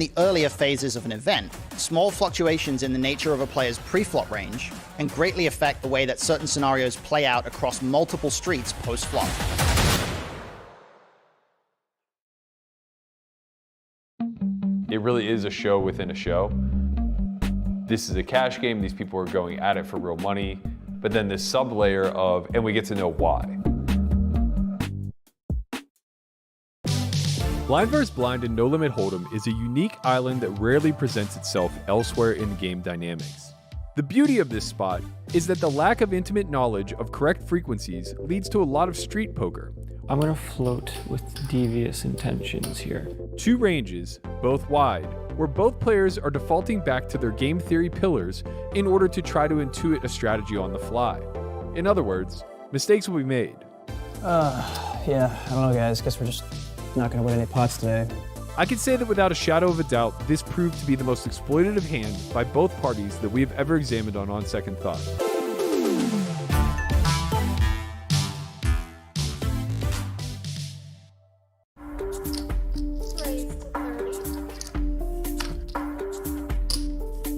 the earlier phases of an event, small fluctuations in the nature of a player's pre-flop range can greatly affect the way that certain scenarios play out across multiple streets post-flop. It really is a show within a show. This is a cash game, these people are going at it for real money, but then this sub-layer of, and we get to know why. Blind vs. Blind and No Limit Hold'em is a unique island that rarely presents itself elsewhere in game dynamics. The beauty of this spot is that the lack of intimate knowledge of correct frequencies leads to a lot of street poker. I'm gonna float with devious intentions here. Two ranges, both wide, where both players are defaulting back to their game theory pillars in order to try to intuit a strategy on the fly. In other words, mistakes will be made. Yeah, I don't know guys, guess we're just not gonna win any pots today. I can say that without a shadow of a doubt, this proved to be the most exploitative hand by both parties that we have ever examined on Second Thought.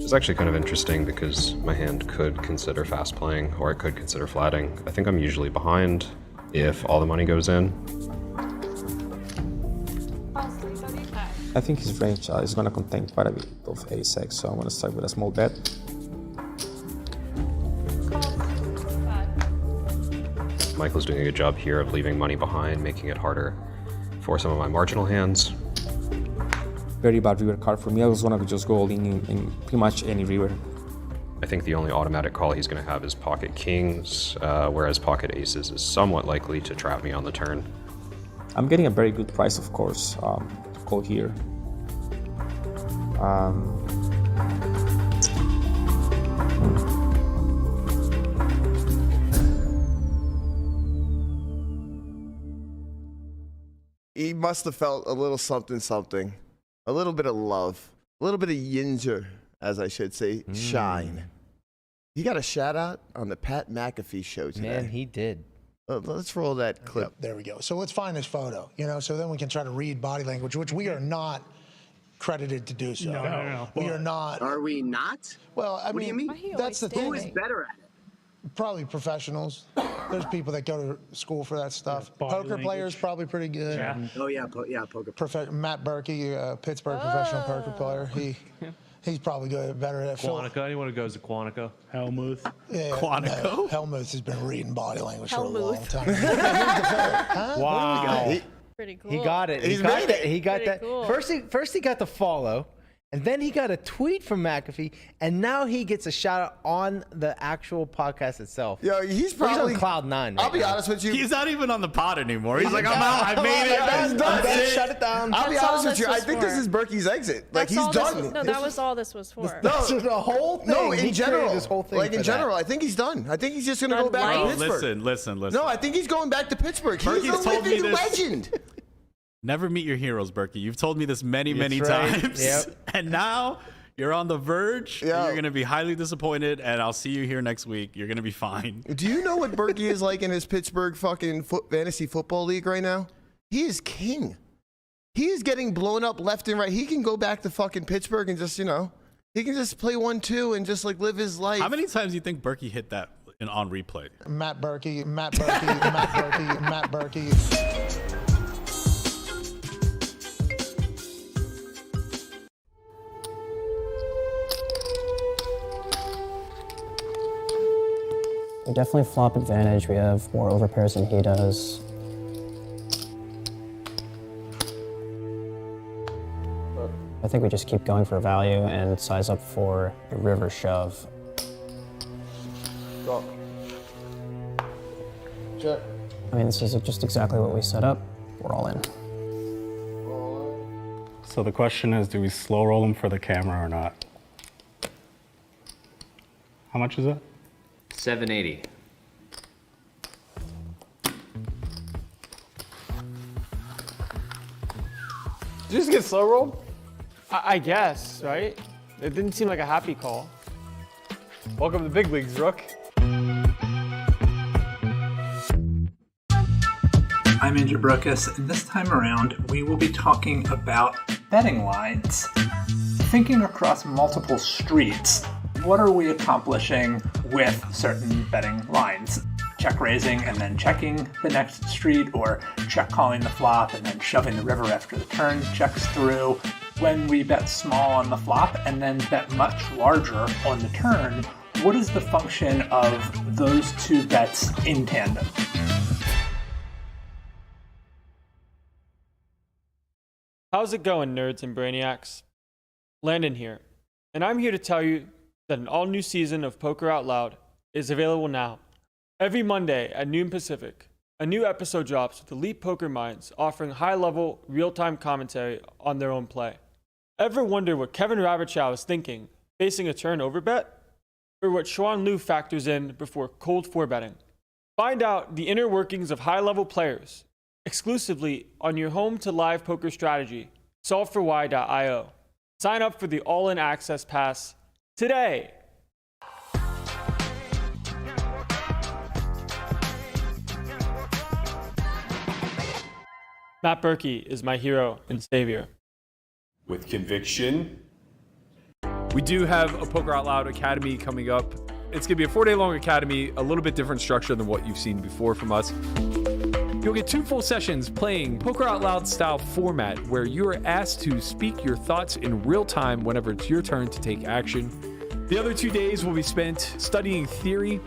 It's actually kind of interesting because my hand could consider fast playing or I could consider flatting. I think I'm usually behind if all the money goes in. I think his range is going to contain quite a bit of ace-x, so I'm going to start with a small bet. Michael's doing a good job here of leaving money behind, making it harder for some of my marginal hands. Very bad river card for me. I was going to just go all in pretty much any river. I think the only automatic call he's going to have is pocket kings, whereas pocket aces is somewhat likely to trap me on the turn. I'm getting a very good price, of course, to call here. He must have felt a little something. A little bit of love, a little bit of yinzer, as I should say, shine. He got a shout out on the Pat McAfee show today. Man, he did. Let's roll that clip. Yep, there we go. So let's find this photo, so then we can try to read body language, which we are not credited to do so. No. We are not. Are we not? Well, I What do you mean? That's the thing. Who is better at it? Probably professionals. There's people that go to school for that stuff. Body Poker language. players probably pretty good. Yeah. Oh yeah, poker. Matt Berkey, Pittsburgh professional poker player. He's probably good, better at Quantico. Anyone who goes to Quantico? Helmuth. Yeah, Quantico. No, Helmuth has been reading body language for a long time. Wow. Pretty cool. He got it. He's made it. He got Pretty that. cool. First he got the follow, and then he got a tweet from McAfee, and now he gets a shout out on the actual podcast itself. Yo, he's probably on cloud nine. I'll be honest with you. He's not even on the pod anymore. He's like, I'm out. I made it. That's done. Then shut it down. I'll be That's all honest with this you. I was think for. this is Berkey's exit. Like That's all he's this done. was- No, that was all this was for. No, The whole thing. no, He in created general. this whole thing Like in for general, that. I think he's done. I think he's just gonna go Bud back to Light? Pittsburgh. Listen. No, I think he's going back to Pittsburgh. He's Berkey's a told me living this. legend. Never meet your heroes, Berkey. You've told me this many right. times. Yep. And now you're on the verge. Yeah. And you're going to be highly disappointed, and I'll see you here next week. You're going to be fine. Do you know what Berkey is like in his Pittsburgh fucking fantasy football league right now? He is king. He is getting blown up left and right. He can go back to fucking Pittsburgh and just, he can just play 1-2 and just like live his life. How many times do you think Berkey hit that on replay? Matt Berkey. Matt Berkey. We definitely flop advantage. We have more overpairs than he does. I think we just keep going for value and size up for the river shove. Go. Check. I mean, this is just exactly what we set up. We're all in. So the question is, do we slow roll them for the camera or not? How much is it? 780. Did you just get slow rolled? I guess, right? It didn't seem like a happy call. Welcome to the big leagues, Rook. I'm Andrew Brokus, and this time around we will be talking about betting lines. thinking across multiple streets, what are we accomplishing with certain betting lines? Check raising and then checking the next street, or check calling the flop and then shoving the river after the turn checks through. When we bet small on the flop and then bet much larger on the turn, what is the function of those two bets in tandem? How's it going, nerds and brainiacs? Landon here, and I'm here to tell you that an all-new season of Poker Out Loud is available now. Every Monday at noon Pacific, a new episode drops with elite poker minds offering high-level, real-time commentary on their own play. Ever wonder what Kevin Rabichow is thinking, facing a turn over bet? Or what Xuan Liu factors in before cold four betting? Find out the inner workings of high-level players exclusively on your home to live poker strategy, solveforwhy.io. Sign up for the all-in access pass today. Matt Berkey is my hero and savior. With conviction. We do have a Poker Out Loud Academy coming up. It's going to be a 4-day long academy, a little bit different structure than what you've seen before from us. You'll get 2 full sessions playing Poker Out Loud style format where you are asked to speak your thoughts in real time whenever it's your turn to take action. The other 2 days will be spent studying theory,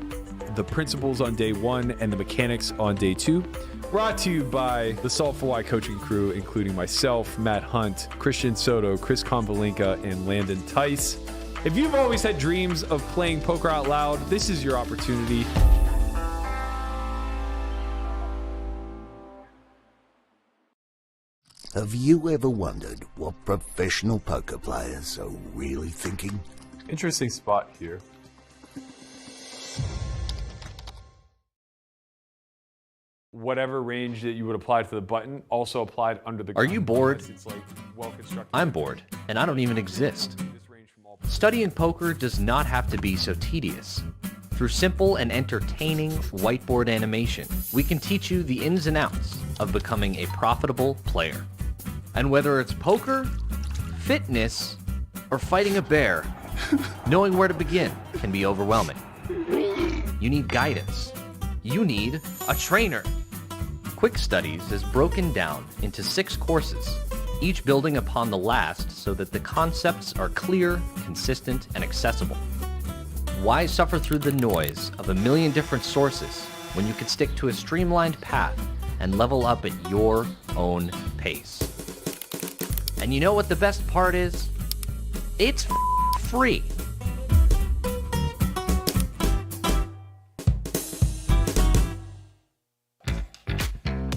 the principles on day 1 and the mechanics on day 2. Brought to you by the Solve for Why coaching crew, including myself, Matt Hunt, Christian Soto, Chris Konvalinka, and Landon Tice. If you've always had dreams of playing Poker Out Loud, this is your opportunity. Have you ever wondered what professional poker players are really thinking? Interesting spot here. Whatever range that you would apply to the button also applied under the Are you bored? It's like well constructed. I'm bored, and I don't even exist. Studying poker does not have to be so tedious. Through simple and entertaining whiteboard animation, we can teach you the ins and outs of becoming a profitable player. And whether it's poker, fitness, or fighting a bear, knowing where to begin can be overwhelming. You need guidance. You need a trainer. Quick Studies is broken down into 6 courses, each building upon the last so that the concepts are clear, consistent, and accessible. Why suffer through the noise of a million different sources when you could stick to a streamlined path and level up at your own pace? And you know what the best part is? It's free.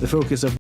The focus of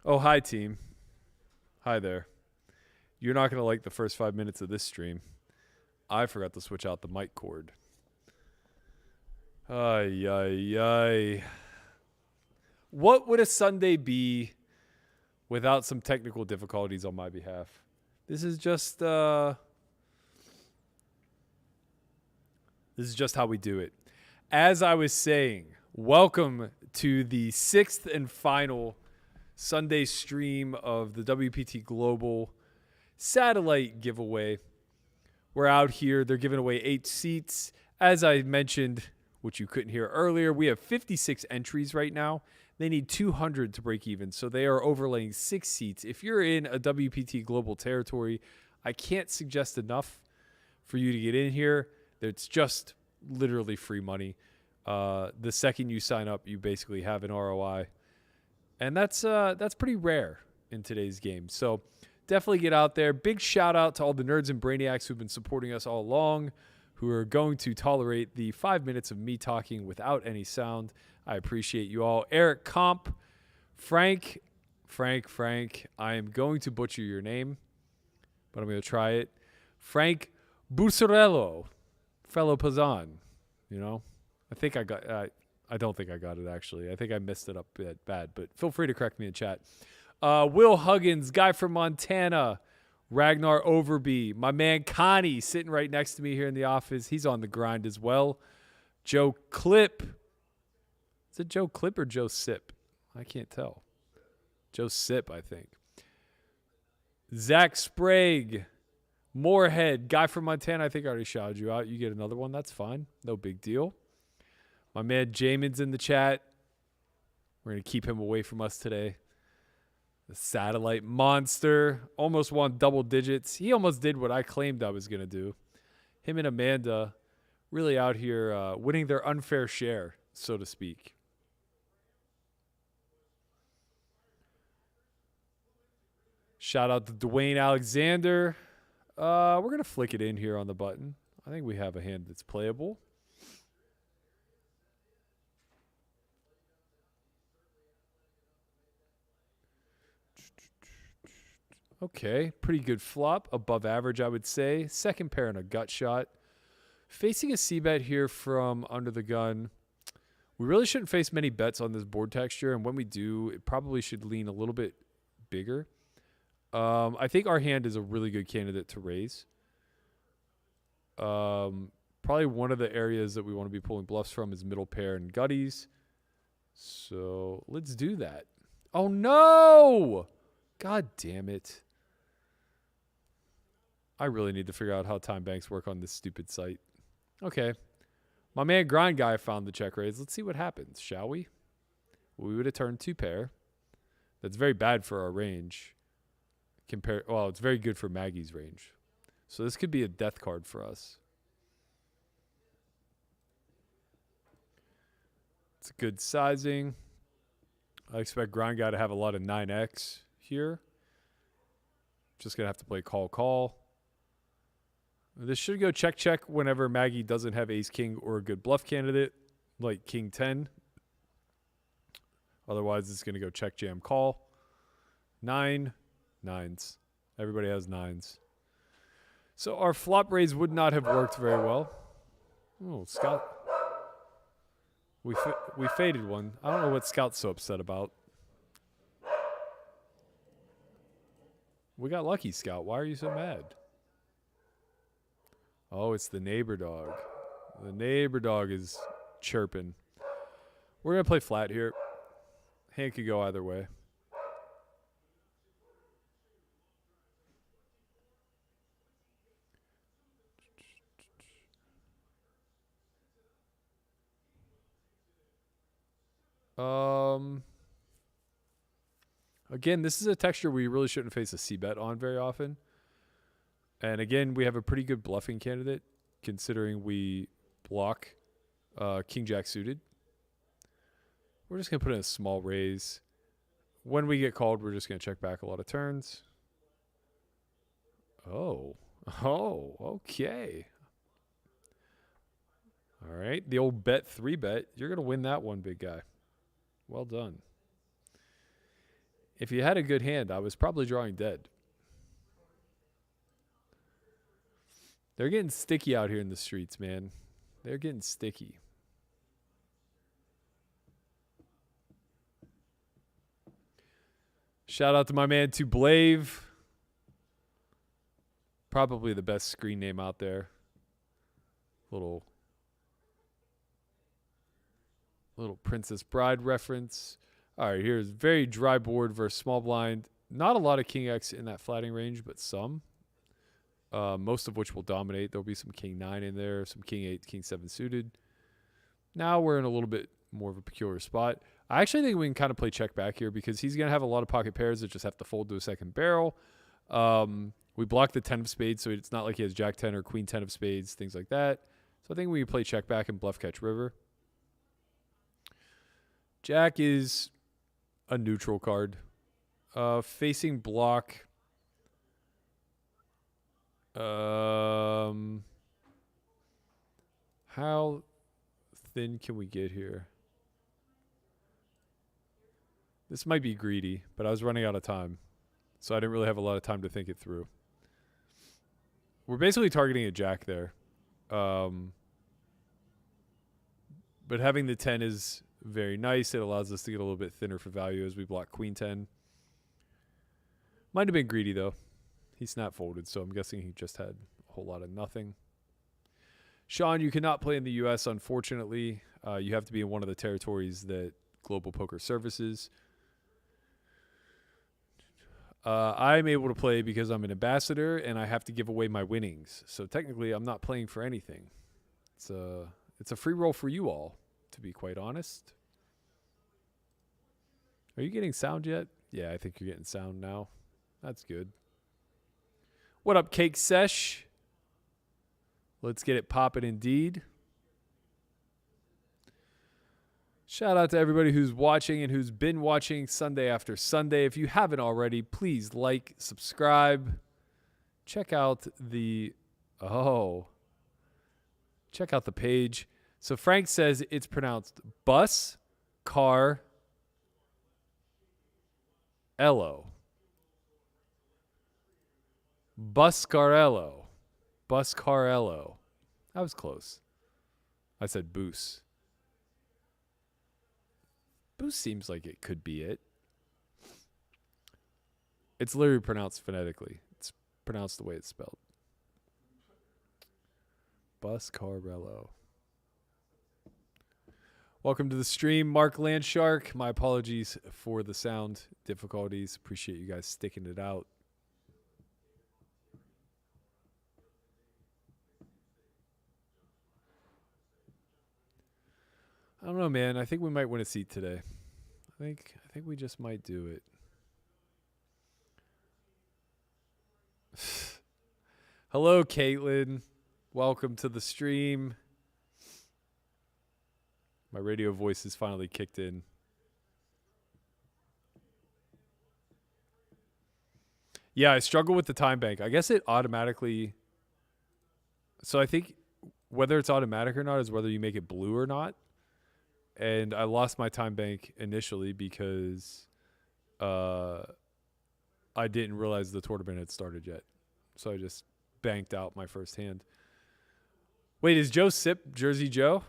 Oh, hi, team. Hi there. You're not going to like the first 5 minutes of this stream. I forgot to switch out the mic cord. Ay, ay, ay. What would a Sunday be without some technical difficulties on my behalf? This is just how we do it. As I was saying, welcome to the 6th and final Sunday stream of the WPT Global satellite giveaway. We're out here. They're giving away 8 seats. As I mentioned, which you couldn't hear earlier, we have 56 entries right now. They need 200 to break even, so they are overlaying 6 seats. If you're in a WPT Global territory, I can't suggest enough for you to get in here. It's just literally free money. The second you sign up, you basically have an ROI. And that's pretty rare in today's game. So definitely get out there. Big shout out to all the nerds and brainiacs who've been supporting us all along, who are going to tolerate the 5 minutes of me talking without any sound. I appreciate you all. Eric Comp, Frank, I am going to butcher your name, but I'm going to try it. Frank Busarello, fellow Pazan, you know. I don't think I got it, actually. I think I messed it up bad, but feel free to correct me in chat. Will Huggins, guy from Montana, Ragnar Overby, my man Connie sitting right next to me here in the office. He's on the grind as well. Joe Clip. Is it Joe Clip or Joe Sip? I can't tell. Joe Sip, I think. Zach Sprague, Moorhead, guy from Montana. I think I already shouted you out. You get another one. That's fine. No big deal. My man Jamin's in the chat. We're going to keep him away from us today. The satellite monster almost won double digits. He almost did what I claimed I was going to do. Him and Amanda really out here winning their unfair share, so to speak. Shout out to Dwayne Alexander. We're going to flick it in here on the button. I think we have a hand that's playable. Okay, pretty good flop. Above average, I would say. Second pair and a gut shot. Facing a C-bet here from under the gun. We really shouldn't face many bets on this board texture, and when we do, it probably should lean a little bit bigger. I think our hand is a really good candidate to raise. Probably one of the areas that we want to be pulling bluffs from is middle pair and gutties. So let's do that. Oh, no! God damn it. I really need to figure out how time banks work on this stupid site. Okay. My man Grind Guy found the check raise. Let's see what happens, shall we? We would have turned 2 pair. That's very bad for our range. Well, it's very good for Maggie's range. So this could be a death card for us. It's a good sizing. I expect Grind Guy to have a lot of 9x here. Just going to have to play call. This should go check whenever Maggie doesn't have ace king or a good bluff candidate like king 10. Otherwise, it's going to go check jam call. 9, 9s. Everybody has 9s. So our flop raise would not have worked very well. Oh, Scout. We faded one. I don't know what Scout's so upset about. We got lucky, Scout. Why are you so mad? Oh, it's the neighbor dog. The neighbor dog is chirping. We're going to play flat here. Hand could go either way. Again, this is a texture we really shouldn't face a C-bet on very often. And again, we have a pretty good bluffing candidate, considering we block King-Jack suited. We're just going to put in a small raise. When we get called, we're just going to check back a lot of turns. Oh, okay. All right, the old bet 3-bet. You're going to win that one, big guy. Well done. If you had a good hand, I was probably drawing dead. They're getting sticky out here in the streets, man. They're getting sticky. Shout out to my man, to Blave. Probably the best screen name out there. Little Princess Bride reference. All right, here's very dry board versus small blind. Not a lot of King X in that flatting range, but some. Most of which will dominate. There'll be some King 9 in there, some King 8, King 7 suited. Now we're in a little bit more of a peculiar spot. I actually think we can kind of play check back here because he's going to have a lot of pocket pairs that just have to fold to a second barrel. We block the 10 of spades, so it's not like he has Jack 10 or Queen 10 of spades, things like that. So I think we can play check back and bluff catch river. Jack is a neutral card. Facing block. How thin can we get here? This might be greedy, but I was running out of time, so I didn't really have a lot of time to think it through. We're basically targeting a jack there. But having the 10 is very nice. It allows us to get a little bit thinner for value as we block Queen 10. Might have been greedy, though. He snap folded, so I'm guessing he just had a whole lot of nothing. Sean, you cannot play in the U.S., unfortunately. You have to be in one of the territories that Global Poker services. I'm able to play because I'm an ambassador, and I have to give away my winnings. So technically, I'm not playing for anything. It's a free roll for you all, to be quite honest. Are you getting sound yet? Yeah, I think you're getting sound now. That's good. What up, Cake Sesh? Let's get it popping indeed. Shout out to everybody who's watching and who's been watching Sunday after Sunday. If you haven't already, please like, subscribe. Check out the page. So Frank says it's pronounced bus, car, Ello. Buscarello. Buscarello. That was close. I said Boos. Boos seems like it could be it. It's literally pronounced phonetically. It's pronounced the way it's spelled. Buscarello. Welcome to the stream, Mark Landshark. My apologies for the sound difficulties. Appreciate you guys sticking it out. I don't know, man. I think we might win a seat today. I think we just might do it. Hello, Caitlin. Welcome to the stream. My radio voice has finally kicked in. Yeah, I struggle with the time bank. I guess it automatically... So I think whether it's automatic or not is whether you make it blue or not. And I lost my time bank initially because I didn't realize the tournament had started yet. So I just banked out my first hand. Wait, is Joe Sip Jersey Joe?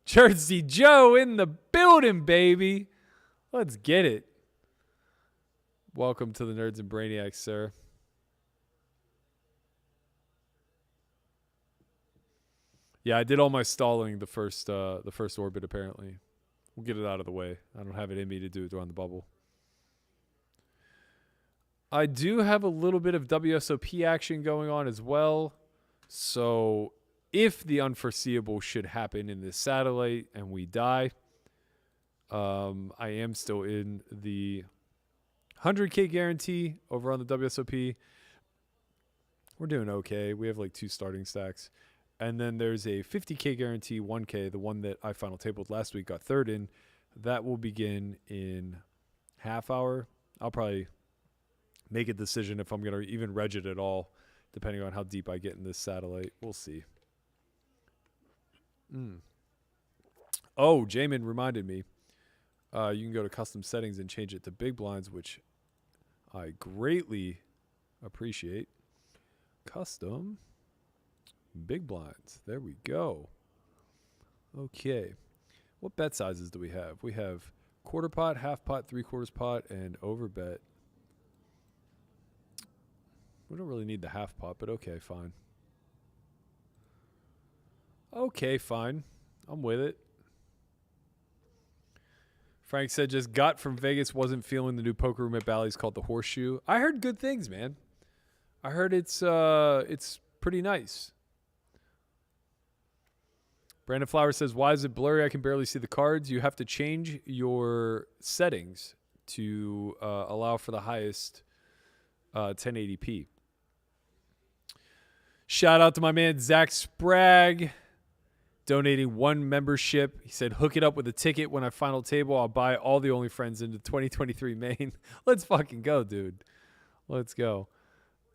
Jersey Joe in the building, baby. Let's get it. Welcome to the Nerds and Brainiacs, sir. Yeah, I did all my stalling the first orbit, apparently. We'll get it out of the way. I don't have it in me to do it around the bubble. I do have a little bit of WSOP action going on as well. So if the unforeseeable should happen in this satellite and we die, I am still in the 100K guarantee over on the WSOP. We're doing okay. We have like 2 starting stacks. And then there's a 50K guarantee, 1K, the one that I final tabled last week, got third in. That will begin in half hour. I'll probably make a decision if I'm going to even reg it at all, depending on how deep I get in this satellite. We'll see. Oh, Jamin reminded me. You can go to custom settings and change it to big blinds, which I greatly appreciate. Custom big blinds. There we go. Okay. What bet sizes do we have? We have quarter pot, half pot, 3/4 pot, and over bet. We don't really need the half pot, but okay, fine. Okay, fine. I'm with it. Frank said just got from Vegas, wasn't feeling the new poker room at Bally's called the Horseshoe. I heard good things, man. I heard it's pretty nice. Brandon Flowers says, why is it blurry? I can barely see the cards. You have to change your settings to allow for the highest 1080p. Shout out to my man Zach Sprague, donating 1 membership. He said, hook it up with a ticket when I final table. I'll buy all the OnlyFriends into 2023 Maine. Let's fucking go, dude. Let's go.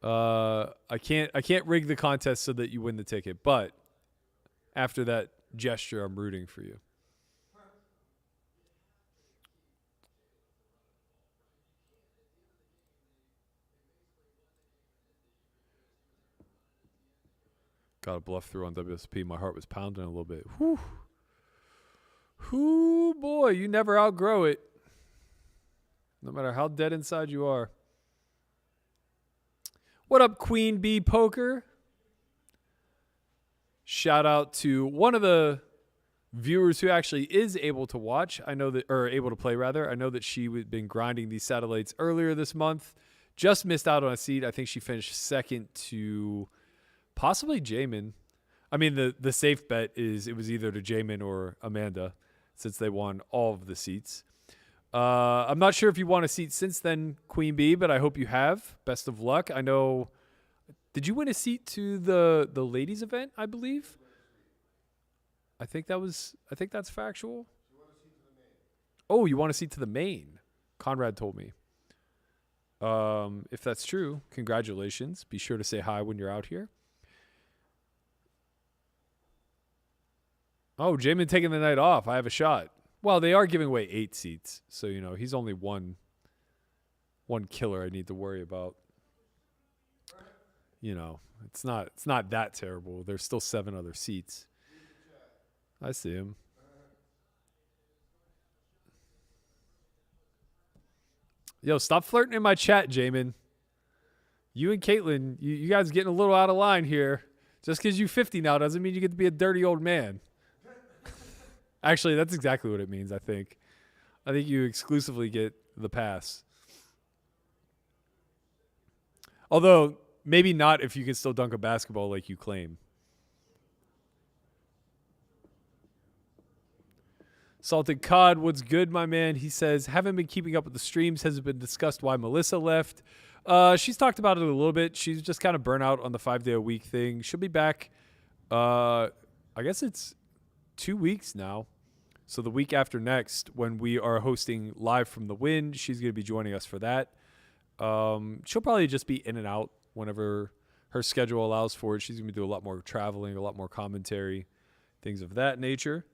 I can't rig the contest so that you win the ticket, but after that gesture, I'm rooting for you. Got a bluff through on WSOP. My heart was pounding a little bit. Whew. Whew, boy, you never outgrow it. No matter how dead inside you are. What up, Queen Bee Poker? Shout out to one of the viewers who actually is able to watch. I know that, or able to play rather. I know that she had been grinding these satellites earlier this month. Just missed out on a seat. I think she finished second to possibly Jamin. I mean, the safe bet is it was either to Jamin or Amanda, since they won all of the seats. I'm not sure if you won a seat since then, Queen Bee, but I hope you have. Best of luck. I know. Did you win a seat to the ladies event, I believe? I think that's factual. Oh, you want a seat to the main? Conrad told me. If that's true, congratulations. Be sure to say hi when you're out here. Oh, Jamin taking the night off. I have a shot. Well, they are giving away 8 seats, so he's only one killer I need to worry about. It's not that terrible. There's still 7 other seats. I see him. Yo, stop flirting in my chat, Jamin. You and Caitlin, you guys getting a little out of line here. Just because you're 50 now doesn't mean you get to be a dirty old man. Actually, that's exactly what it means, I think. I think you exclusively get the pass. Although, maybe not if you can still dunk a basketball like you claim. Salted Cod, what's good, my man? He says, haven't been keeping up with the streams. Has it been discussed why Melissa left? She's talked about it a little bit. She's just kind of burnt out on the 5-day-a-week thing. She'll be back. I guess it's 2 weeks now. So the week after next, when we are hosting Live from the Wind, she's going to be joining us for that. She'll probably just be in and out whenever her schedule allows for it. She's going to do a lot more traveling, a lot more commentary, things of that nature.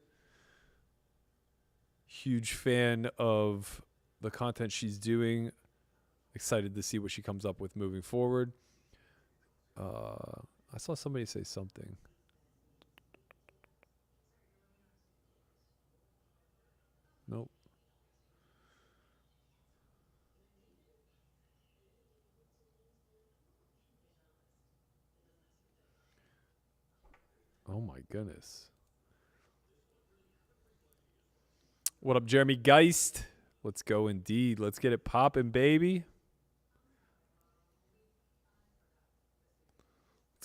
Huge fan of the content she's doing. Excited to see what she comes up with moving forward. I saw somebody say something. Nope. Oh my goodness. What up, Jeremy Geist? Let's go indeed. Let's get it popping, baby.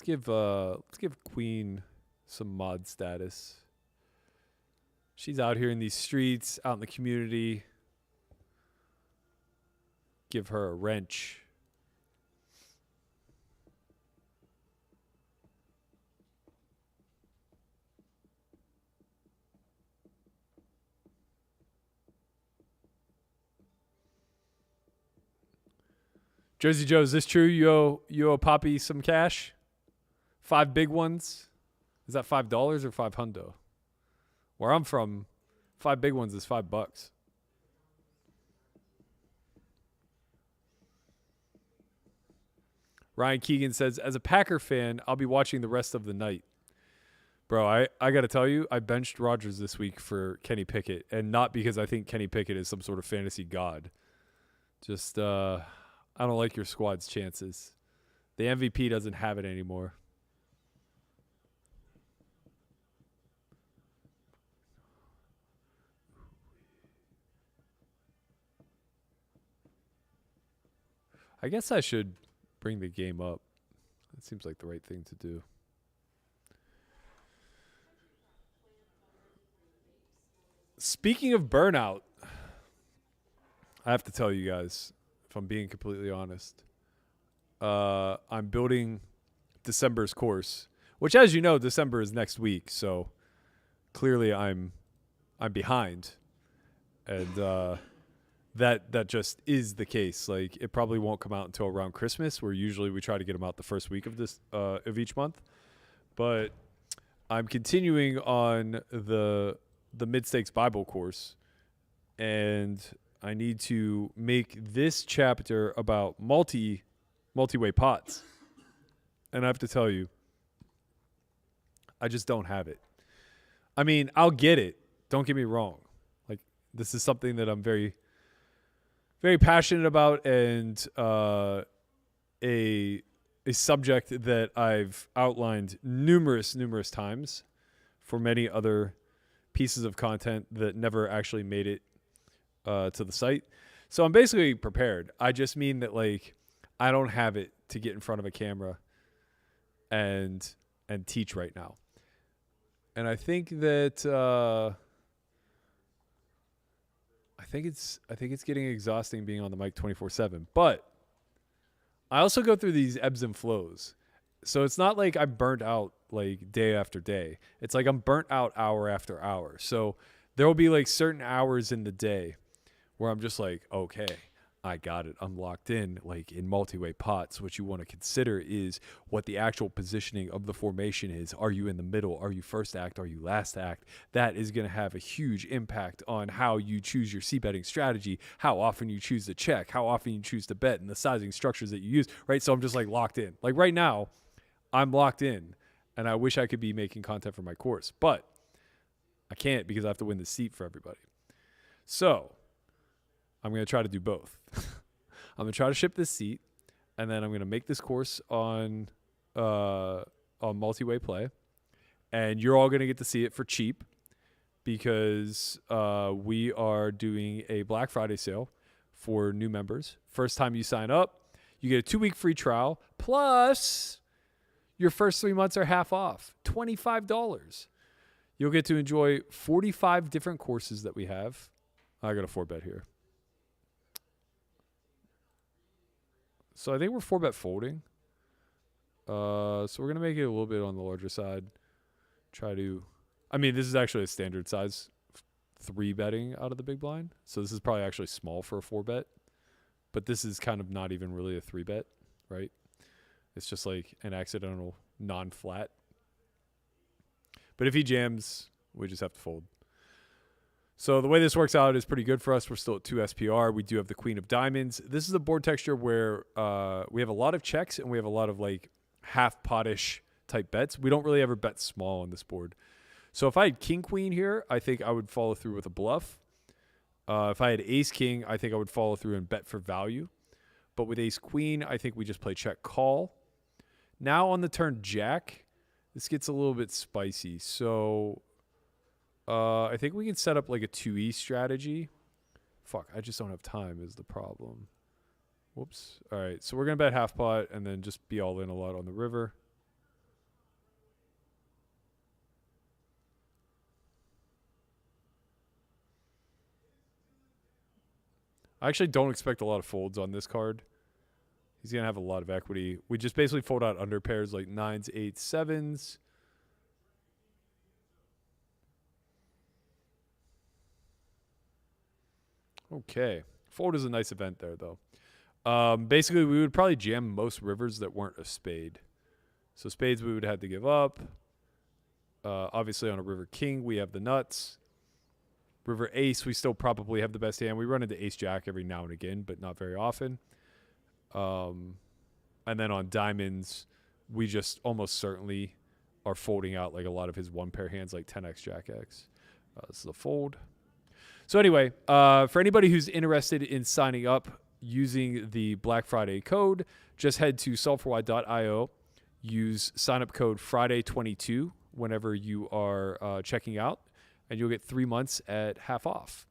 Let's give Queen some mod status. She's out here in these streets, out in the community. Give her a wrench. Jersey Joe, is this true? You owe Poppy some cash? 5 big ones? Is that $5 or $500? Where I'm from, 5 big ones is $5. Ryan Keegan says, as a Packer fan, I'll be watching the rest of the night. Bro, I got to tell you, I benched Rodgers this week for Kenny Pickett, and not because I think Kenny Pickett is some sort of fantasy god. Just, I don't like your squad's chances. The MVP doesn't have it anymore. I guess I should bring the game up. That seems like the right thing to do. Speaking of burnout, I have to tell you guys, if I'm being completely honest, I'm building December's course, which, as you know, December is next week. So clearly I'm behind, and that just is the case. Like, it probably won't come out until around Christmas, where usually we try to get them out the first week of this of each month. But I'm continuing on the mid-stakes Bible course, and I need to make this chapter about multi-way pots. And I have to tell you, I just don't have it. I mean, I'll get it. Don't get me wrong. Like, this is something that I'm very, very passionate about, and a subject that I've outlined numerous times for many other pieces of content that never actually made it to the site. So I'm basically prepared. I just mean that, like, I don't have it to get in front of a camera and teach right now. And I think that I think it's getting exhausting being on the mic 24/7. But I also go through these ebbs and flows. So it's not like I'm burnt out like day after day. It's like I'm burnt out hour after hour. So there will be like certain hours in the day where I'm just like, okay, I got it. I'm locked in. Like, in multi-way pots, what you want to consider is what the actual positioning of the formation is. Are you in the middle? Are you first act? Are you last act? That is going to have a huge impact on how you choose your c-betting strategy, how often you choose to check, how often you choose to bet, and the sizing structures that you use, right? So I'm just like locked in. Like right now, I'm locked in, and I wish I could be making content for my course, but I can't because I have to win the seat for everybody. So I'm going to try to do both. I'm going to try to ship this seat, and then I'm going to make this course on multi-way play, and you're all going to get to see it for cheap because we are doing a Black Friday sale for new members. First time you sign up, you get a 2-week free trial, plus your first 3 months are half off, $25. You'll get to enjoy 45 different courses that we have. I got a 4-bet here. So I think we're 4-bet folding. So we're going to make it a little bit on the larger side. This is actually a standard size 3-betting out of the big blind. So this is probably actually small for a 4-bet. But this is kind of not even really a 3-bet, right? It's just like an accidental non-flat. But if he jams, we just have to fold. So the way this works out is pretty good for us. We're still at 2 SPR. We do have the Queen of Diamonds. This is a board texture where we have a lot of checks and we have a lot of like half pot-ish type bets. We don't really ever bet small on this board. So if I had King Queen here, I think I would follow through with a bluff. If I had Ace King, I think I would follow through and bet for value. But with Ace Queen, I think we just play check call. Now on the turn Jack, this gets a little bit spicy. So I think we can set up like a 2E strategy. Fuck, I just don't have time is the problem. Whoops. All right, so we're going to bet half pot and then just be all in a lot on the river. I actually don't expect a lot of folds on this card. He's going to have a lot of equity. We just basically fold out under pairs like 9s, 8s, 7s. Okay. Fold is a nice event there, though. Basically, we would probably jam most rivers that weren't a spade. So spades we would have to give up. Obviously, on a river king, we have the nuts. River ace, we still probably have the best hand. We run into ace jack every now and again, but not very often. And then on diamonds, we just almost certainly are folding out like a lot of his one pair hands, like 10x, Jack X. This is a fold. So anyway, for anybody who's interested in signing up using the Black Friday code, just head to solve4why.io. Use sign-up code Friday22 whenever you are checking out, and you'll get 3 months at half off.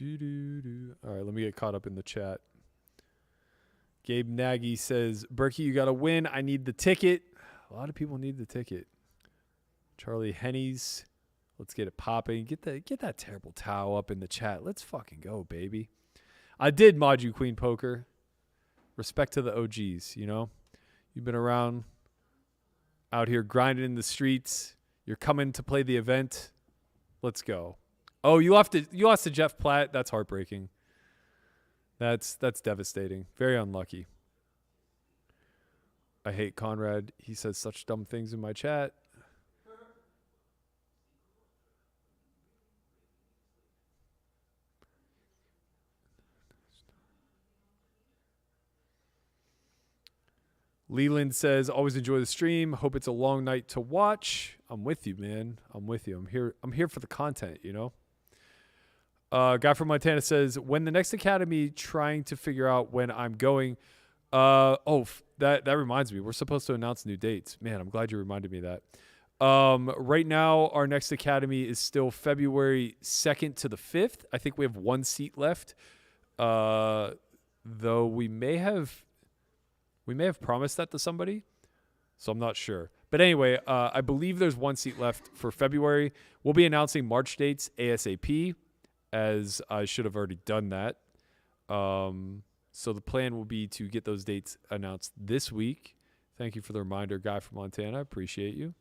All right, let me get caught up in the chat. Gabe Nagy says, Berkey, you got to win. I need the ticket. A lot of people need the ticket. Charlie Hennies, let's get it popping. Get that terrible towel up in the chat. Let's fucking go, baby. I did mod you, Queen Poker. Respect to the OGs, you know? You've been around out here grinding in the streets. You're coming to play the event. Let's go. Oh, you lost to Jeff Platt. That's heartbreaking. That's devastating. Very unlucky. I hate Conrad. He says such dumb things in my chat. Leland says, always enjoy the stream. Hope it's a long night to watch. I'm with you, man. I'm with you. I'm here for the content, you know? Guy from Montana says, when the next academy, trying to figure out when I'm going. That reminds me. We're supposed to announce new dates. Man, I'm glad you reminded me of that. Right now, our next academy is still February 2nd to the 5th. I think we have 1 seat left. Though we may have promised that to somebody, so I'm not sure. But anyway, I believe there's 1 seat left for February. We'll be announcing March dates ASAP, as I should have already done that. So the plan will be to get those dates announced this week. Thank you for the reminder, Guy from Montana. I appreciate you.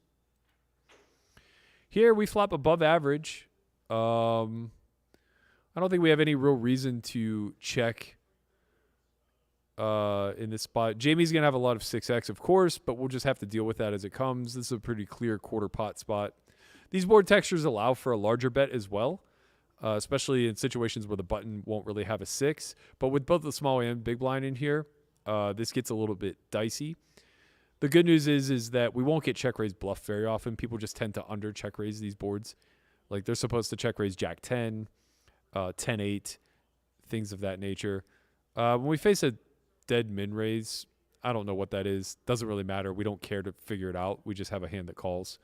Here we flop above average. I don't think we have any real reason to check in this spot. Jamie's going to have a lot of 6X, of course, but we'll just have to deal with that as it comes. This is a pretty clear quarter pot spot. These board textures allow for a larger bet as well. Especially in situations where the button won't really have a 6. But with both the small and big blind in here, this gets a little bit dicey. The good news is that we won't get check raise bluff very often. People just tend to under check raise these boards. Like they're supposed to check raise Jack 10, 10-8, things of that nature. When we face a dead min raise, I don't know what that is. Doesn't really matter. We don't care to figure it out. We just have a hand that calls.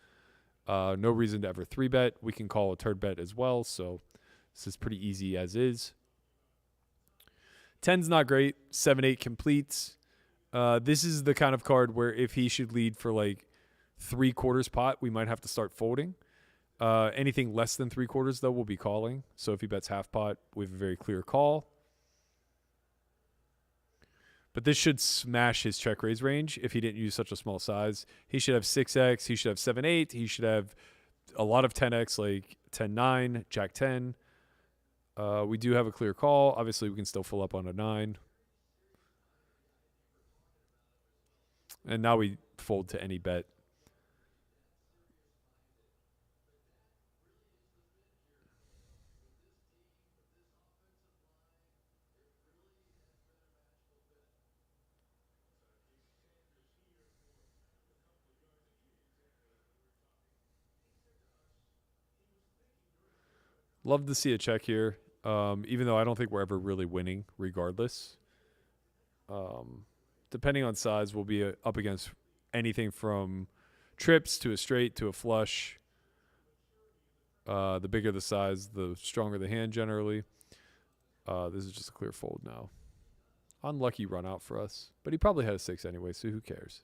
No reason to ever 3-bet. We can call a turd bet as well, so this is pretty easy as is. 10's not great. 7-8 completes. This is the kind of card where if he should lead for like 3/4 pot, we might have to start folding. Anything less than 3/4, though, we'll be calling. So if he bets half pot, we have a very clear call. But this should smash his check raise range if he didn't use such a small size. He should have 6X. He should have 7-8. He should have a lot of 10X, like 10-9, Jack 10. We do have a clear call. Obviously, we can still fill up on a 9. And now we fold to any bet. Love to see a check here, even though I don't think we're ever really winning regardless. Depending on size, we'll be up against anything from trips to a straight to a flush. The bigger the size, the stronger the hand generally. This is just a clear fold now. Unlucky run out for us, but he probably had a 6 anyway, so who cares?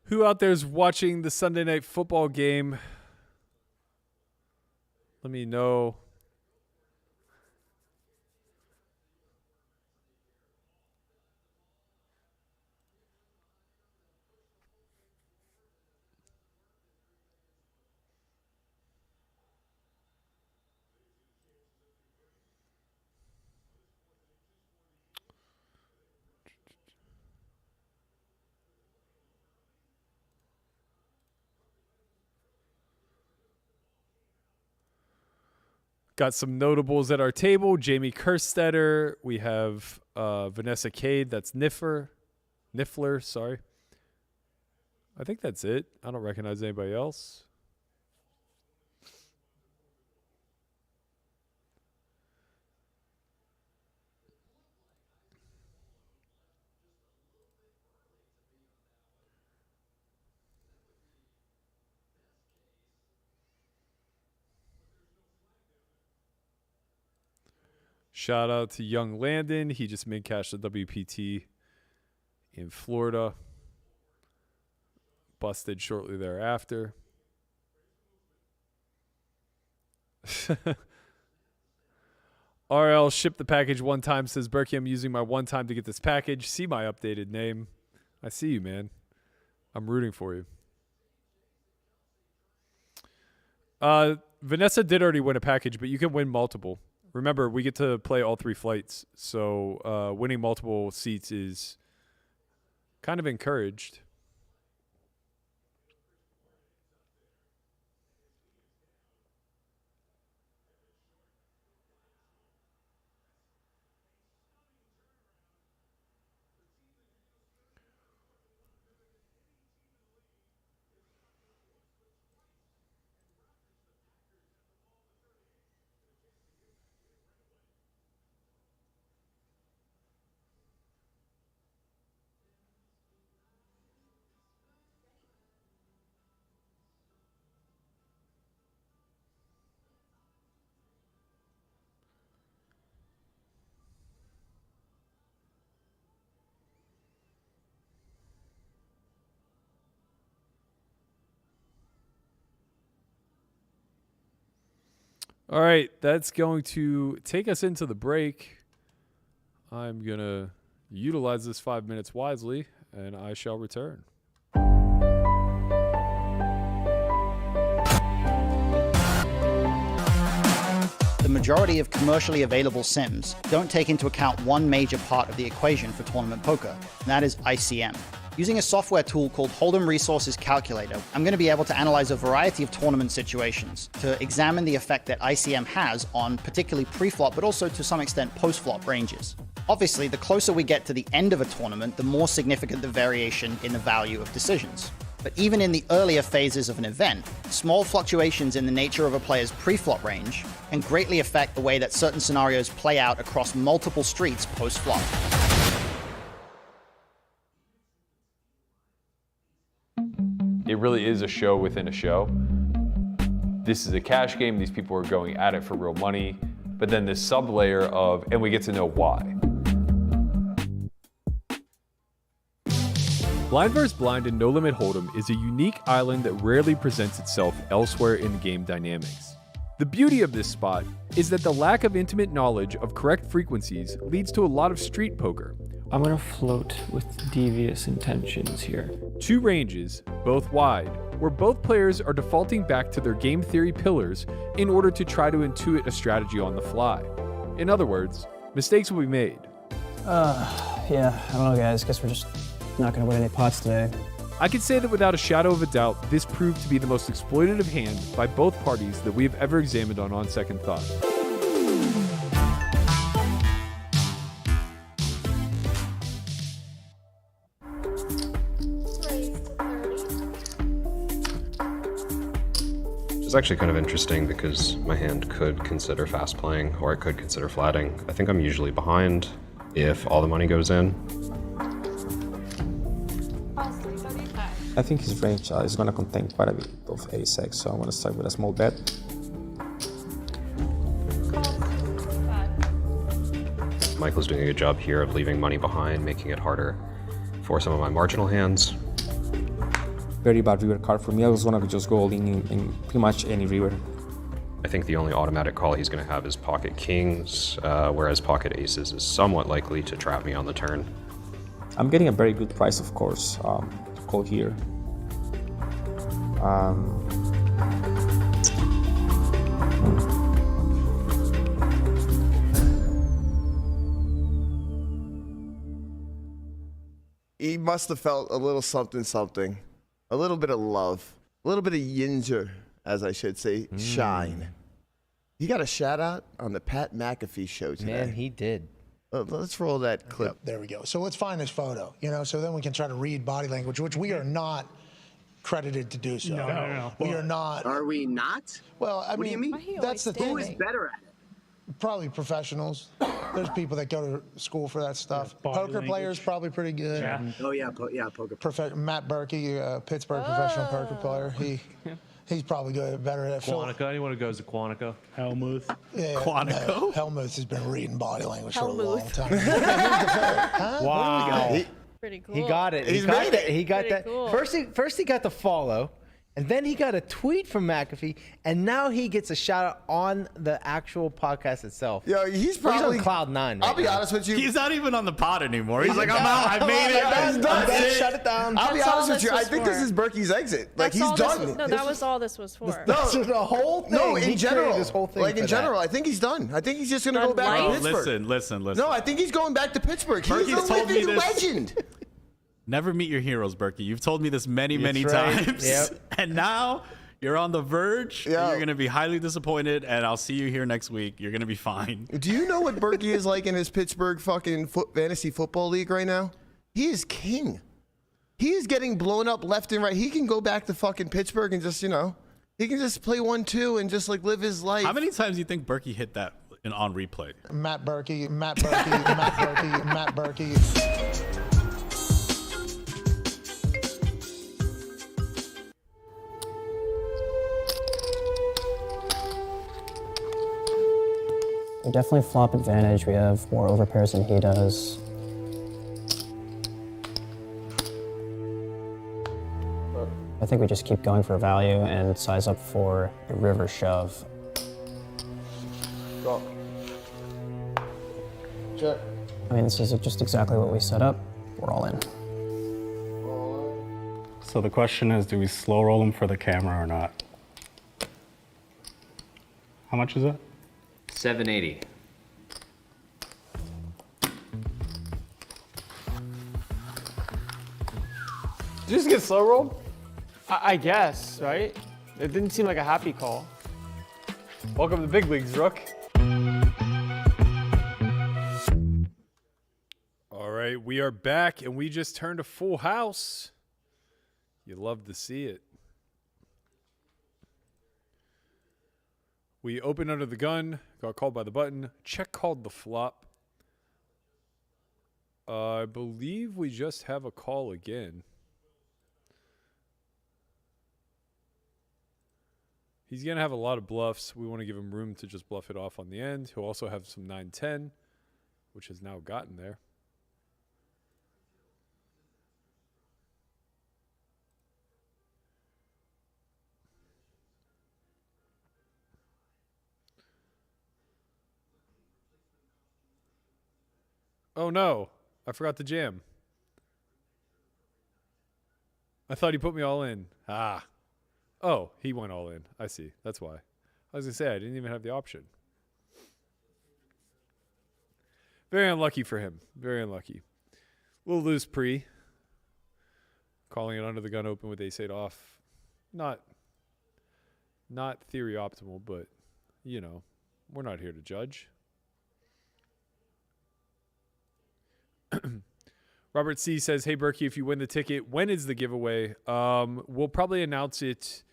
Who out there's watching the Sunday Night Football game? Let me know. Got some notables at our table. Jamie Kerstetter. We have Vanessa Cade. That's Niffler, sorry. I think that's it. I don't recognize anybody else. Shout out to young Landon. He just mid-cashed the WPT in Florida. Busted shortly thereafter. RL shipped the package one time, says Berkey, I'm using my one time to get this package. See my updated name. I see you, man. I'm rooting for you. Vanessa did already win a package, but you can win multiple. Remember, we get to play all 3 flights, so winning multiple seats is kind of encouraged. All right, that's going to take us into the break. I'm going to utilize this 5 minutes wisely, and I shall return. The majority of commercially available sims don't take into account one major part of the equation for tournament poker, and that is ICM. Using a software tool called Hold'em Resources Calculator, I'm going to be able to analyze a variety of tournament situations to examine the effect that ICM has on particularly pre-flop, but also to some extent post-flop ranges. Obviously, the closer we get to the end of a tournament, the more significant the variation in the value of decisions. But even in the earlier phases of an event, small fluctuations in the nature of a player's pre-flop range can greatly affect the way that certain scenarios play out across multiple streets post-flop. It really is a show within a show. This is a cash game. These people are going at it for real money. But then this sub-layer of, and we get to know why. Blind vs. Blind and No Limit Hold'em is a unique island that rarely presents itself elsewhere in game dynamics. The beauty of this spot is that the lack of intimate knowledge of correct frequencies leads to a lot of street poker. I'm gonna float with devious intentions here. 2 ranges, both wide, where both players are defaulting back to their game theory pillars in order to try to intuit a strategy on the fly. In other words, mistakes will be made. Yeah, I don't know, guys. Guess we're just not gonna win any pots today. I can say that without a shadow of a doubt, this proved to be the most exploitative hand by both parties that we have ever examined on second thought. It's actually kind of interesting because my hand could consider fast playing or I could consider flatting. I think I'm usually behind if all the money goes in. I think his range is going to contain quite a bit of ace-x, so I'm going to start with a small bet. Michael's doing a good job here of leaving money behind, making it harder for some of my marginal hands. very bad river card for me. I was gonna just go all in pretty much any river. I think the only automatic call he's going to have is pocket kings, whereas pocket aces is somewhat likely to trap me on the turn. I'm getting a very good price, of course, to call here. He must have felt a little something, a little bit of love, a little bit of yinzer, as I should say, shine. He got a shout out on the Pat McAfee show today. Man, he did. Let's roll that clip. Yep, there we go. So let's find this photo, so then we can try to read body language, which we are not credited to do so. No. We are not. Are we not? Well, I What do you mean, mean? that's the thing. Who is better at it? Probably professionals. There's people that go to school for that stuff. body Poker language. players probably pretty good. Yeah. Oh yeah, poker. Matt Berkey, Pittsburgh professional poker player. He's probably good, better at Quantico. Anyone who goes to Quantico? Helmuth. Yeah, Quantico? No, Helmuth has been reading body language for a long Helmuth. time. Huh? Wow. Pretty cool. He got it. He's He got made that. it. He got Pretty that. cool. First he got the follow, and then he got a tweet from McAfee, and now he gets a shout out on the actual podcast itself. Yo, he's probably on cloud nine. I'll right be now. honest with you. He's not even on the pod anymore. He's like, I'm I'm out. I made it. That's done. That's it. Shut it down. I'll be That's all honest with you. this I was think for. this is Berkey's exit. Like That's all he's this done. was- no, that was all this was for. No, the whole thing. No, He in created general. this whole thing like in for general, I think he's done. I think he's just gonna go Done back to life? Pittsburgh. Listen. No, I think he's going back to Pittsburgh. He's Berkey's a told me living this. legend. Never meet your heroes, Berkey. You've told me this many That's right. times. Yep. And now you're on the verge. Yeah. And you're going to be highly disappointed, and I'll see you here next week. You're going to be fine. Do you know what Berkey is like in his Pittsburgh fucking fantasy football league right now? He is king. He is getting blown up left and right. He can go back to fucking Pittsburgh and just, he can just play 1-2 and just like live his life. How many times do you think Berkey hit that on replay? Matt Berkey, Matt Berkey. We definitely flop advantage. We have more overpairs than he does. I think we just keep going for value and size up for the river shove. Drop. Check. I mean, this is just exactly what we set up. We're all in. So the question is, do we slow roll them for the camera or not? How much is it? 780. Did you just get slow rolled? I guess, right? It didn't seem like a happy call. Welcome to the big leagues, Rook. All right, we are back, and we just turned a full house. You love to see it. We opened under the gun, got called by the button, check called the flop. I believe we just have a call again. He's going to have a lot of bluffs. We want to give him room to just bluff it off on the end. He'll also have some 9-10, which has now gotten there. Oh no, I forgot to jam. I thought he put me all in. Ah. Oh, he went all in. I see. That's why. I was going to say, I didn't even have the option. Very unlucky for him. Very unlucky. Little loose pre. Calling it under the gun open with ace-8 off. Not theory optimal, but, we're not here to judge. Robert C. says, hey, Berkey, if you win the ticket, when is the giveaway? We'll probably announce it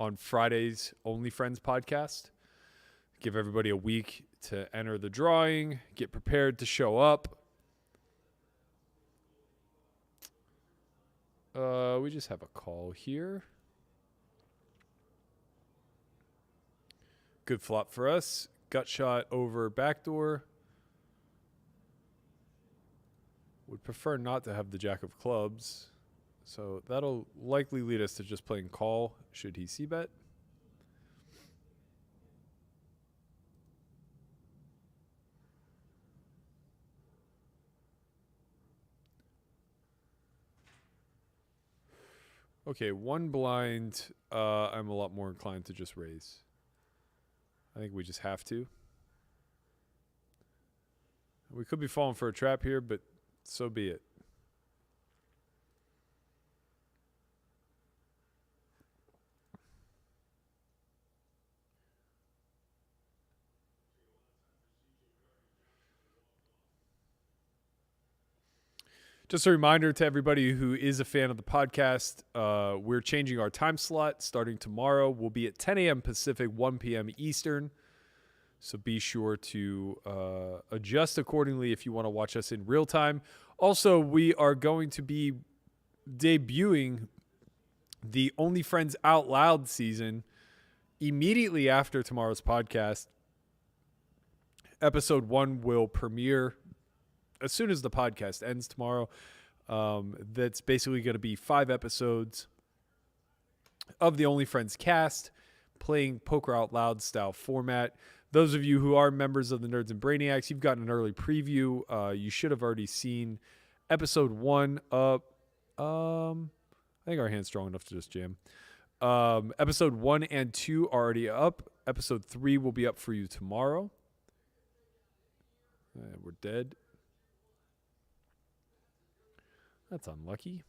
on Friday's Only Friends podcast. Give everybody a week to enter the drawing, get prepared to show up. We just have a call here. Good flop for us. Gut shot over backdoor. Would prefer not to have the jack of clubs, So that'll likely lead us to just playing call should he c-bet. Okay, one blind, I'm a lot more inclined to just raise. I think we just have to. We could be falling for a trap here, but so be it. Just a reminder to everybody who is a fan of the podcast, we're changing our time slot starting tomorrow. We'll be at 10 a.m. Pacific, 1 p.m. Eastern. So be sure to adjust accordingly if you want to watch us in real time. Also, we are going to be debuting the Only Friends Out Loud season immediately after tomorrow's podcast. Episode 1 will premiere as soon as the podcast ends tomorrow. That's basically going to be 5 episodes of the Only Friends cast playing Poker Out Loud style format. Those of you who are members of the Nerds and Brainiacs, you've gotten an early preview. You should have already seen episode 1 up. I think our hand's strong enough to just jam. Episode 1 and 2 are already up. Episode 3 will be up for you tomorrow. We're dead. That's unlucky.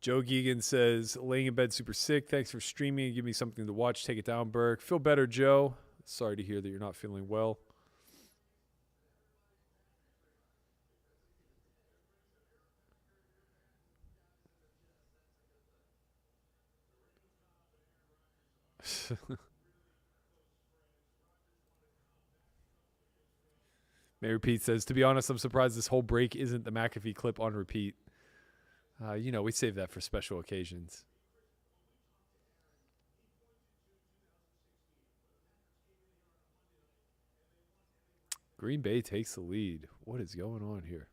Joe Geegan says, laying in bed super sick. Thanks for streaming and give me something to watch. Take it down, Burke. Feel better, Joe. Sorry to hear that you're not feeling well. Mary Pete says, to be honest, I'm surprised this whole break isn't the McAfee clip on repeat. We save that for special occasions. Green Bay takes the lead. What is going on here?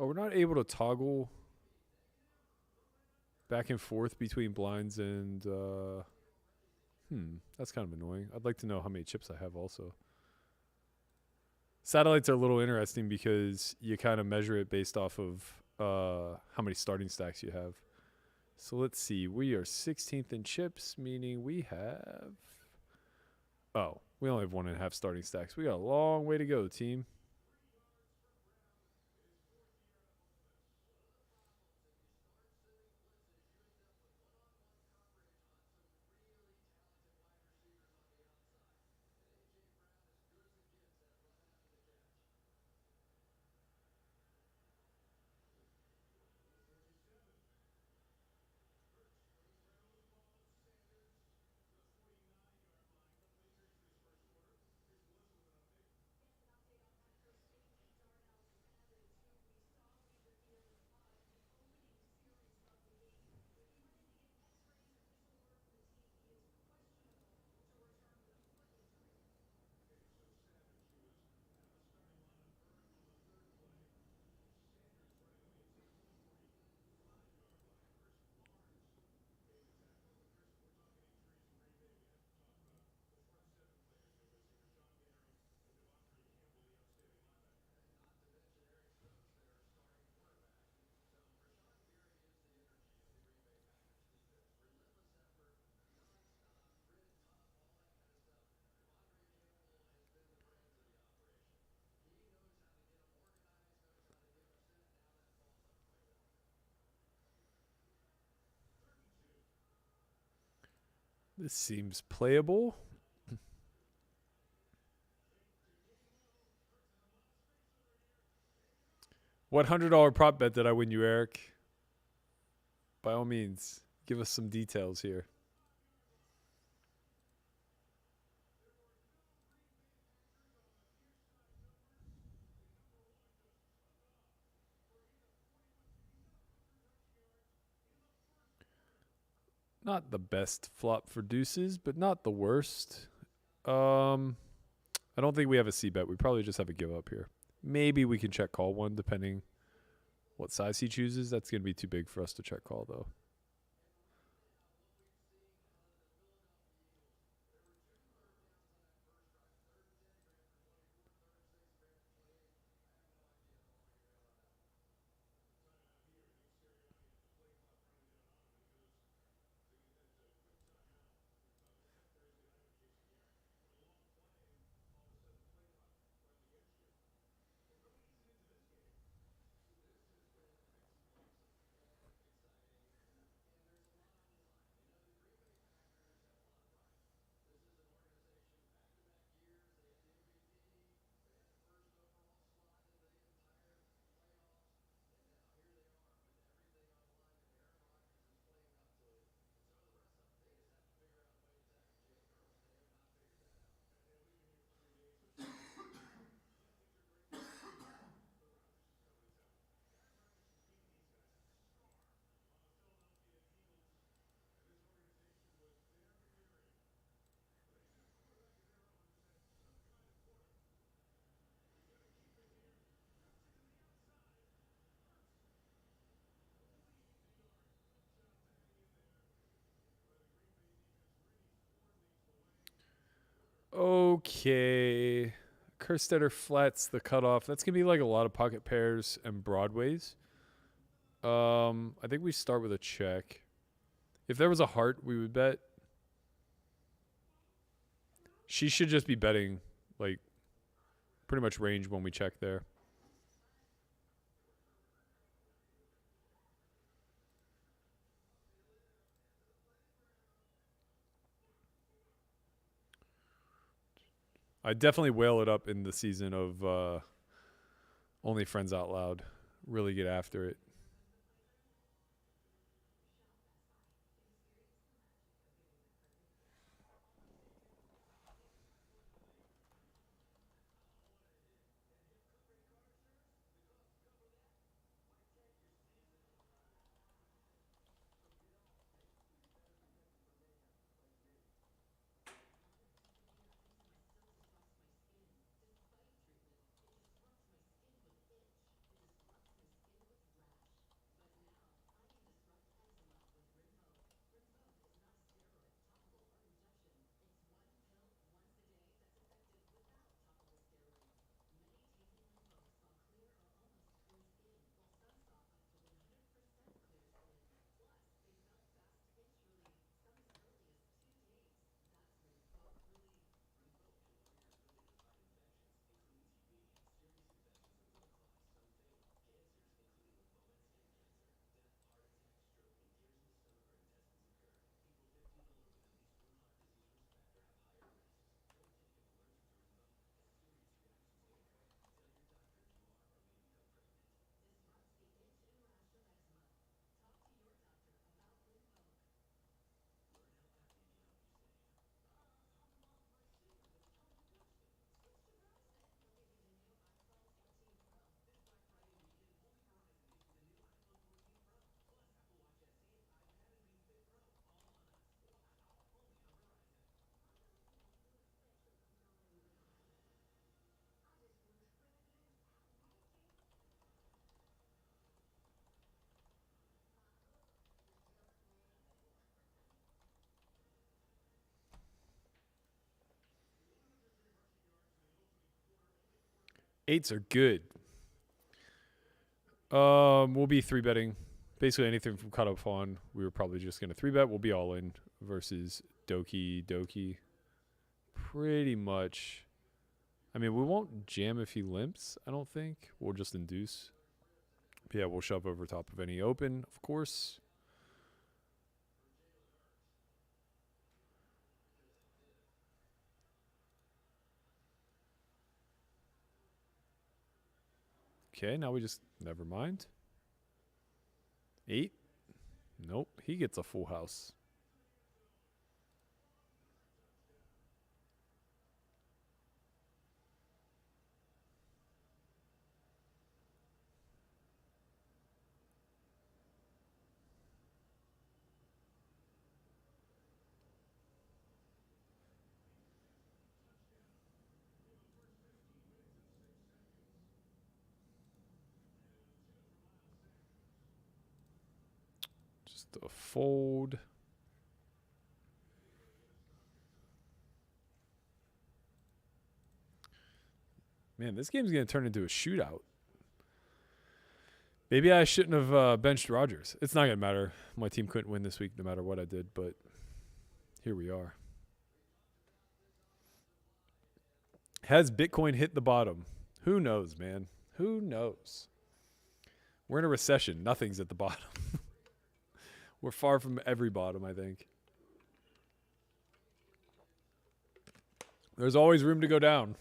Oh, we're not able to toggle back and forth between blinds and... that's kind of annoying. I'd like to know how many chips I have also. Satellites are a little interesting because you kind of measure it based off of how many starting stacks you have. So let's see. We are 16th in chips, meaning we have... Oh, we only have 1.5 starting stacks. We got a long way to go, team. This seems playable. What $100 prop bet did I win you, Eric? By all means, give us some details here. Not the best flop for deuces, but not the worst. I don't think we have a C bet. We probably just have a give up here. Maybe we can check call one, depending what size he chooses. That's going to be too big for us to check call, though. Okay. Kerstetter flats the cutoff. That's going to be like a lot of pocket pairs and broadways. I think we start with a check. If there was a heart, we would bet. She should just be betting, like, pretty much range when we check there. I definitely whale it up in the season of Only Friends Out Loud. Really get after it. Eights are good. We'll be 3-betting. Basically anything from cutoff on. We were probably just going to 3-bet. We'll be all in versus Doki. Pretty much. I mean, we won't jam if he limps, I don't think. We'll just induce. But yeah, we'll shove over top of any open, of course. Okay, now we just never mind. 8. Nope, he gets a full house. Just a fold. Man, this game's going to turn into a shootout. Maybe I shouldn't have benched Rodgers. It's not going to matter. My team couldn't win this week no matter what I did, but here we are. Has Bitcoin hit the bottom? Who knows, man? Who knows? We're in a recession. Nothing's at the bottom. We're far from every bottom, I think. There's always room to go down.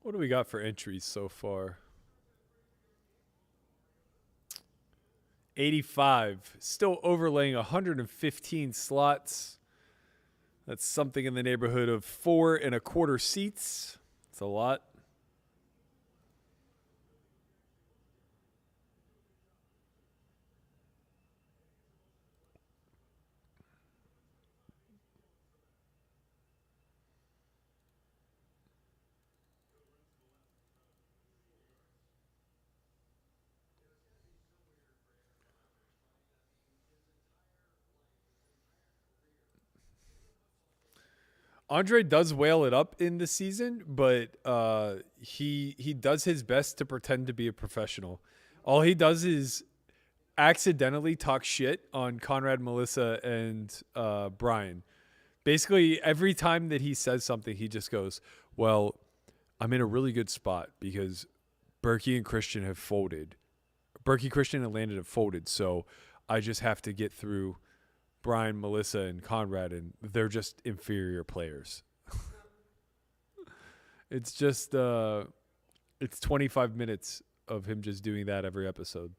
What do we got for entries so far? 85. Still overlaying 115 slots. That's something in the neighborhood of 4 1/4 seats. It's a lot. Andre does whale it up in the season, but he does his best to pretend to be a professional. All he does is accidentally talk shit on Conrad, Melissa, and Brian. Basically, every time that he says something, he just goes, well, I'm in a really good spot because Berkey and Christian have folded. Berkey, Christian, and Landon have folded, so I just have to get through Brian, Melissa, and Conrad, and they're just inferior players. It's just, it's 25 minutes of him just doing that every episode.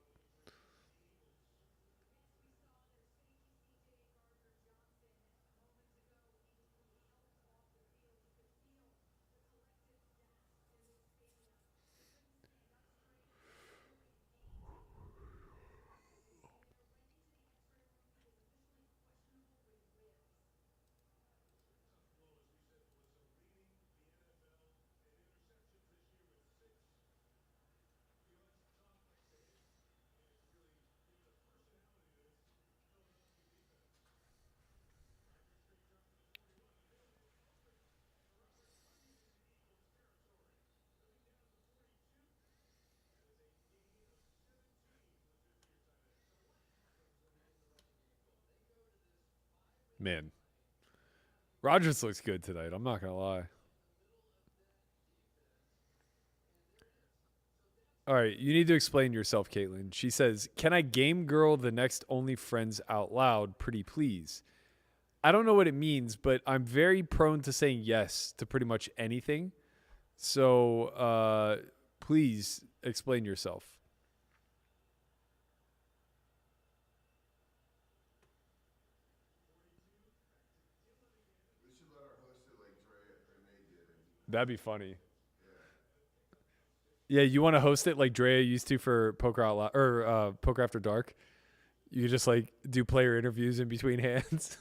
Man, Rodgers looks good tonight. I'm not going to lie. All right, you need to explain yourself, Caitlin. She says, can I game girl the next OnlyFriends out loud, pretty please? I don't know what it means, but I'm very prone to saying yes to pretty much anything. So please explain yourself. That'd be funny. Yeah, you want to host it like Drea used to for Poker Out Loud or Poker After Dark? You could just like do player interviews in between hands.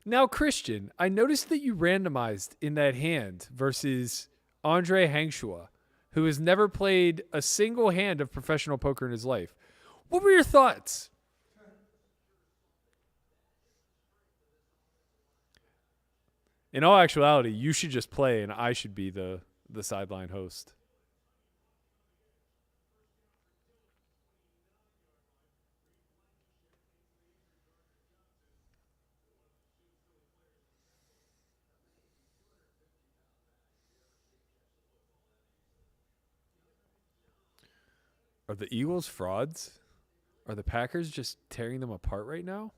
Now, Christian, I noticed that you randomized in that hand versus Andre Hangshua, who has never played a single hand of professional poker in his life. What were your thoughts? In all actuality, you should just play and I should be the sideline host. Are the Eagles frauds? Are the Packers just tearing them apart right now?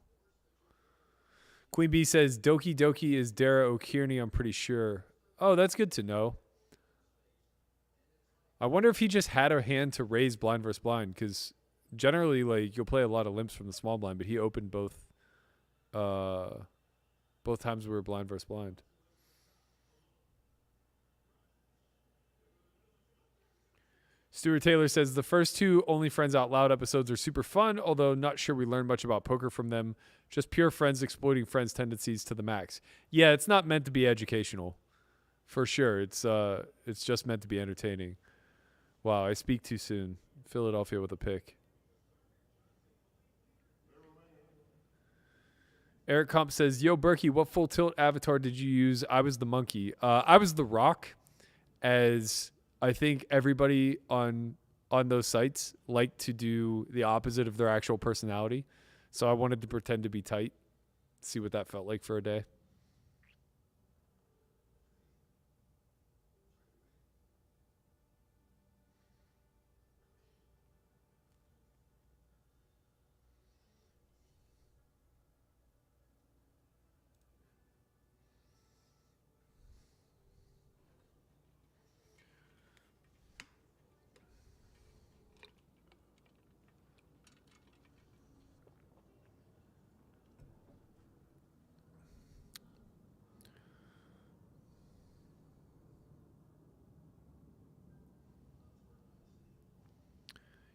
Queen Bee says Doki Doki is Dara O'Kearney, I'm pretty sure. Oh, that's good to know. I wonder if he just had a hand to raise blind versus blind, because generally, like, you'll play a lot of limps from the small blind, but he opened both times we were blind versus blind. Stuart Taylor says the first 2 Only Friends Out Loud episodes are super fun, although not sure we learned much about poker from them. Just pure friends exploiting friends' tendencies to the max. Yeah, it's not meant to be educational, for sure. It's just meant to be entertaining. Wow, I speak too soon. Philadelphia with a pick. Eric Comp says, Yo, Berkey, what full tilt avatar did you use? I was the monkey. I was the rock, as I think everybody on those sites like to do the opposite of their actual personality. So I wanted to pretend to be tight, see what that felt like for a day.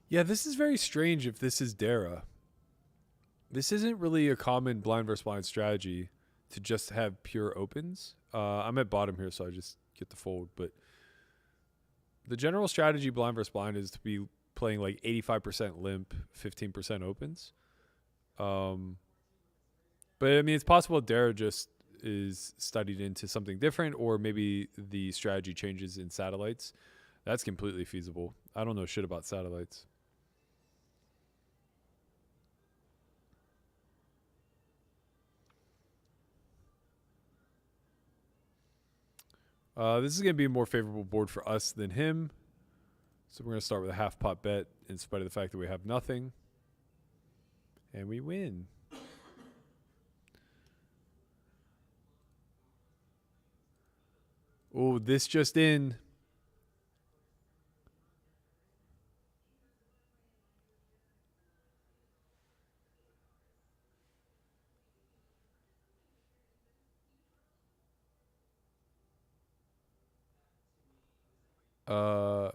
Yeah, this is very strange if this is Dara. This isn't really a common blind versus blind strategy to just have pure opens. I'm at bottom here, so I just get the fold. But the general strategy blind versus blind is to be playing like 85% limp, 15% opens. But I mean, it's possible Dara just is studied into something different, or maybe the strategy changes in satellites. That's completely feasible. I don't know shit about satellites. This is going to be a more favorable board for us than him. So we're going to start with a half pot bet in spite of the fact that we have nothing. And we win. Oh, this just in.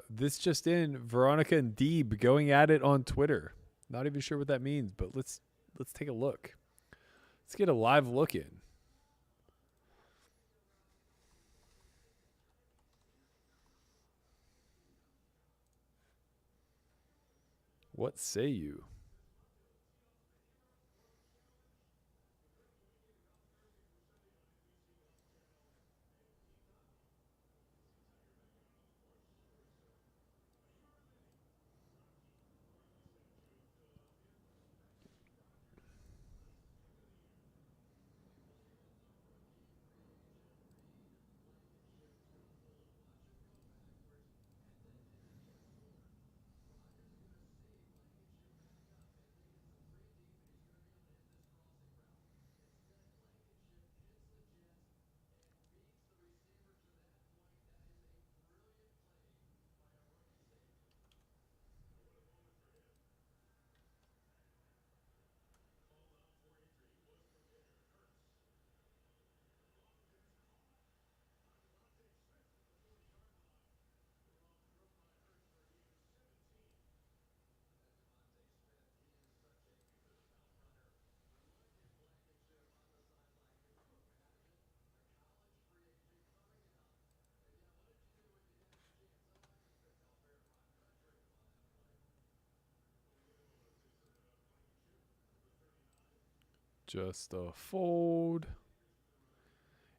This just in. Veronica and Deeb going at it on Twitter. Not even sure what that means, but let's take a look. Let's get a live look in. What say you? Just a fold.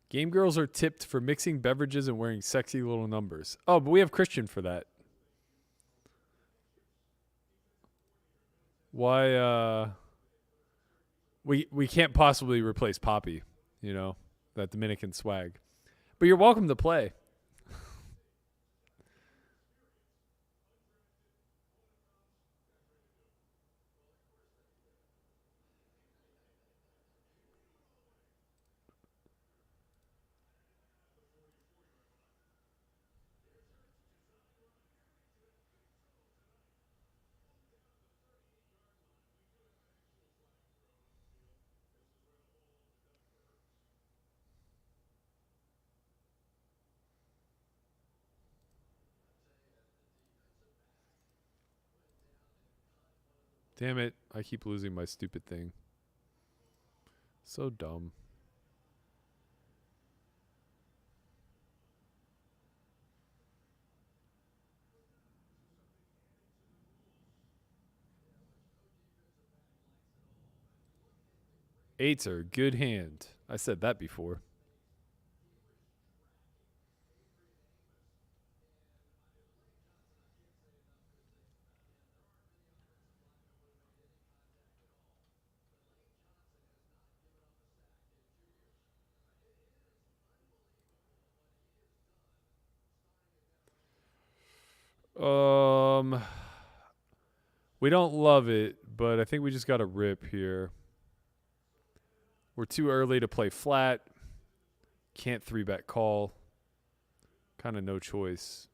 Game girls are tipped for mixing beverages and wearing sexy little numbers. Oh, but we have Christian for that. Why we can't possibly replace Poppy, you know, that Dominican swag. But you're welcome to play. Damn it. I keep losing my stupid thing. So dumb. Eights are a good hand. I said that before. We don't love it, but I think we just got to rip here. We're too early to play flat. Can't 3-bet call. Kind of no choice.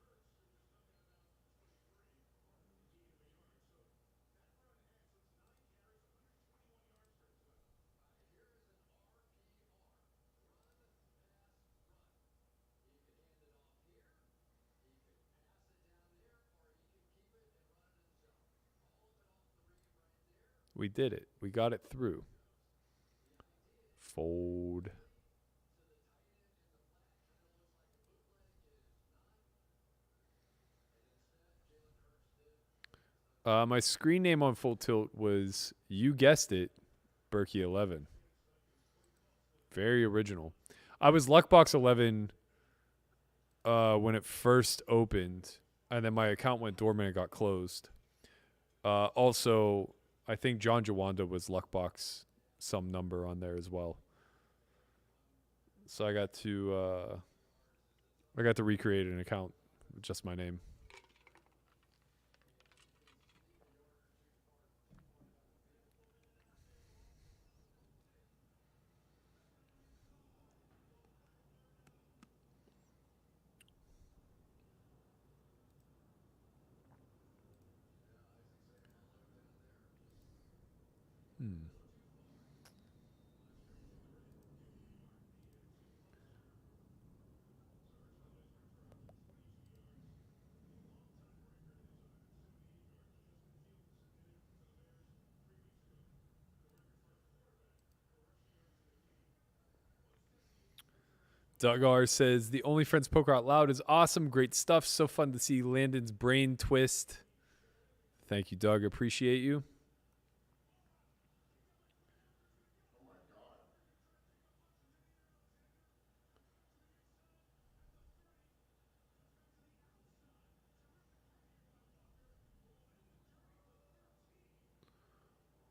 We did it. We got it through. Fold. My screen name on Full Tilt was, you guessed it, Berkey 11. Very original. I was Luckbox 11 when it first opened, and then my account went dormant and got closed. Also, I think John Jawanda was Luckbox some number on there as well. So I got to recreate an account with just my name. Doug R says, the Only Friends Poker Out Loud is awesome. Great stuff. So fun to see Landon's brain twist. Thank you, Doug. Appreciate you.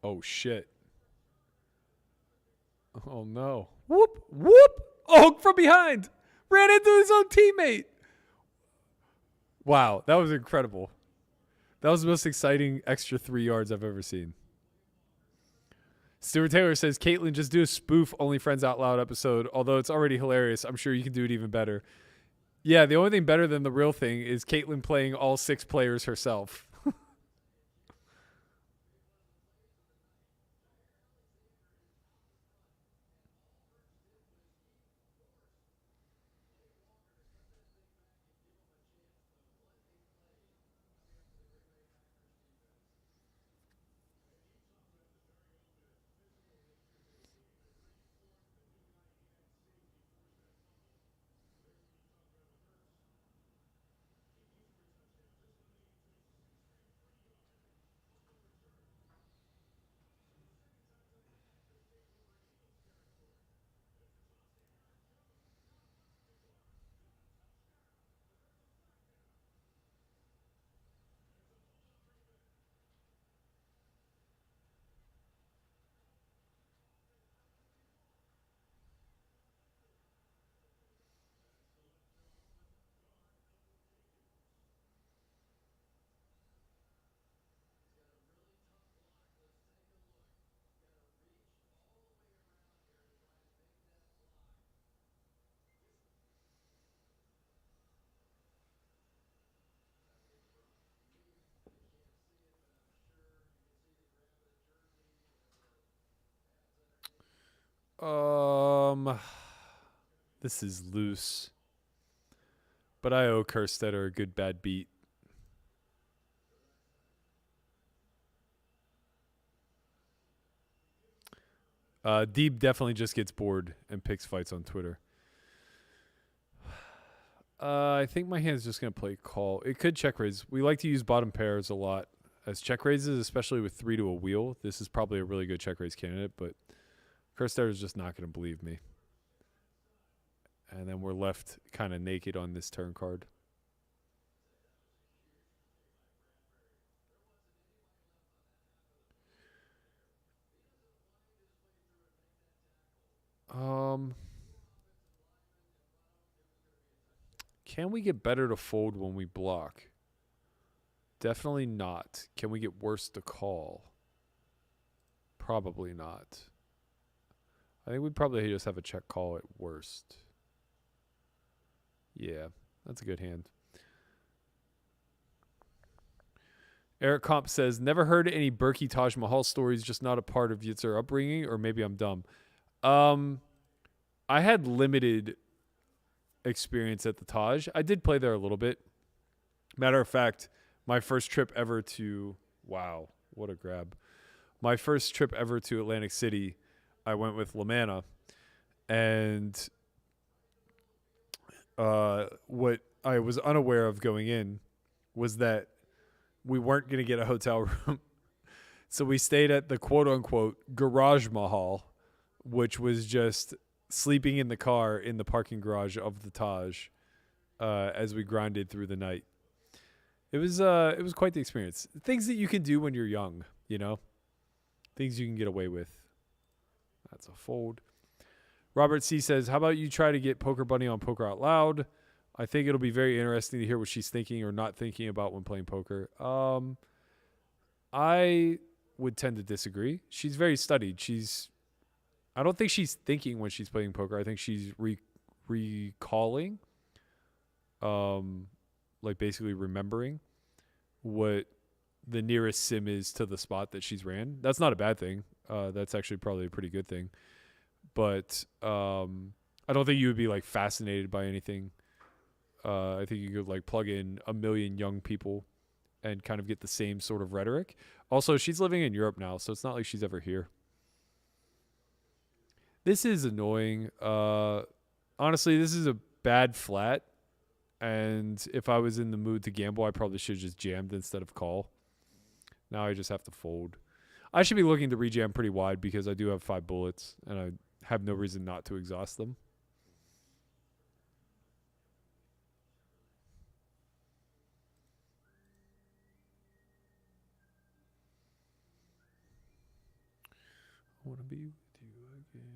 Oh, shit. Oh, no. Whoop, whoop. Oh, from behind. Ran into his own teammate. Wow, that was incredible. That was the most exciting extra 3 yards I've ever seen. Stuart Taylor says, Caitlin, just do a spoof Only Friends Out Loud episode. Although it's already hilarious, I'm sure you can do it even better. Yeah, the only thing better than the real thing is Caitlin playing all 6 players herself. This is loose. But I owe Kerstetter a good bad beat. Deeb definitely just gets bored and picks fights on Twitter. I think my hand's just going to play call. It could check raise. We like to use bottom pairs a lot as check raises, especially with 3 to a wheel. This is probably a really good check raise candidate, but Kerstetter is just not going to believe me. And then we're left kind of naked on this turn card. Can we get better to fold when we block? Definitely not. Can we get worse to call? Probably not. I think we'd probably just have a check call at worst. Yeah, that's a good hand. Eric Comp says, never heard any Berkey Taj Mahal stories, just not a part of Yitzer upbringing, or maybe I'm dumb. I had limited experience at the Taj. I did play there a little bit. Matter of fact, my first trip ever to, wow, what a grab. My first trip ever to Atlantic City, I went with Lamanna, and what I was unaware of going in was that we weren't going to get a hotel room. So we stayed at the quote-unquote Garage Mahal, which was just sleeping in the car in the parking garage of the Taj as we grinded through the night. It was quite the experience. Things that you can do when you're young, you know? Things you can get away with. That's a fold. Robert C. says, how about you try to get Poker Bunny on Poker Out Loud? I think it'll be very interesting to hear what she's thinking or not thinking about when playing poker. I would tend to disagree. She's very studied. I don't think she's thinking when she's playing poker. I think she's recalling, like basically remembering what the nearest sim is to the spot that she's ran. That's not a bad thing. That's actually probably a pretty good thing. But I don't think you would be like fascinated by anything. I think you could like plug in a million young people and kind of get the same sort of rhetoric. Also, she's living in Europe now, so it's not like she's ever here. This is annoying. Honestly, this is a bad flat. And if I was in the mood to gamble, I probably should have just jammed instead of call. Now I just have to fold. I should be looking to rejam pretty wide because I do have 5 bullets and I have no reason not to exhaust them. I want to be with you again.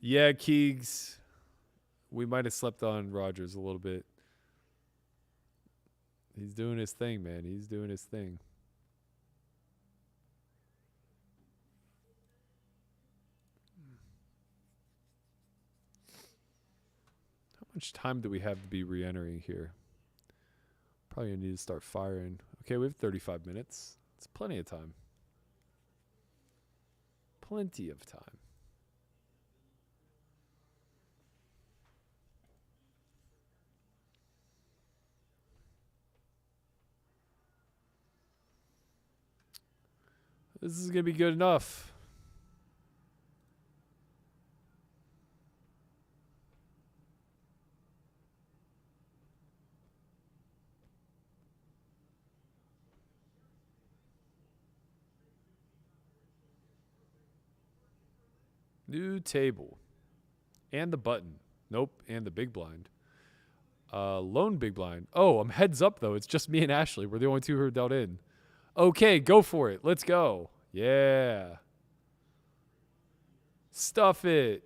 Yeah, Keegs. We might have slept on Rogers a little bit. He's doing his thing, man. He's doing his thing. How much time do we have to be re-entering here? Probably gonna need to start firing. Okay, we have 35 minutes. It's plenty of time. Plenty of time. This is going to be good enough. New table. And the button. Nope, and the big blind. Lone big blind. Oh, I'm heads up, though. It's just me and Ashley. We're the only two who are dealt in. Okay, go for it. Let's go. Yeah. Stuff it.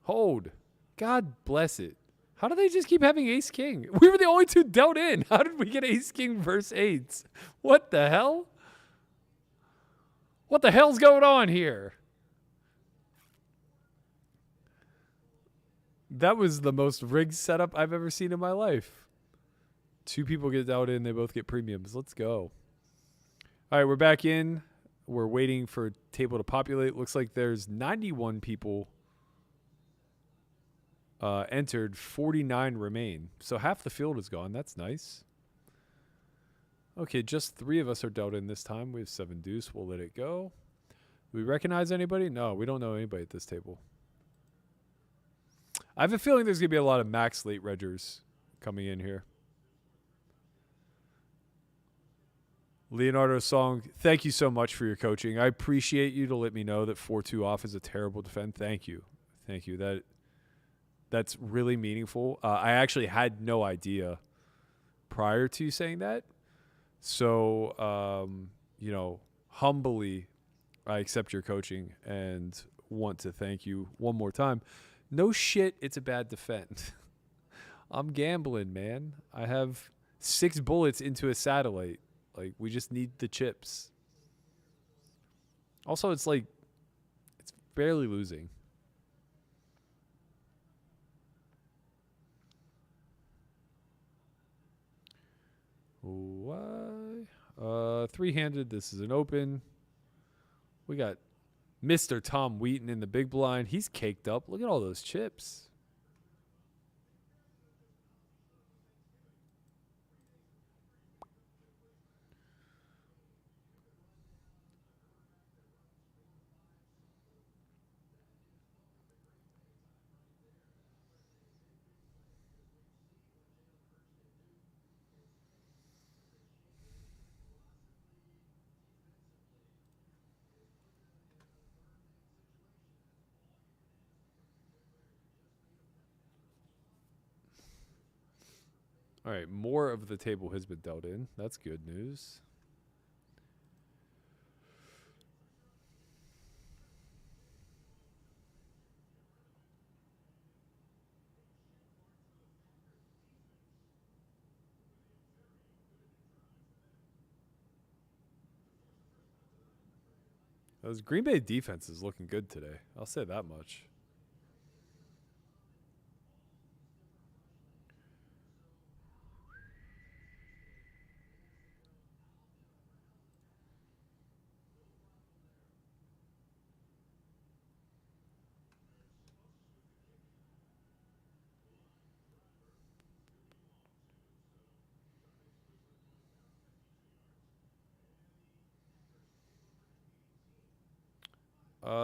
Hold. God bless it. How do they just keep having ace king? We were the only two dealt in. How did we get ace king versus eights? What the hell? What the hell's going on here? That was the most rigged setup I've ever seen in my life. Two people get dealt in. They both get premiums. Let's go. All right, we're back in. We're waiting for table to populate. Looks like there's 91 people entered, 49 remain. So half the field is gone. That's nice. Okay, just 3 of us are dealt in this time. We have 7 deuce. We'll let it go. Do we recognize anybody? No, we don't know anybody at this table. I have a feeling there's going to be a lot of max late reggers coming in here. Leonardo Song, thank you so much for your coaching. I appreciate you to let me know that 4-2 off is a terrible defend. Thank you. Thank you. That's really meaningful. I actually had no idea prior to saying that. So, humbly, I accept your coaching and want to thank you one more time. No shit, it's a bad defend. I'm gambling, man. I have 6 bullets into a satellite. Like, we just need the chips. Also, it's barely losing. Why? 3-handed. This is an open. We got Mr. Tom Wheaton in the big blind. He's caked up. Look at all those chips. All right, more of the table has been dealt in. That's good news. Those Green Bay defense is looking good today. I'll say that much.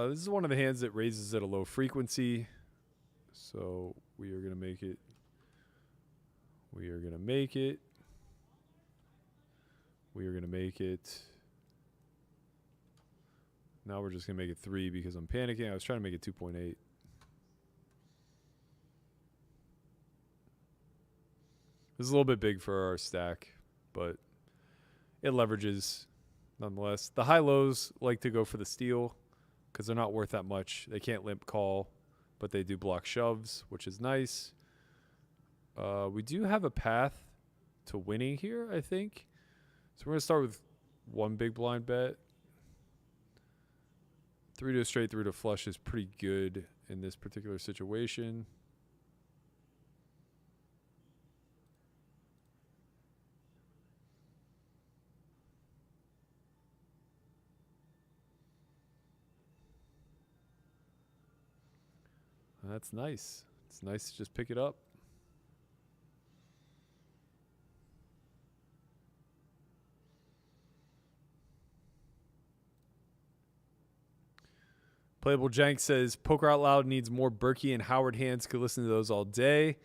This is one of the hands that raises at a low frequency. So we are going to make it. We are going to make it. We are going to make it. Now we're just going to make it 3 because I'm panicking. I was trying to make it 2.8. This is a little bit big for our stack, but it leverages nonetheless. The high-lows like to go for the steal because they're not worth that much. They can't limp call, but they do block shoves, which is nice. We do have a path to winning here, I think. So we're going to start with 1 big blind bet. 3 to a straight, 3 to a flush is pretty good in this particular situation. That's nice. It's nice to just pick it up. Playable Jank says, Poker Out Loud needs more Berkey and Howard hands. Could listen to those all day.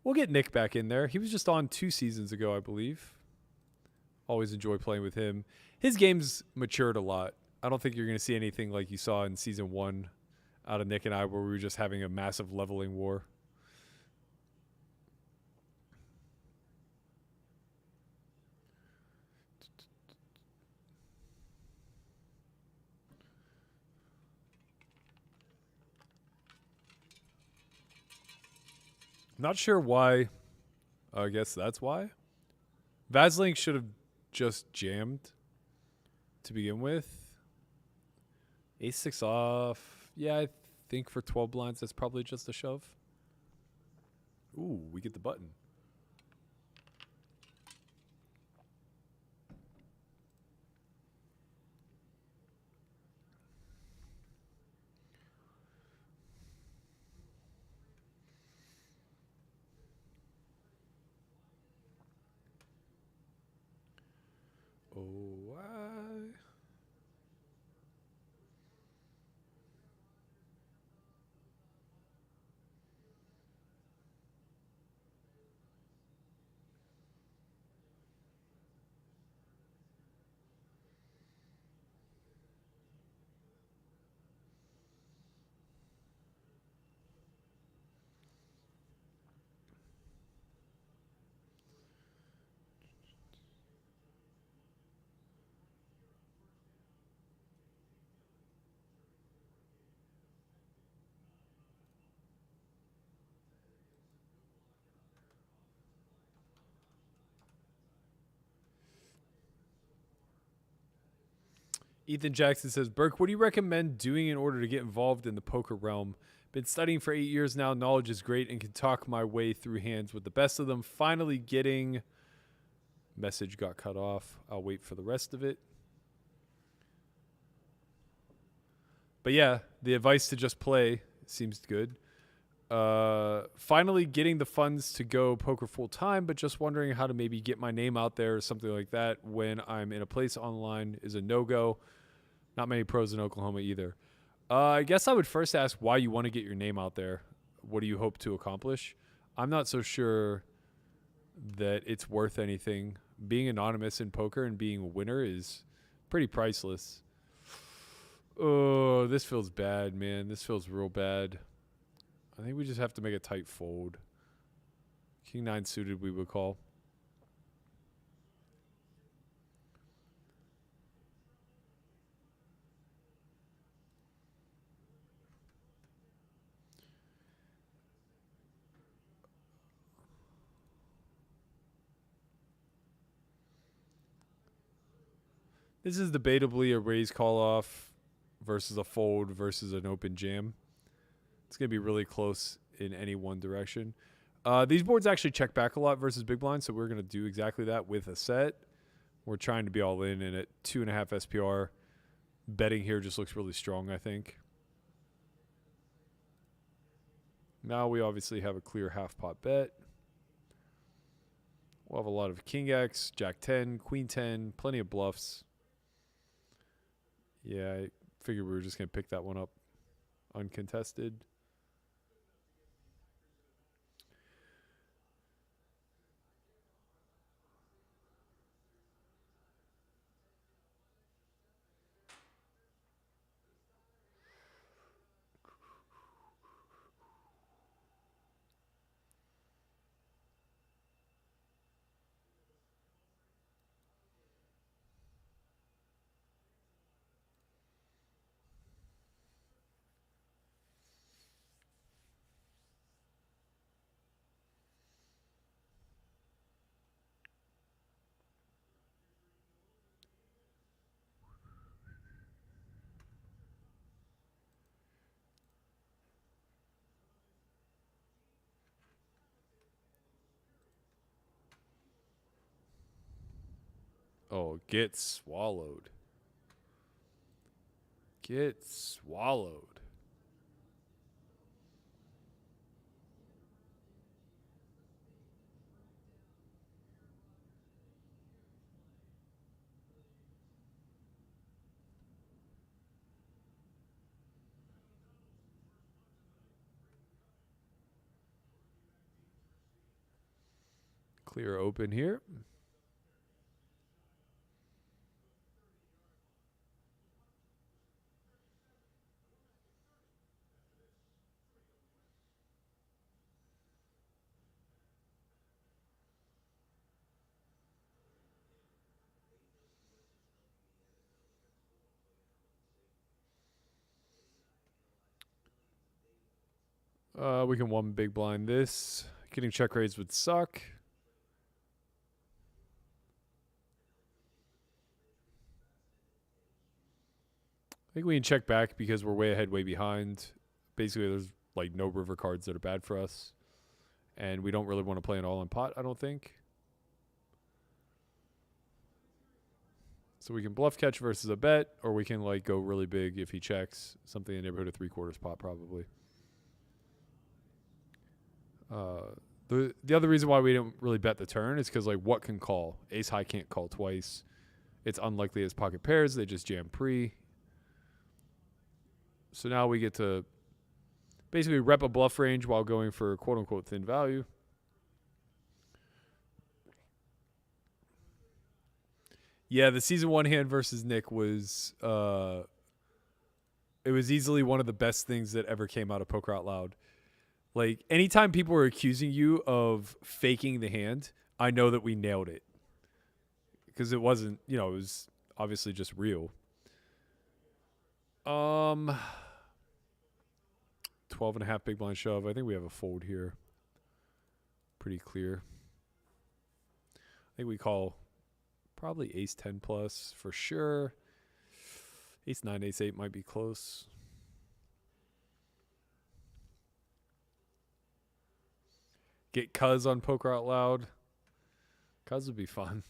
We'll get Nick back in there. He was just on 2 seasons ago, I believe. Always enjoy playing with him. His game's matured a lot. I don't think you're going to see anything like you saw in season 1 out of Nick and I, where we were just having a massive leveling war. Not sure why. I guess that's why. Vaslink should have just jammed to begin with. Ace 6 off. Yeah, I think for 12 blinds, that's probably just a shove. Ooh, we get the button. Oh, I... Ethan Jackson says, Burke, what do you recommend doing in order to get involved in the poker realm? Been studying for 8 years now. Knowledge is great and can talk my way through hands with the best of them. Finally getting... Message got cut off. I'll wait for the rest of it. But yeah, the advice to just play seems good. Finally getting the funds to go poker full time, but just wondering how to maybe get my name out there or something like that when I'm in a place online is a no-go. Not many pros in Oklahoma either. I guess I would first ask why you want to get your name out there. What do you hope to accomplish? I'm not so sure that it's worth anything. Being anonymous in poker and being a winner is pretty priceless. Oh, this feels bad, man. This feels real bad. I think we just have to make a tight fold. King 9 suited we would call. This is debatably a raise call off versus a fold versus an open jam. It's going to be really close in any one direction. These boards actually check back a lot versus big blind, so we're going to do exactly that with a set. We're trying to be all in, and at 2.5 SPR, betting here just looks really strong, I think. Now we obviously have a clear half pot bet. We'll have a lot of King X, Jack 10, Queen 10, plenty of bluffs. Yeah, I figured we were just going to pick that one up uncontested. Oh, get swallowed. Get swallowed. Clear open here. We can one big blind this. Getting check raised would suck. I think we can check back because we're way ahead, way behind. Basically, there's like no river cards that are bad for us. And we don't really want to play an all-in pot, I don't think. So we can bluff catch versus a bet, or we can like go really big if he checks. Something in the neighborhood of 3/4 pot, probably. The other reason why we didn't really bet the turn is because like what can call? Ace high can't call twice. It's unlikely as pocket pairs. They just jam pre. So now we get to basically rep a bluff range while going for quote unquote thin value. Yeah, the season 1 hand versus Nick was it was easily one of the best things that ever came out of Poker Out Loud. Like anytime people were accusing you of faking the hand, I know that we nailed it. Because it wasn't, it was obviously just real. 12.5 big blind shove. I think we have a fold here. Pretty clear. I think we call probably ace 10 plus for sure. Ace 9, ace 8 might be close. Get Cuz on Poker Out Loud. Cuz would be fun.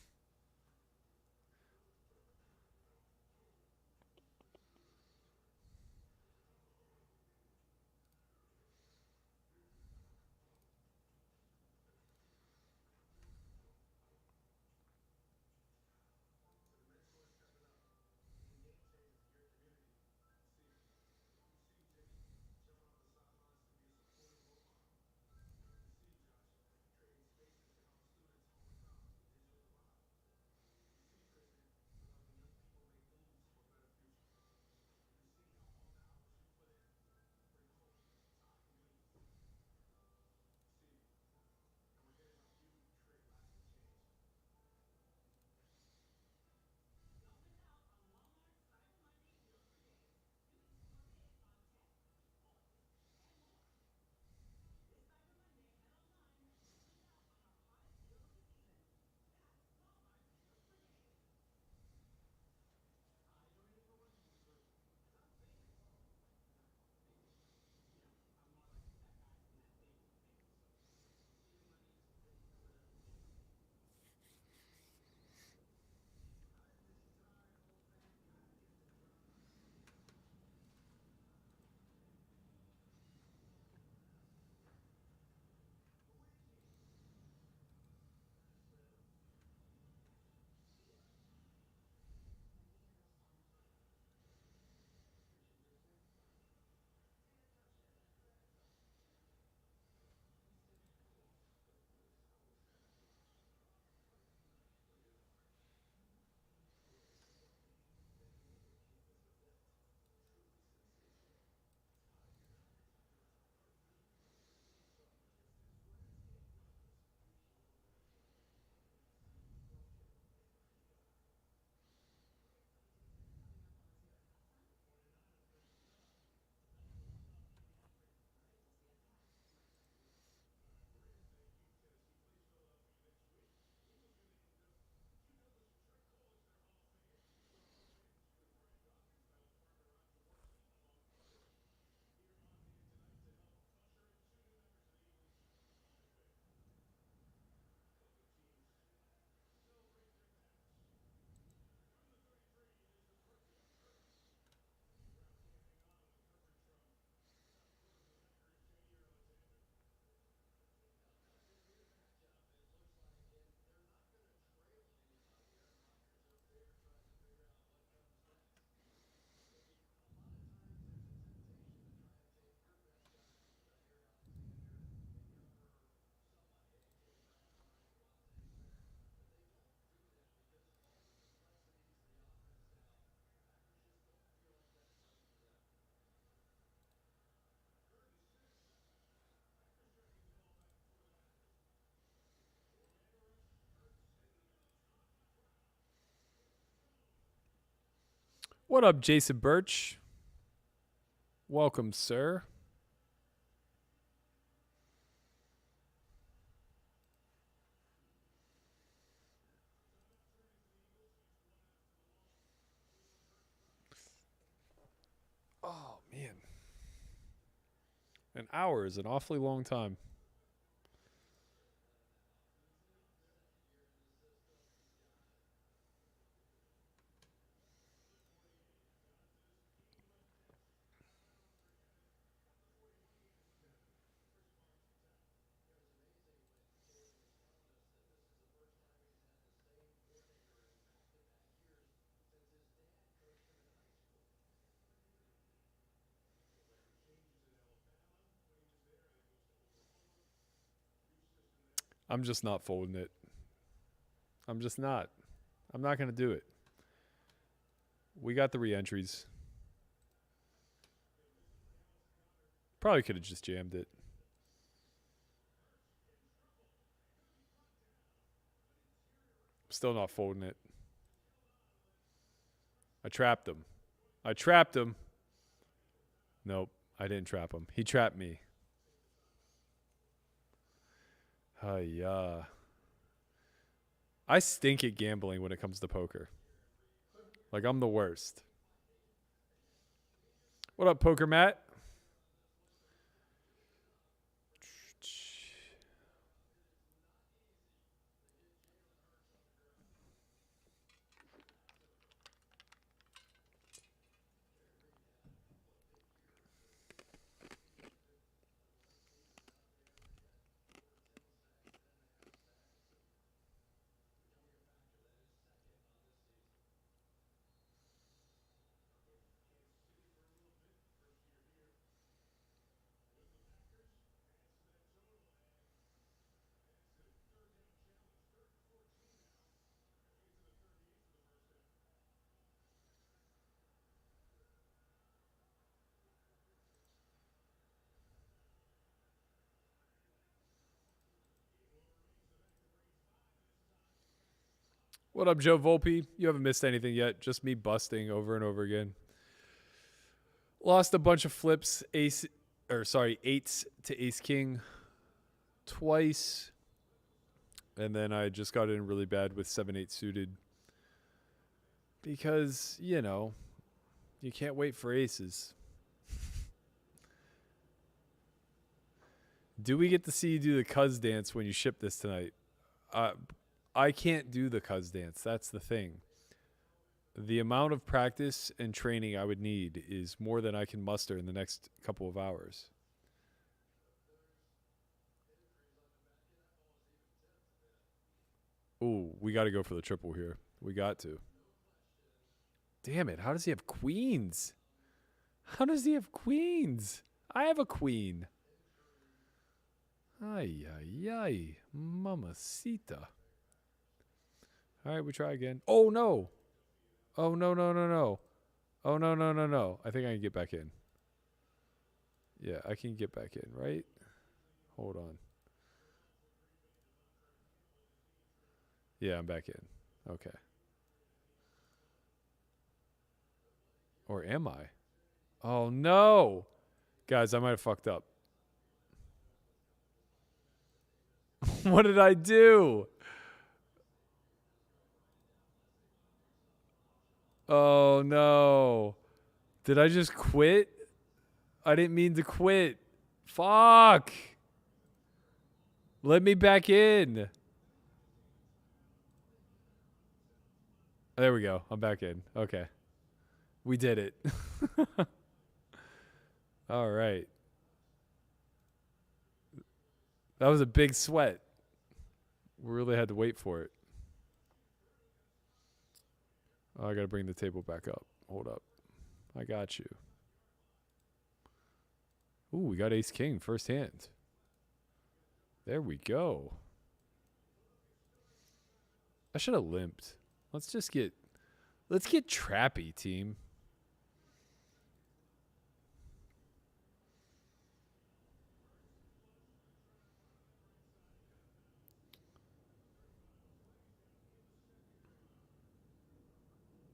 What up, Jason Birch? Welcome, sir. An hour is an awfully long time. I'm just not folding it. I'm just not. I'm not going to do it. We got the re-entries. Probably could have just jammed it. Still not folding it. I trapped him. I trapped him. Nope, I didn't trap him. He trapped me. I stink at gambling when it comes to poker. Like, I'm the worst. What up, Poker Matt? What up, Joe Volpe? You haven't missed anything yet. Just me busting over and over again. Lost a bunch of flips. Eights to ace king twice. And then I just got in really bad with 7-8 suited. Because, you know, you can't wait for aces. Do we get to see you do the cuz dance when you ship this tonight? I can't do the cuz dance. That's the thing. The amount of practice and training I would need is more than I can muster in the next couple of hours. Ooh, we got to go for the triple here. We got to. Damn it. How does he have queens? How does he have queens? I have a queen. Ay, ay, ay. Mamacita. All right, we try again. Oh, no. Oh, no, no, no, no. Oh, no, no, no, no. I think I can get back in. Yeah, I can get back in, right? Hold on. Yeah, I'm back in. Okay. Or am I? Oh, no. Guys, I might have fucked up. What did I do? Oh, no. Did I just quit? I didn't mean to quit. Fuck. Let me back in. There we go. I'm back in. Okay. We did it. All right. That was a big sweat. We really had to wait for it. Oh, I got to bring the table back up. Hold up. I got you. Ooh, we got ace king first hand. There we go. I should have limped. Let's get trappy, team.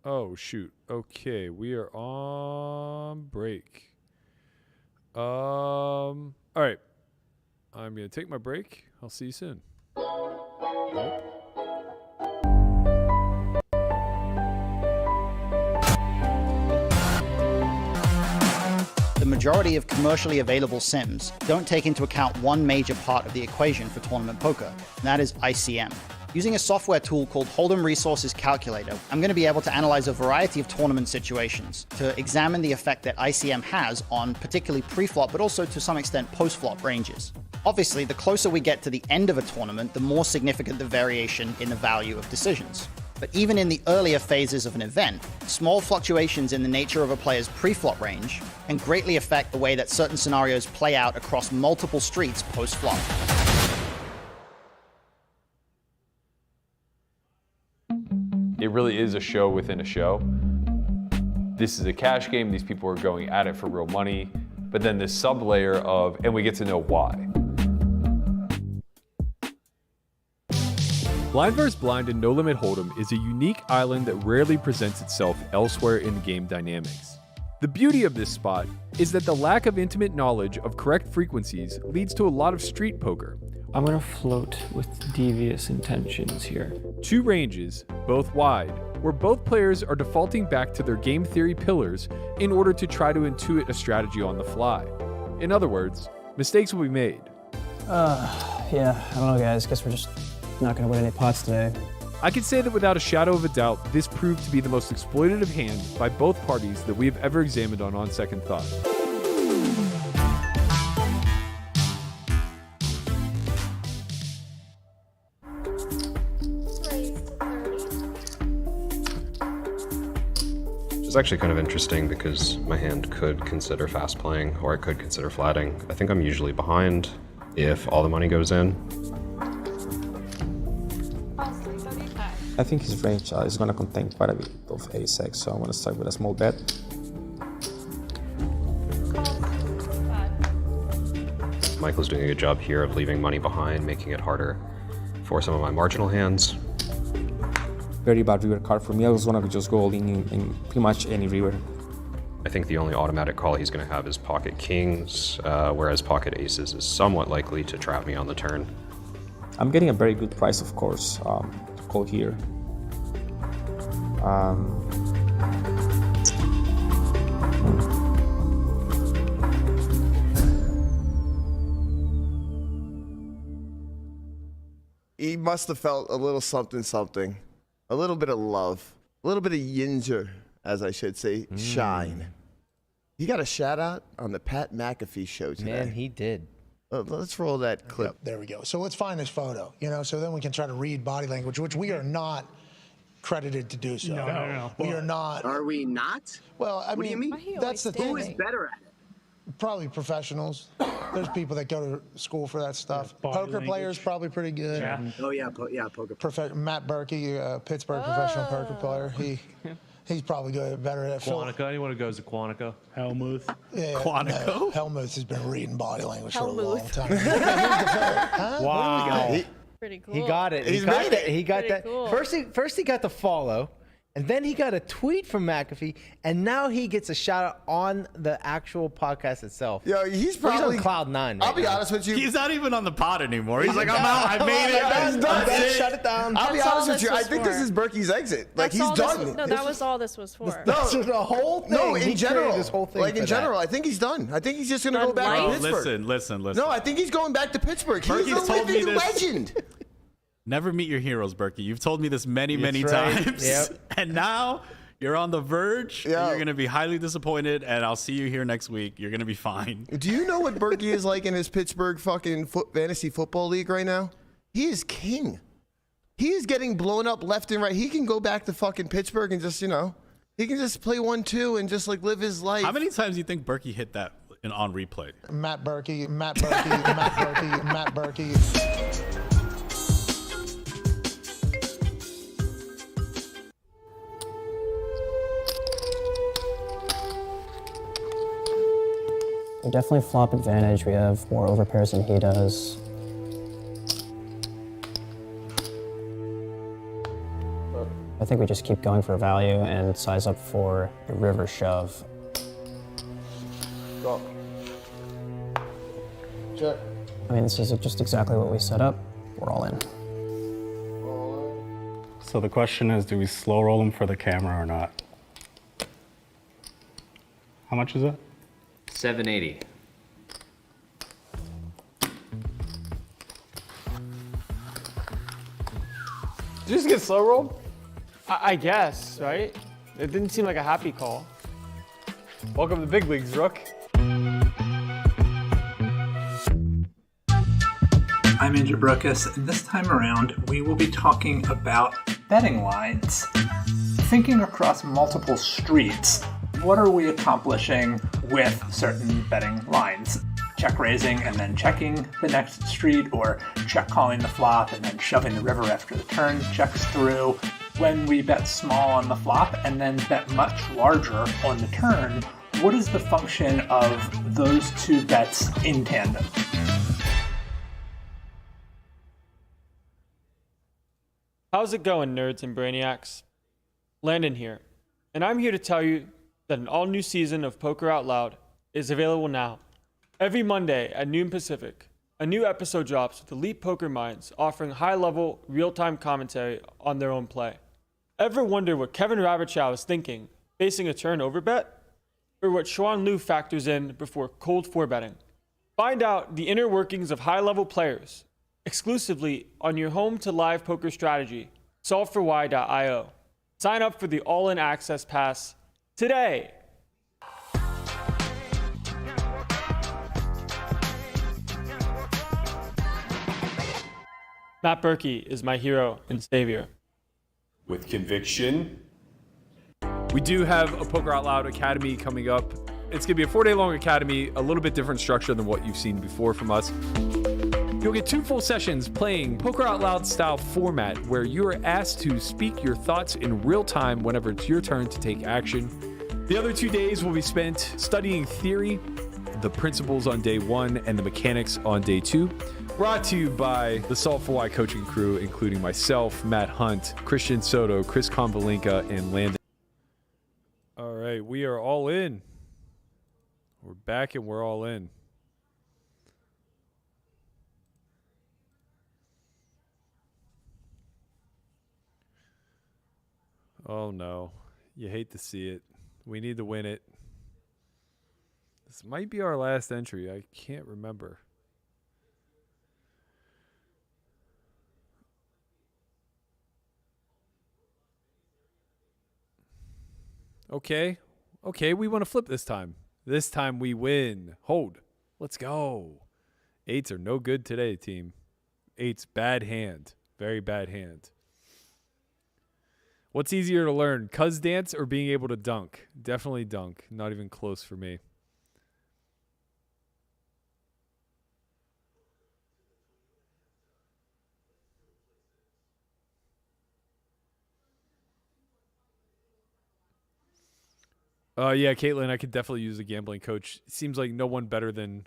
Oh, shoot. Okay, we are on break. All right. I'm going to take my break. I'll see you soon. Nope. The majority of commercially available sims don't take into account one major part of the equation for tournament poker, and that is ICM. Using a software tool called Hold'em Resources Calculator, I'm going to be able to analyze a variety of tournament situations to examine the effect that ICM has on particularly pre-flop, but also to some extent post-flop ranges. Obviously, the closer we get to the end of a tournament, the more significant the variation in the value of decisions. But even in the earlier phases of an event, small fluctuations in the nature of a player's pre-flop range can greatly affect the way that certain scenarios play out across multiple streets post-flop. It really is a show within a show. This is a cash game. These people are going at it for real money. But then this sub-layer of, and we get to know why. Blind vs. Blind and No Limit Hold'em is a unique island that rarely presents itself elsewhere in game dynamics. The beauty of this spot is that the lack of intimate knowledge of correct frequencies leads to a lot of street poker. I'm gonna float with devious intentions here. Two ranges, both wide, where both players are defaulting back to their game theory pillars in order to try to intuit a strategy on the fly. In other words, mistakes will be made. Yeah, I don't know, guys. Guess we're just not gonna win any pots today. I can say that without a shadow of a doubt, this proved to be the most exploitative hand by both parties that we have ever examined on second thought. It's actually kind of interesting because my hand could consider fast playing or I could consider flatting. I think I'm usually behind if all the money goes in. I think his range is going to contain quite a bit of ace-x, so I'm going to start with a small bet. Michael's doing a good job here of leaving money behind, making it harder for some of my marginal hands. Very bad river card for me. I was going to just go all in pretty much any river. I think the only automatic call he's going to have is pocket kings, whereas pocket aces is somewhat likely to trap me on the turn. I'm getting a very good price, of course, to call here. He must have felt a little something. A little bit of love. A little bit of yinzer, as I should say, shine. He got a shout out on the Pat McAfee show today. Man, he did. Let's roll that clip. Yep, there we go. So let's find this photo, so then we can try to read body language, which we are not credited to do so. No. We are not. Are we not? Well, I What do you mean? that's the thing. Who is better at it? Probably professionals. There's people that go to school for that stuff. body Poker language. players probably pretty good. Yeah. Oh yeah, poker. Matt Berkey, Pittsburgh professional poker player. He's probably good, better at Quantico. Anyone who goes to Quantico. Helmuth. Yeah, Quantico? No, Helmuth has been reading body language for a long Helmuth. time. Wow. Pretty cool. He got it. He's made it. He got Pretty that. cool. First he got the follow, and then he got a tweet from McAfee, and now he gets a shout out on the actual podcast itself. Yo, he's probably on cloud nine. I'll right be now. honest with you. He's not even on the pod anymore. He's like, I'm out. out. I made it. That's done. That's it. Shut it down. I'll be That's all honest with this you. I was think for. this is Berkey's exit. Like That's he's all done. This, no, that was all this was for. No, This is the whole thing. No, He in general. created this whole thing Like in for general, I think he's done. I think he's just gonna go Done back to life? Pittsburgh. Listen. No, I think he's going back to Pittsburgh. He's Berkey's a told me living this. legend. Never meet your heroes, Berkey. You've told me this many That's right. times. Yep. And now you're on the verge. Yeah. You're going to be highly disappointed, and I'll see you here next week. You're going to be fine. Do you know what Berkey is like in his Pittsburgh fucking fantasy football league right now? He is king. He is getting blown up left and right. He can go back to fucking Pittsburgh and just, he can just play 1-2 and just like live his life. How many times do you think Berkey hit that on replay? Matt Berkey, Matt Berkey. We definitely flop advantage. We have more overpairs than he does. I think we just keep going for value and size up for a river shove. Go. Check. I mean, this is just exactly what we set up. We're all in. So the question is, do we slow roll them for the camera or not? How much is it? 780. Did you just get slow rolled? I guess, right? It didn't seem like a happy call. Welcome to the big leagues, Rook. I'm Andrew Brokus, and this time around we will be talking about betting lines. Thinking across multiple streets, what are we accomplishing with certain betting lines? Check raising and then checking the next street, or check calling the flop and then shoving the river after the turn checks through. When we bet small on the flop and then bet much larger on the turn, what is the function of those two bets in tandem? How's it going, nerds and brainiacs? Landon here, and I'm here to tell you that an all-new season of Poker Out Loud is available now. Every Monday at noon Pacific, a new episode drops with elite poker minds offering high-level, real-time commentary on their own play. Ever wonder what Kevin Rabichow is thinking, facing a turn over bet? Or what Xuan Liu factors in before cold four-betting? Find out the inner workings of high-level players exclusively on your home to live poker strategy, solveforwhy.io. Sign up for the all-in access pass today. Matt Berkey is my hero and savior. With conviction. We do have a Poker Out Loud Academy coming up. It's going to be a 4-day long academy, a little bit different structure than what you've seen before from us. You'll get 2 full sessions playing Poker Out Loud style format where you are asked to speak your thoughts in real time whenever it's your turn to take action. The other 2 days will be spent studying theory, the principles on day 1 and the mechanics on day 2. Brought to you by the Solve for Why coaching crew, including myself, Matt Hunt, Christian Soto, Chris Konvalinka, and Landon. All right, we are all in. We're back and we're all in. Oh no, you hate to see it. We need to win it. This might be our last entry. I can't remember. Okay, we want to flip this time. This time we win. Hold. Let's go. 8s are no good today, team. 8's bad hand. Very bad hand. What's easier to learn, cuz dance or being able to dunk? Definitely dunk. Not even close for me. Yeah, Caitlin, I could definitely use a gambling coach. Seems like no one better than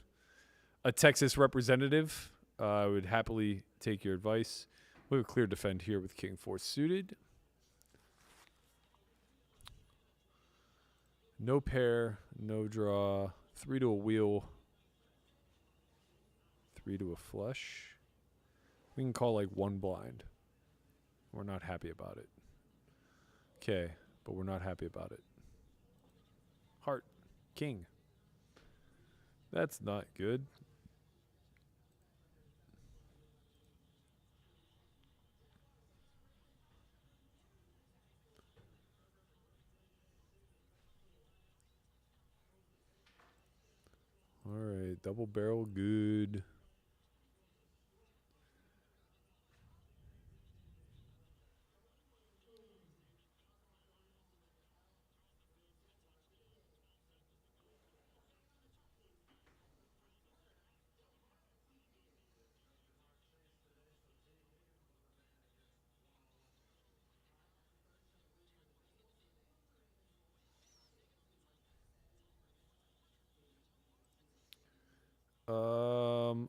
a Texas representative. I would happily take your advice. We have a clear defend here with King 4 suited. No pair, no draw. 3 to a wheel. 3 to a flush. We can call like 1 blind. We're not happy about it. Okay, but we're not happy about it. Heart, king. That's not good. All right, double barrel, good.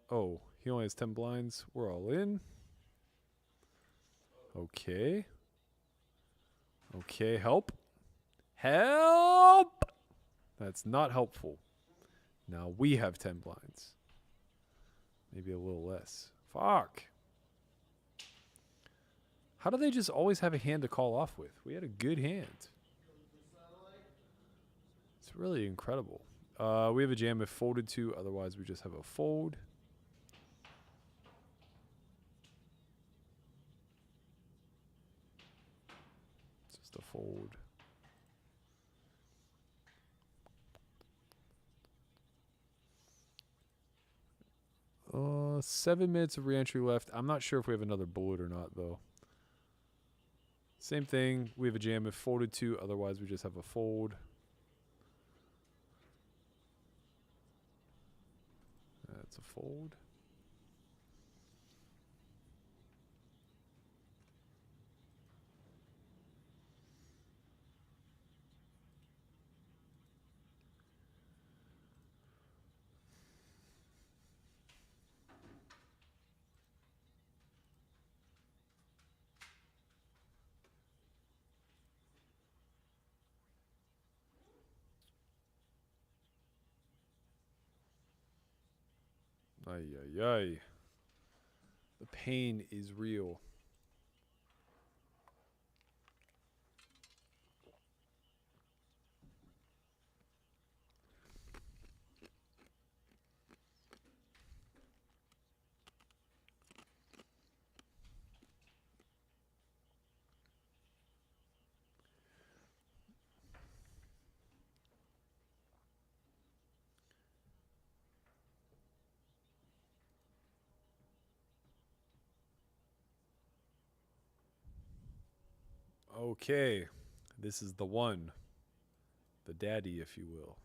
Oh, he only has 10 blinds. We're all in. Okay. Okay, help. Help! That's not helpful. Now we have 10 blinds. Maybe a little less. Fuck. How do they just always have a hand to call off with? We had a good hand. It's really incredible. We have a jam if folded to. Otherwise, we just have a fold. Just a fold. 7 minutes of reentry left. I'm not sure if we have another bullet or not, though. Same thing. We have a jam if folded to. Otherwise, we just have a fold. That's a fold. Ay, ay, ay. The pain is real. Okay, this is the one. The daddy, if you will.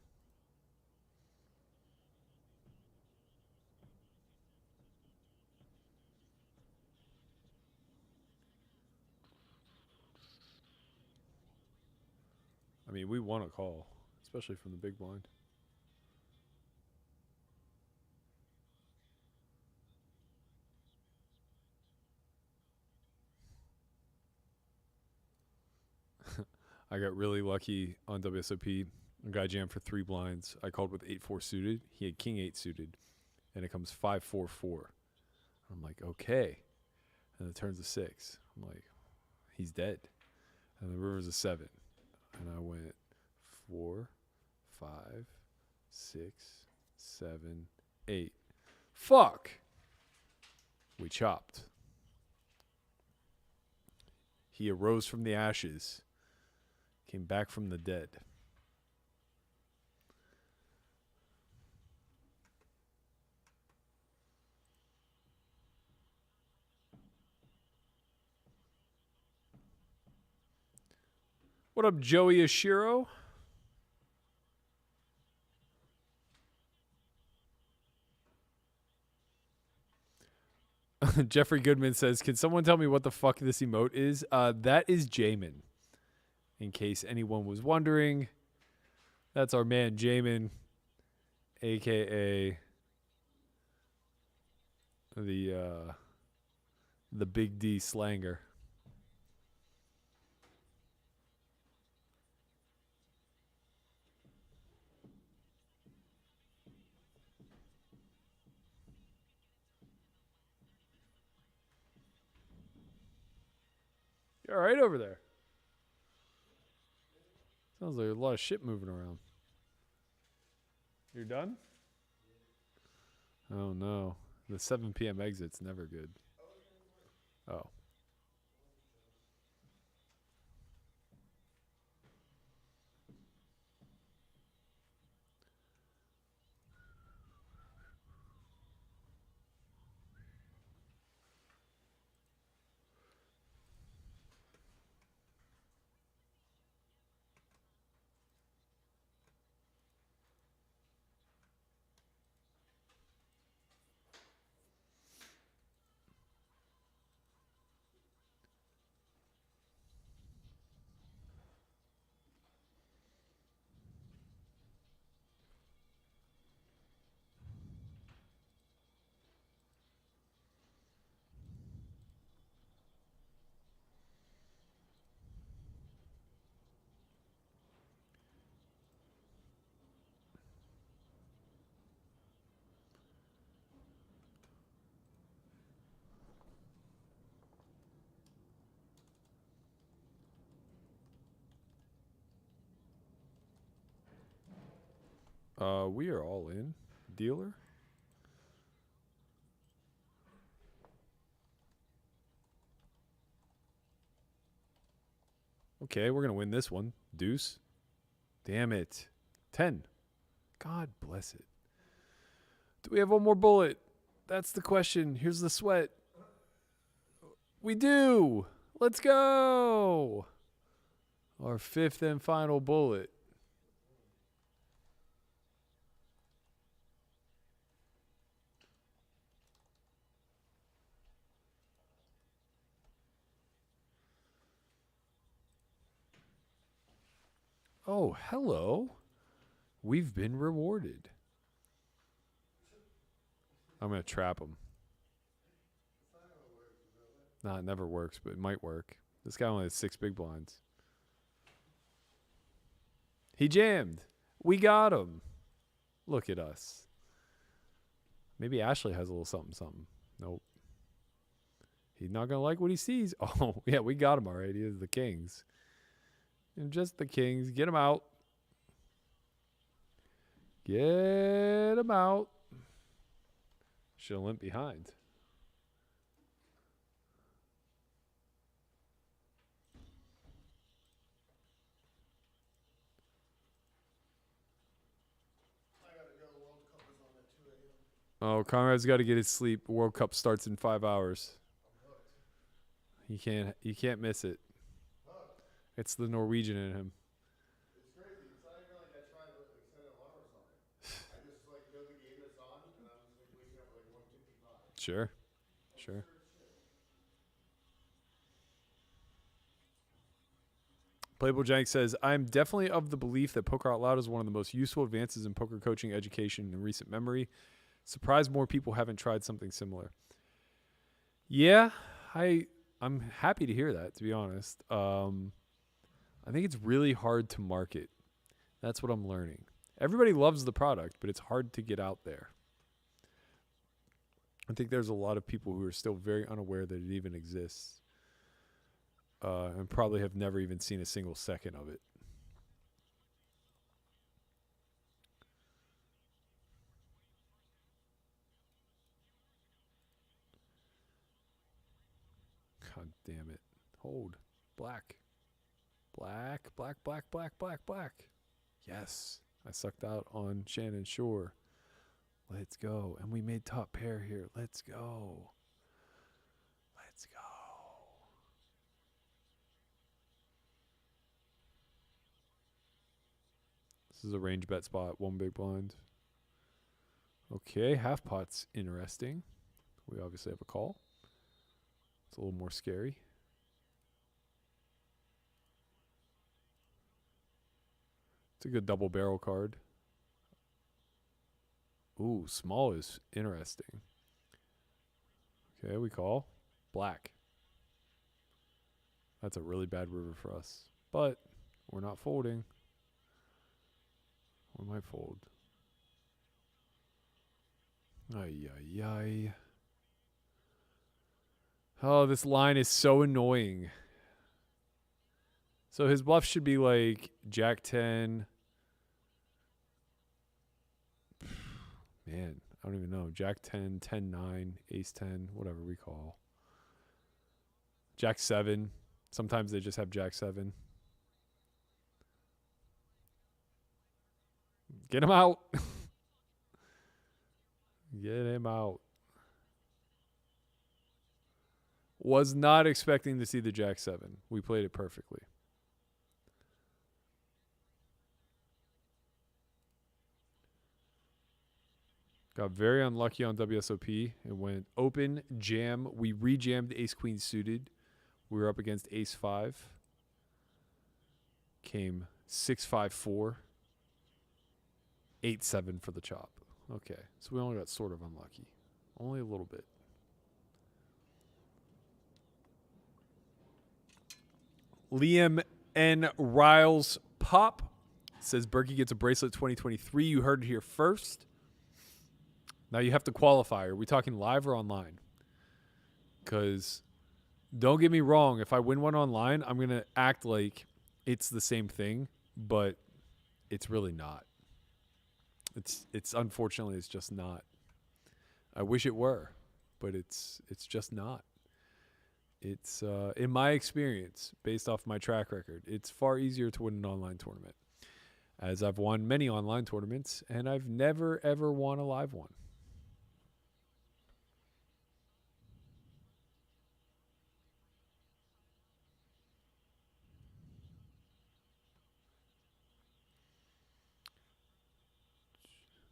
I mean, we want to call, especially from the big blind. I got really lucky on WSOP. A guy jammed for 3 blinds. I called with 8-4 suited. He had king 8 suited, and it comes 5-4-4. I'm like, okay. And it turns a 6. I'm like, he's dead. And the river's a 7. And I went 4, 5, 6, 7, 8. Fuck! We chopped. He arose from the ashes, came back from the dead. What up, Joey Ashiro? Jeffrey Goodman says, can someone tell me what the fuck this emote is? That is Jamin. In case anyone was wondering, that's our man Jamin, a.k.a. the Big D slanger. You all right over there? Sounds like a lot of shit moving around. You're done? Oh, no. The 7 p.m. exit's never good. Oh. We are all in. Dealer. Okay, we're going to win this one. Deuce. Damn it. 10. God bless it. Do we have one more bullet? That's the question. Here's the sweat. We do. Let's go. Our 5th and final bullet. Oh, hello. We've been rewarded. I'm going to trap him. Nah, it never works, but it might work. This guy only has 6 big blinds. He jammed. We got him. Look at us. Maybe Ashley has a little something, something. Nope. He's not going to like what he sees. Oh, yeah, we got him already. He is the Kings. And just the Kings. Get him out. Get him out. Should have limped behind. Oh, Conrad's got to get his sleep. World Cup starts in 5 hours. You can't miss it. It's the Norwegian in him. It's crazy. It's not even like I try to set an alarm or something. I just like know the game that's on, and I'm just like waking up at like 1:55. Sure. Playable Jank says, I'm definitely of the belief that Poker Out Loud is one of the most useful advances in poker coaching education in recent memory. Surprised more people haven't tried something similar. Yeah, I'm happy to hear that, to be honest. I think it's really hard to market. That's what I'm learning. Everybody loves the product, but it's hard to get out there. I think there's a lot of people who are still very unaware that it even exists. And probably have never even seen a single second of it. God damn it. Hold. Black. Black. Yes. I sucked out on Shannon Shore. Let's go. And we made top pair here. Let's go. This is a range bet spot. 1 big blind. Okay. Half pot's interesting. We obviously have a call. It's a little more scary. It's a good double barrel card. Ooh, small is interesting. Okay, we call. Black. That's a really bad river for us. But we're not folding. We might fold. Ay, ay, ay. Oh, this line is so annoying. So his bluff should be like Jack 10. Man, I don't even know. Jack 10, 10, 9, Ace 10, whatever we call. Jack 7. Sometimes they just have Jack 7. Get him out. Get him out. Was not expecting to see the Jack 7. We played it perfectly. Got very unlucky on WSOP. It went open, jam. We re-jammed Ace Queen suited. We were up against Ace 5. Came 6-5-4. 8-7 for the chop. Okay, so we only got sort of unlucky. Only a little bit. Liam N. Riles Pop says Berkey gets a bracelet 2023. You heard it here first. Now you have to qualify. Are we talking live or online? Because don't get me wrong. If I win one online, I'm going to act like it's the same thing, but it's really not. It's unfortunately it's just not. I wish it were, but it's just not. It's in my experience, based off my track record, it's far easier to win an online tournament, as I've won many online tournaments and I've never ever won a live one.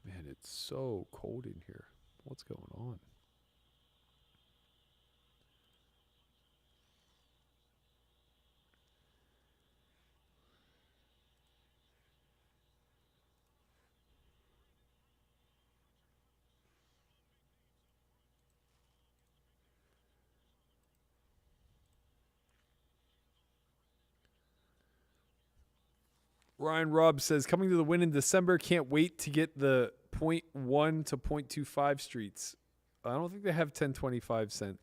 Man, it's so cold in here. What's going on? Ryan Robb says, coming to the win in December, can't wait to get the 0.1 to 0.25 streets. I don't think they have 10.25 cent.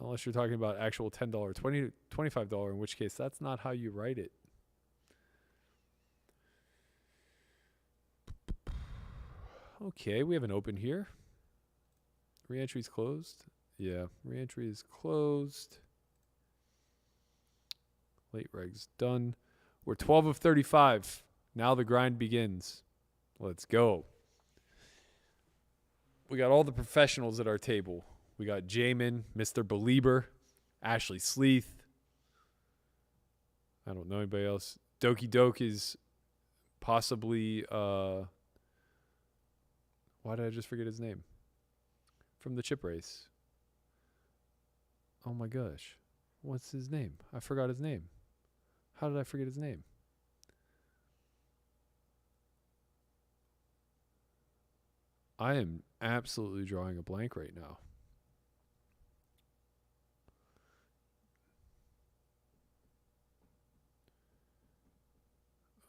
Unless you're talking about actual $10, $25, in which case that's not how you write it. Okay, we have an open here. Reentry's closed. Yeah, reentry is closed. Late reg's done. We're 12 of 35. Now the grind begins. Let's go. We got all the professionals at our table. We got Jamin, Mr. Belieber, Ashley Sleeth. I don't know anybody else. Doki Doke is possibly, why did I just forget his name? From the chip race. Oh my gosh. What's his name? I forgot his name. How did I forget his name? I am absolutely drawing a blank right now.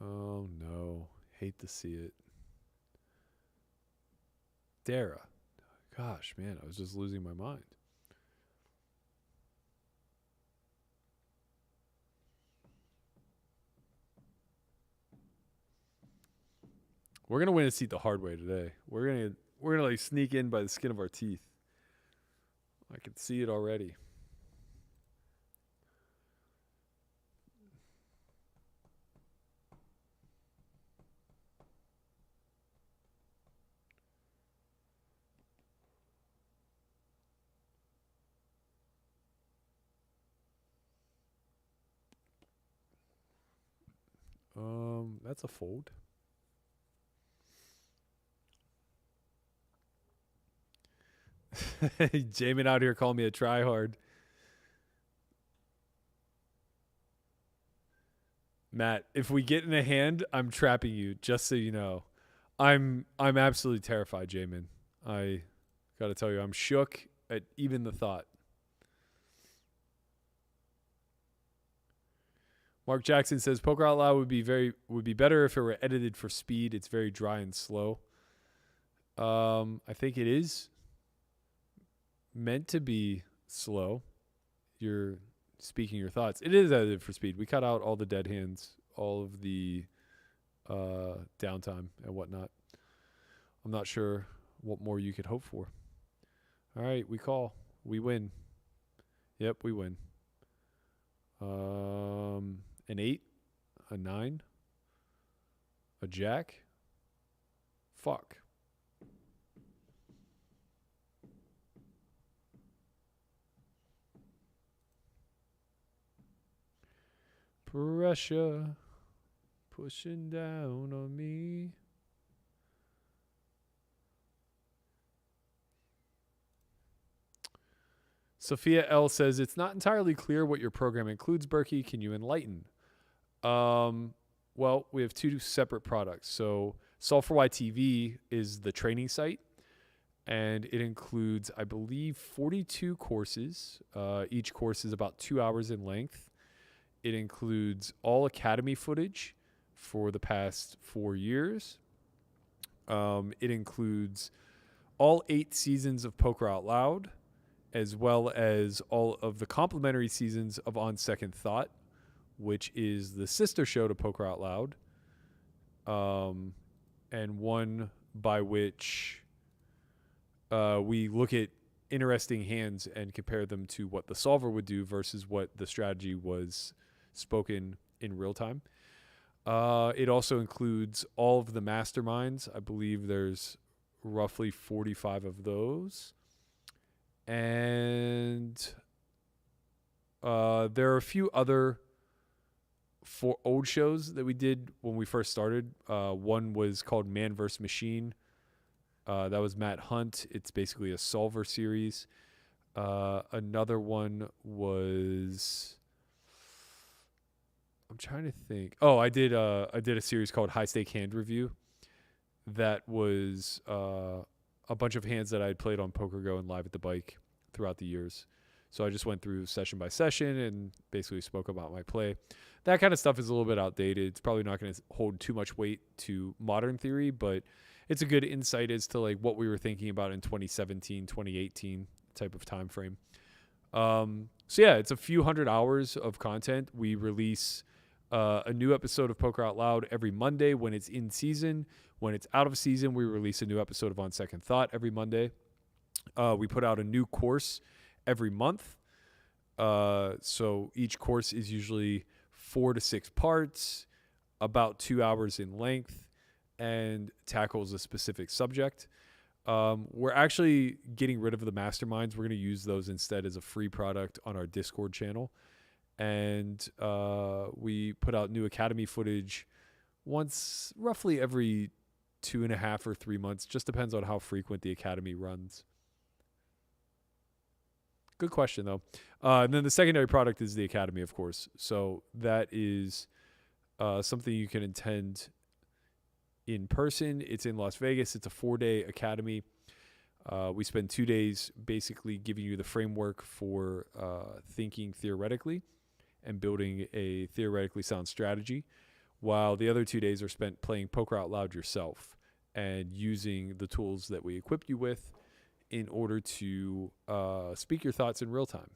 Oh no. Hate to see it. Dara. Gosh, man, I was just losing my mind. We're gonna win a seat the hard way today. We're gonna like sneak in by the skin of our teeth. I can see it already. That's a fold. Jamin out here calling me a tryhard. Matt, if we get in a hand, I'm trapping you, just so you know. I'm absolutely terrified, Jamin. I gotta tell you, I'm shook at even the thought. Mark Jackson says Poker Out Loud would be better if it were edited for speed. It's very dry and slow. I think it is meant to be slow. You're speaking your thoughts. It is edited for speed. We cut out all the dead hands, all of the downtime and whatnot. I'm not sure what more you could hope for. All right, we call. We win. Yep, we win. An 8, a 9, a jack. Fuck. Pressure pushing down on me. Sophia L says, it's not entirely clear what your program includes, Berkey. Can you enlighten? Well, we have two separate products. So Solve4Y TV is the training site, and it includes, I believe, 42 courses. Each course is about 2 hours in length. It includes all Academy footage for the past 4 years. It includes all 8 seasons of Poker Out Loud, as well as all of the complimentary seasons of On Second Thought, which is the sister show to Poker Out Loud. and one by which we look at interesting hands and compare them to what the solver would do versus what the strategy was spoken in real time. It also includes all of the masterminds. I believe there's roughly 45 of those. And there are a few other old shows that we did when we first started. One was called Man vs. Machine. That was Matt Hunt. It's basically a solver series. Another one was... I'm trying to think. Oh, I did a series called High Stake Hand Review. That was a bunch of hands that I had played on PokerGo and Live at the Bike throughout the years. So I just went through session by session and basically spoke about my play. That kind of stuff is a little bit outdated. It's probably not going to hold too much weight to modern theory, but it's a good insight as to like what we were thinking about in 2017, 2018 type of time frame. So yeah, it's a few hundred hours of content. We release a new episode of Poker Out Loud every Monday when it's in season. When it's out of season, we release a new episode of On Second Thought every Monday. We put out a new course every month. So each course is usually 4 to 6 parts, about 2 hours in length, and tackles a specific subject. We're actually getting rid of the masterminds. We're going to use those instead as a free product on our Discord channel. And we put out new Academy footage once, roughly every 2.5 or 3 months. Just depends on how frequent the Academy runs. Good question, though. And then the secondary product is the Academy, of course. So that is something you can attend in person. It's in Las Vegas. It's a 4-day Academy. We spend 2 days basically giving you the framework for thinking theoretically and building a theoretically sound strategy, while the other 2 days are spent playing Poker Out Loud yourself and using the tools that we equipped you with in order to speak your thoughts in real time.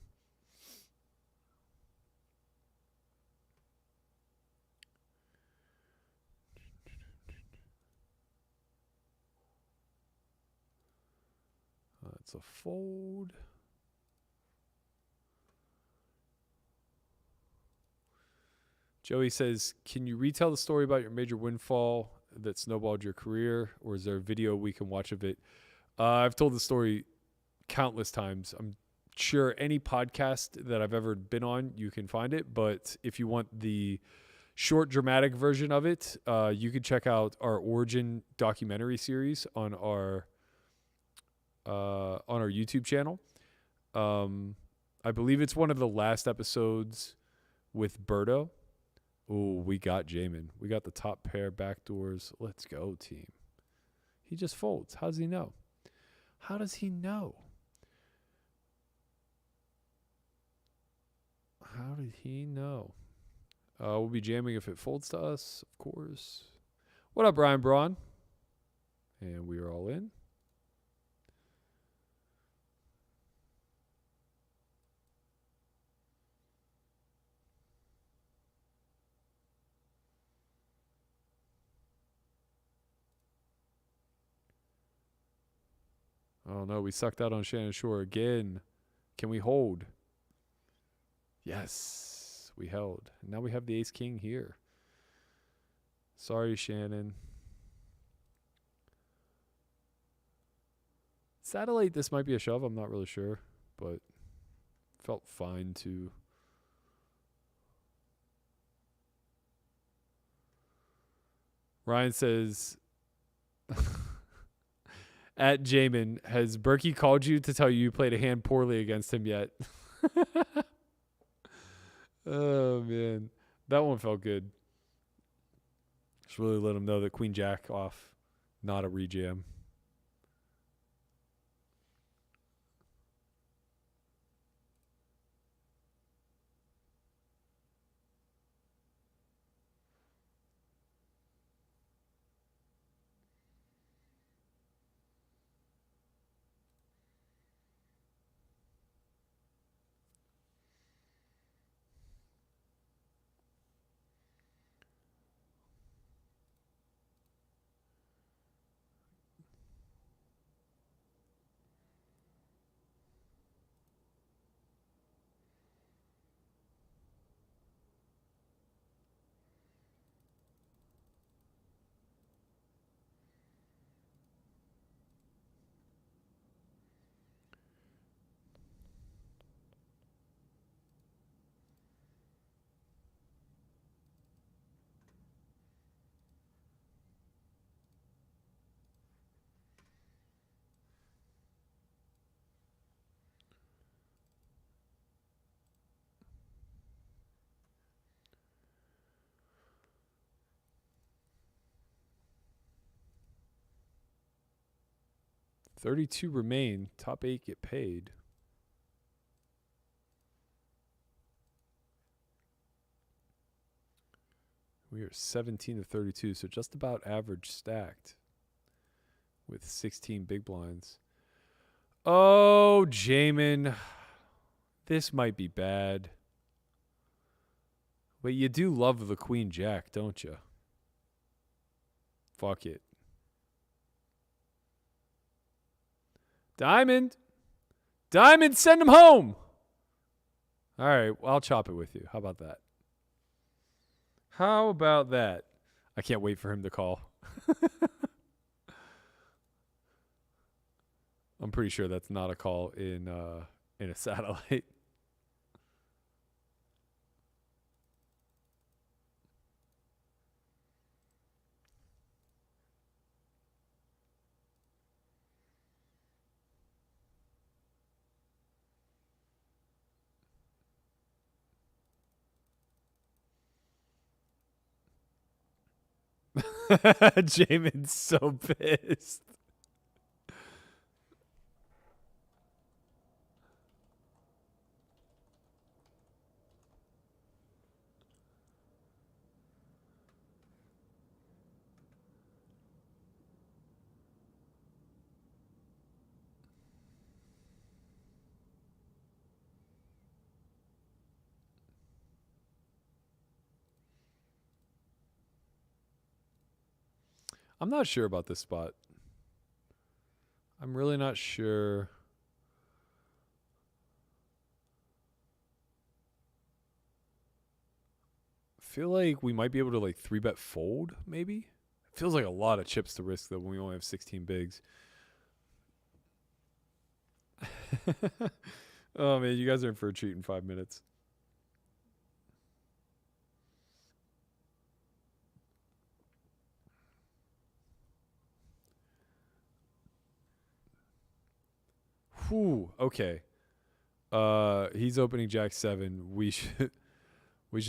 It's a fold. Joey says, can you retell the story about your major windfall that snowballed your career, or is there a video we can watch of it? I've told the story countless times. I'm sure any podcast that I've ever been on, you can find it. But if you want the short dramatic version of it, you can check out our Origin documentary series on our YouTube channel. I believe it's one of the last episodes with Berto. Oh, we got Jamin. We got the top pair backdoors. Let's go, team. He just folds. How does he know? How does he know? How did he know? We'll be jamming if it folds to us, of course. What up, Brian Braun? And we are all in. Oh no, we sucked out on Shannon Shore again. Can we hold? Yes, we held. Now we have the ace king here. Sorry, Shannon. Satellite, this might be a shove. I'm not really sure, but felt fine to. Ryan says, at Jamin, has Berkey called you to tell you you played a hand poorly against him yet? Oh, man. That one felt good. Just really let him know that Queen Jack off, not a rejam. 32 remain. Top 8 get paid. We are 17 to 32, so just about average stacked with 16 big blinds. Oh, Jamin. This might be bad. But you do love the Queen Jack, don't you? Fuck it. Diamond. Diamond, send him home. All right, well, I'll chop it with you. How about that? How about that? I can't wait for him to call. I'm pretty sure that's not a call in a satellite. Jamin's so pissed. I'm not sure about this spot. I'm really not sure. I feel like we might be able to like 3-bet fold, maybe? It feels like a lot of chips to risk though when we only have 16 bigs. Oh man, you guys are in for a treat in 5 minutes. Whew, okay. He's opening Jack 7. We should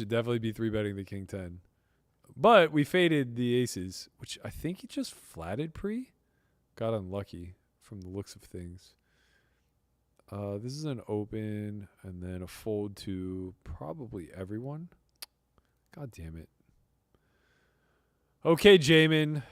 definitely be 3-betting the King 10. But we faded the aces, which I think he just flatted pre. Got unlucky from the looks of things. This is an open and then a fold to probably everyone. God damn it. Okay, Jamin.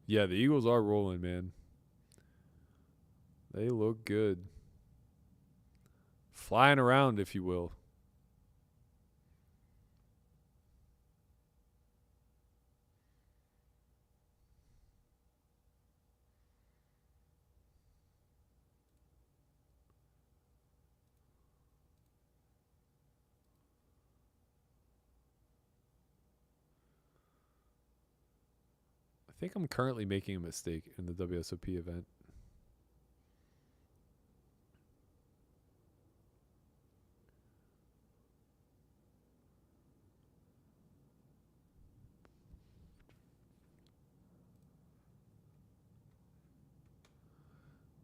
Yeah, the Eagles are rolling, man. They look good. Flying around, if you will. I think I'm currently making a mistake in the WSOP event.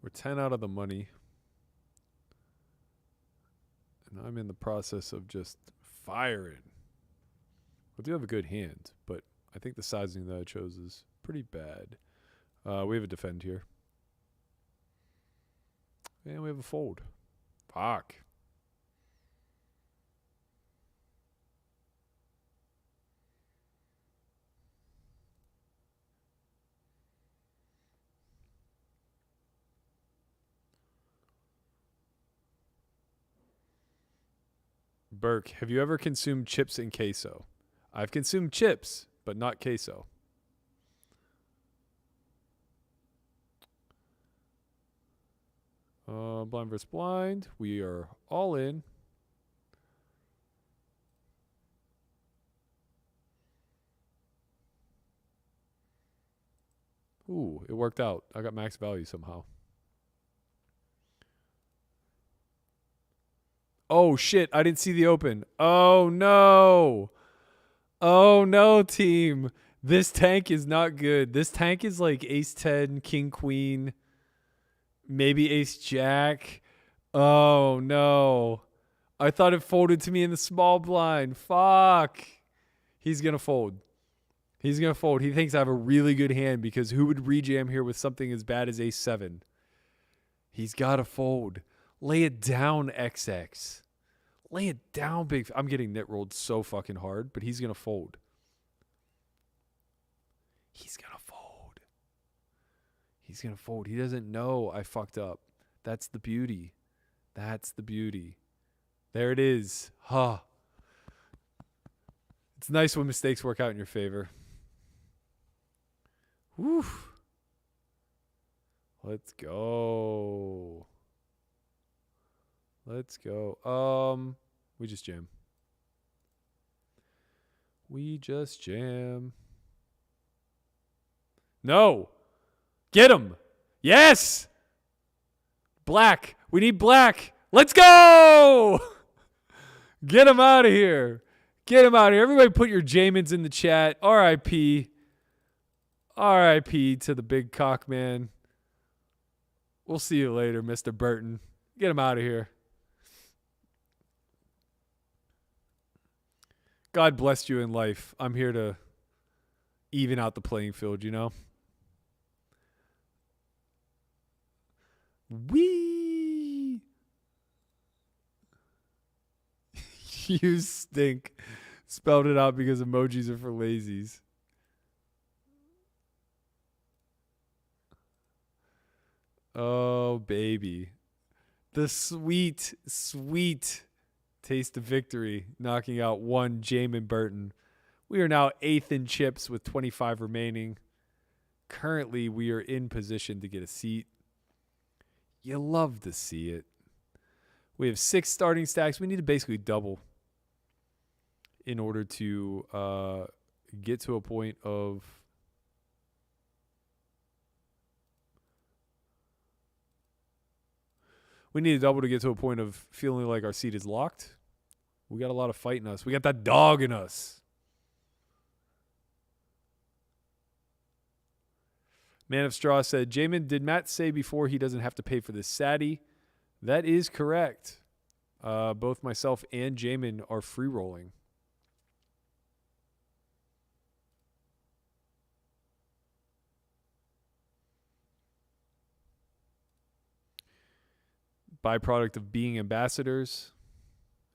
We're 10 out of the money. And I'm in the process of just firing. I do have a good hand, but I think the sizing that I chose is pretty bad. We have a defend here. And we have a fold. Fuck. Burke, have you ever consumed chips and queso? I've consumed chips, but not queso. Blind versus blind. We are all in. Ooh, it worked out. I got max value somehow. Oh, shit. I didn't see the open. Oh, no. Oh, no, team. This tank is not good. This tank is like ace 10, king queen, maybe ace jack. Oh, no. I thought it folded to me in the small blind. Fuck. He's going to fold. He's going to fold. He thinks I have a really good hand because who would rejam here with something as bad as ace 7? He's got to fold. Lay it down, XX. Lay it down, big. I'm getting net rolled so fucking hard, but he's going to fold. He's going to fold. He's going to fold. He doesn't know I fucked up. That's the beauty. That's the beauty. There it is. Huh. It's nice when mistakes work out in your favor. Woo. Let's go. Let's go. We just jam. We just jam. No. Get him. Yes. Black. We need black. Let's go. Get him out of here. Get him out of here. Everybody put your Jamins in the chat. R.I.P. R.I.P. to the big cock man. We'll see you later, Mr. Burton. Get him out of here. God bless you in life. I'm here to even out the playing field, you know? Wee. You stink. Spelled it out because emojis are for lazies. Oh, baby. The sweet, sweet taste of victory, knocking out one Jamin Burton. We are now 8th in chips with 25 remaining. Currently, we are in position to get a seat. You love to see it. We have 6 starting stacks. We need to basically double in order to get to a point of... We need a double to get to a point of feeling like our seat is locked. We got a lot of fight in us. We got that dog in us. Man of Straw said, Jamin, did Matt say before he doesn't have to pay for this Sadie? That is correct. Both myself and Jamin are free rolling. Byproduct of being ambassadors.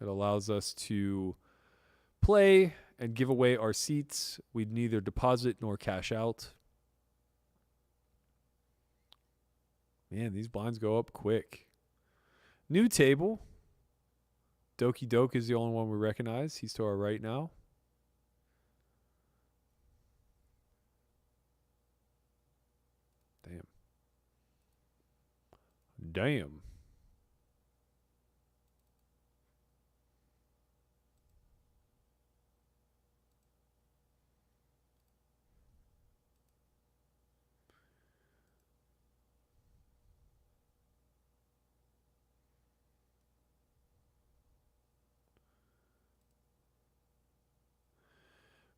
It allows us to play and give away our seats. We'd neither deposit nor cash out. Man, these blinds go up quick. New table. Doki Doke is the only one we recognize. He's to our right now. Damn. Damn.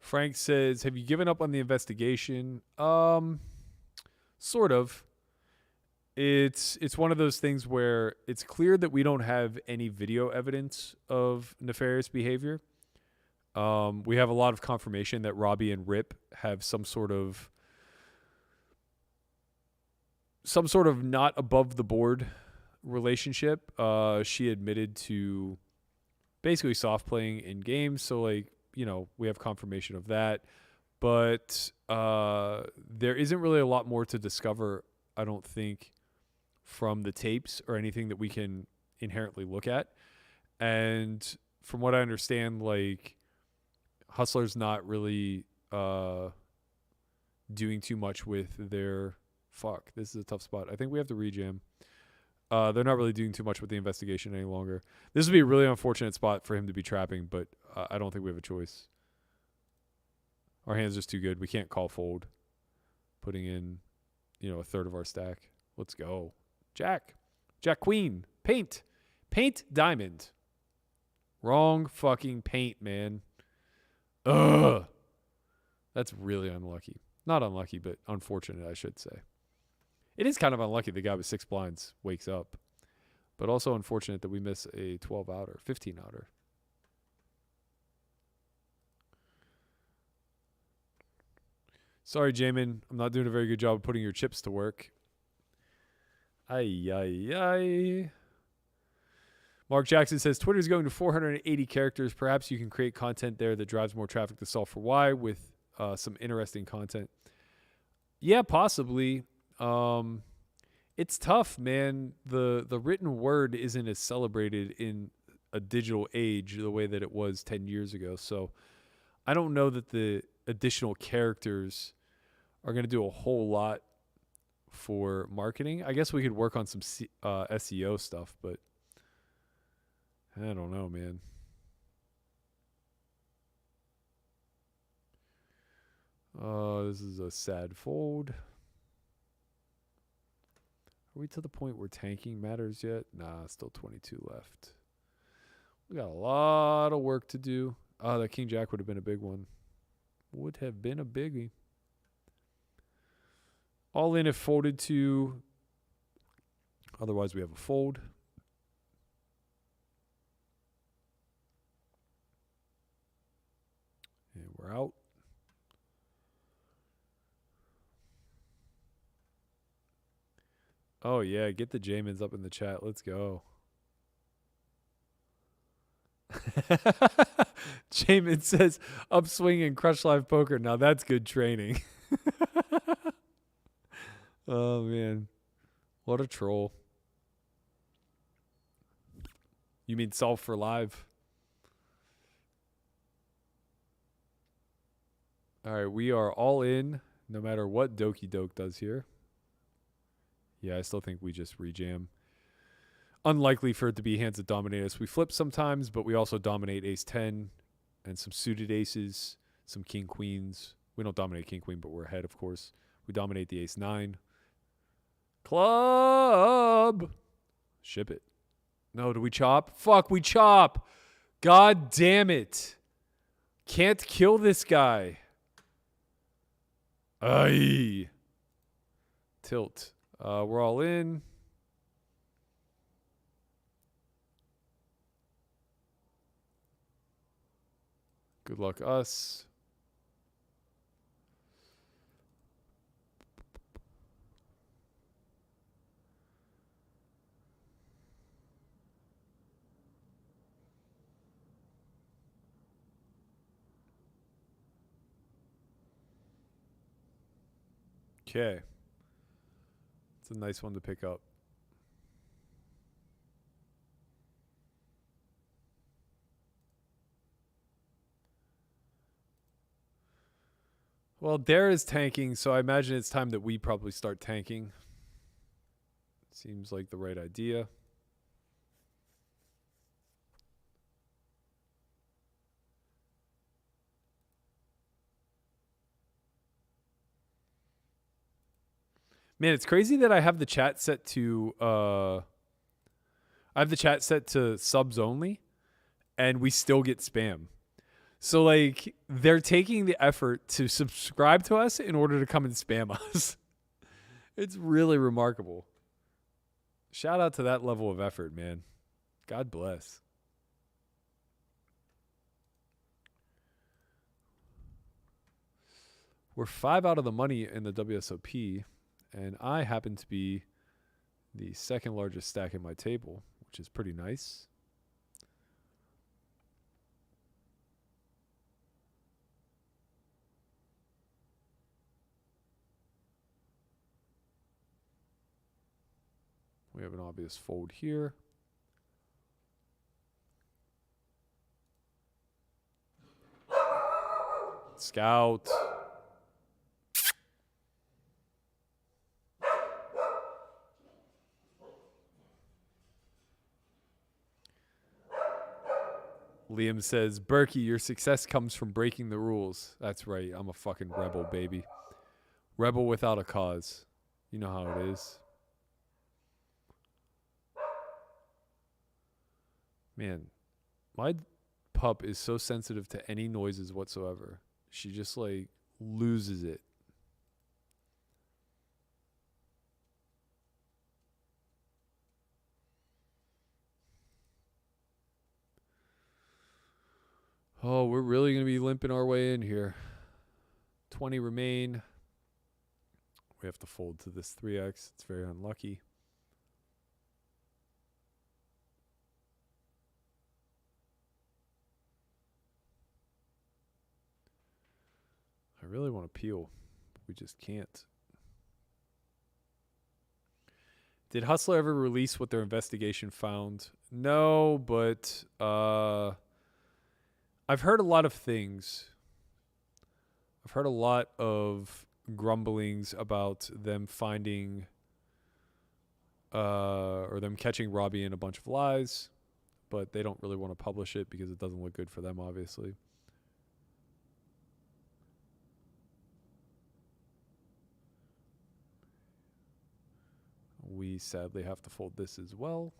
Frank says, have you given up on the investigation? Sort of. It's one of those things where it's clear that we don't have any video evidence of nefarious behavior. We have a lot of confirmation that Robbie and Rip have some sort of not above the board relationship. She admitted to basically soft playing in games. So we have confirmation of that, but there isn't really a lot more to discover, I don't think, from the tapes or anything that we can inherently look at. And from what I understand, Hustler's not really doing too much with their... Fuck, this is a tough spot. I think we have to rejam. They're not really doing too much with the investigation any longer. This would be a really unfortunate spot for him to be trapping, but I don't think we have a choice. Our hand's just too good. We can't call fold. Putting in, a third of our stack. Let's go. Jack. Jack Queen. Paint. Paint diamond. Wrong fucking paint, man. Ugh. That's really unlucky. Not unlucky, but unfortunate, I should say. It is kind of unlucky the guy with 6 blinds wakes up. But also unfortunate that we miss a 12-outer, 15-outer. Sorry, Jamin. I'm not doing a very good job of putting your chips to work. Ay, ay, ay. Mark Jackson says, Twitter's going to 480 characters. Perhaps you can create content there that drives more traffic to Solve for Why with some interesting content. Yeah, possibly. It's tough, man. The written word isn't as celebrated in a digital age the way that it was 10 years ago. So I don't know that the additional characters are going to do a whole lot for marketing. I guess we could work on some SEO stuff, but I don't know, man. This is a sad fold. Are we to the point where tanking matters yet? Nah, still 22 left. We got a lot of work to do. That King Jack would have been a big one. Would have been a biggie. All in if folded to. Otherwise, we have a fold. And we're out. Oh, yeah. Get the Jamins up in the chat. Let's go. Jamin says, upswing and crush live poker. Now that's good training. Oh, man. What a troll. You mean Solve for Live? All right, we are all in, no matter what Doki Doke does here. Yeah, I still think we just rejam. Unlikely for it to be hands that dominate us. We flip sometimes, but we also dominate ace-10 and some suited aces, some king-queens. We don't dominate king-queen, but we're ahead, of course. We dominate the ace-9. Club! Ship it. No, do we chop? Fuck, we chop! God damn it. Can't kill this guy. Aye. Tilt. We're all in. Good luck us. Okay. It's a nice one to pick up. Well, Dare is tanking, so I imagine it's time that we probably start tanking. Seems like the right idea. Man, it's crazy that I have the chat set to subs only, and we still get spam. So, like, they're taking the effort to subscribe to us in order to come and spam us. It's really remarkable. Shout out to that level of effort, man. God bless. We're 5 out of the money in the WSOP, and I happen to be the second largest stack in my table, which is pretty nice. We have an obvious fold here. Scout. Liam says, Berkey, your success comes from breaking the rules. That's right. I'm a fucking rebel, baby. Rebel without a cause. You know how it is. Man, My pup is so sensitive to any noises whatsoever. She just like loses it. Oh, we're really going to be limping our way in here. 20 remain. We have to fold to this 3x. It's very unlucky. I really want to peel. But we just can't. Did Hustler ever release what their investigation found? No, but I've heard a lot of things. I've heard a lot of grumblings about them finding or them catching Robbie in a bunch of lies, but they don't really want to publish it because it doesn't look good for them, obviously. We sadly have to fold this as well.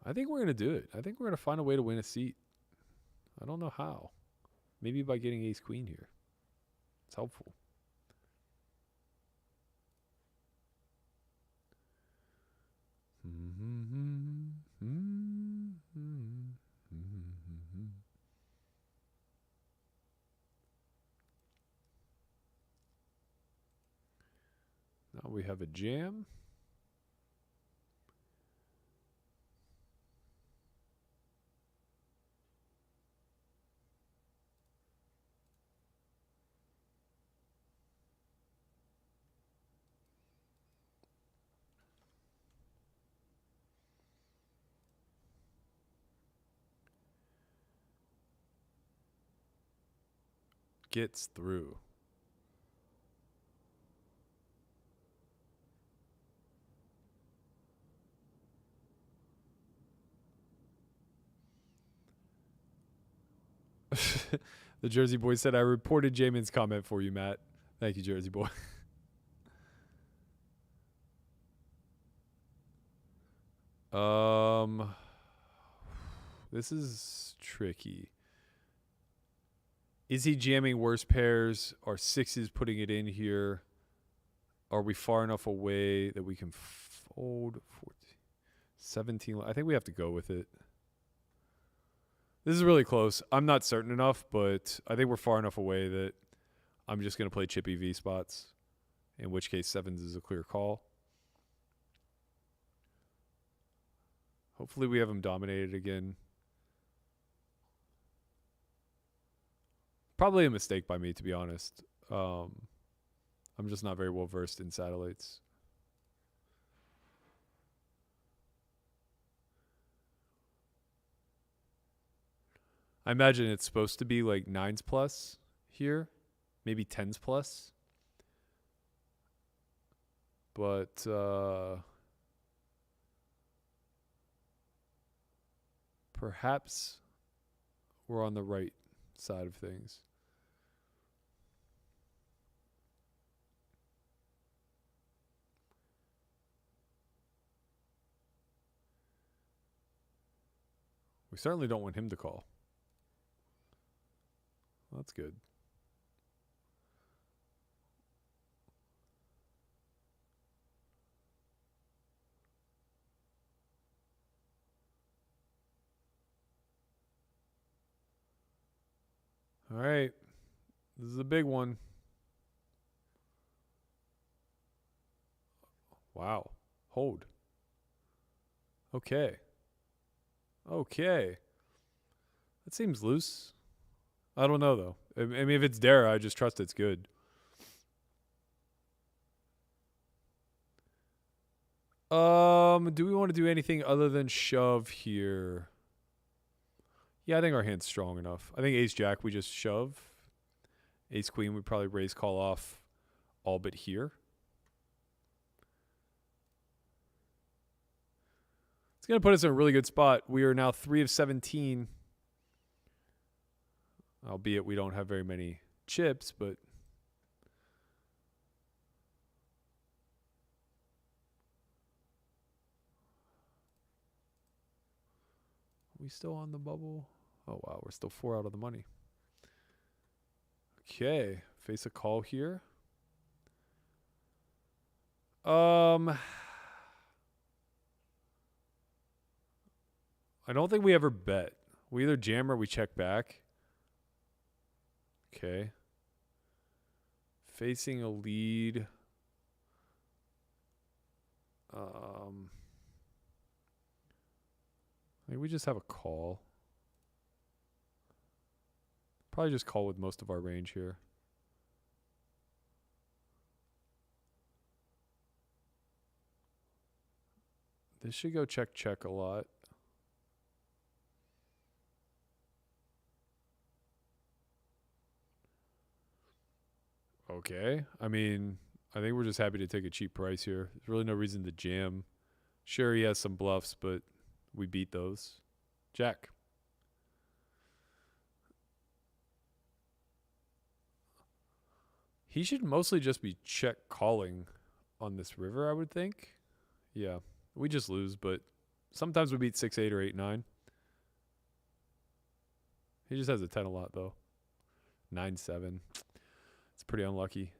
I think we're going to do it. I think we're going to find a way to win a seat. I don't know how. Maybe by getting ace queen here. It's helpful. Now we have a jam. Gets through. The Jersey Boy said, I reported Jamin's comment for you, Matt. Thank you, Jersey Boy. This is tricky. Is he jamming worse pairs? Are sixes putting it in here? Are we far enough away that we can fold? 14, 17. I think we have to go with it. This is really close. I'm not certain enough, but I think we're far enough away that I'm just going to play chippy V spots, in which case sevens is a clear call. Hopefully we have him dominated again. Probably a mistake by me, to be honest. I'm just not very well versed in satellites. I imagine it's supposed to be like 9s plus here, maybe 10s plus. But perhaps we're on the right side of things. We certainly don't want him to call. That's good. All right. This is a big one. Wow. Hold. Okay. Okay. That seems loose. I don't know, though. I mean, if it's Dara, I just trust it's good. Do we want to do anything other than shove here? Yeah, I think our hand's strong enough. I think ace-jack, we just shove. Ace-queen, we probably raise call off all but here. It's going to put us in a really good spot. We are now 3 of 17. Albeit we don't have very many chips, but are we still on the bubble? Oh, wow. We're still 4 out of the money. Okay. Face a call here. I don't think we ever bet. We either jam or we check back. Okay. Facing a lead. I think we just have a call. Probably just call with most of our range here. This should go check a lot. Okay. I mean, I think we're just happy to take a cheap price here. There's really no reason to jam. Sure, he has some bluffs, but we beat those. Jack. He should mostly just be check calling on this river, I would think. Yeah. We just lose, but sometimes we beat 6-8 or 8-9. He just has a 10 a lot, though. 9-7. It's pretty unlucky.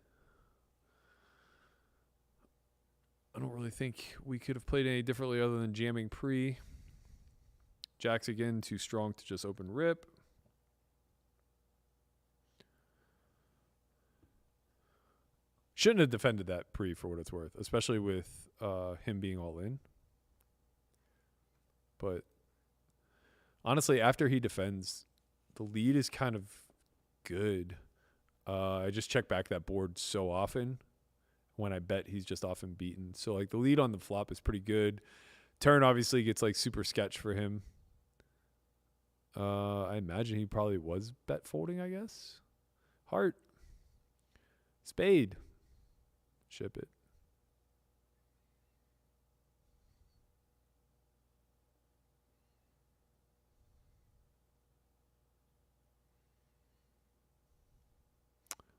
I don't really think we could have played any differently other than jamming pre. Jack's again too strong to just open rip. Shouldn't have defended that pre for what it's worth, especially with him being all in. But honestly, after he defends, the lead is kind of good. I just check back that board so often. When I bet, he's just often beaten. So like the lead on the flop is pretty good. Turn obviously gets like super sketch for him. I imagine he probably was bet folding, I guess. Heart. Spade. Ship it.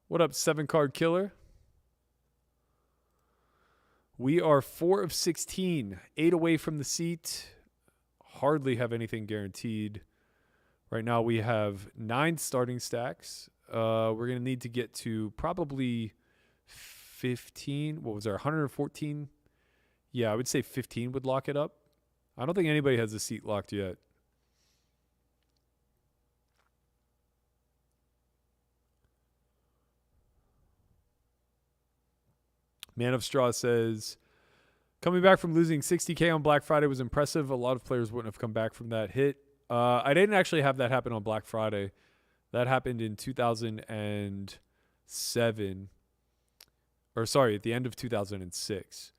What up, 7-card killer? We are 4 of 16, 8 away from the seat. Hardly have anything guaranteed. Right now we have 9 starting stacks. We're going to need to get to probably 15. What was our 114? Yeah, I would say 15 would lock it up. I don't think anybody has a seat locked yet. Man of Straw says, coming back from losing 60K on Black Friday was impressive. A lot of players wouldn't have come back from that hit. I didn't actually have that happen on Black Friday. That happened in 2007. Or sorry, at the end of 2006.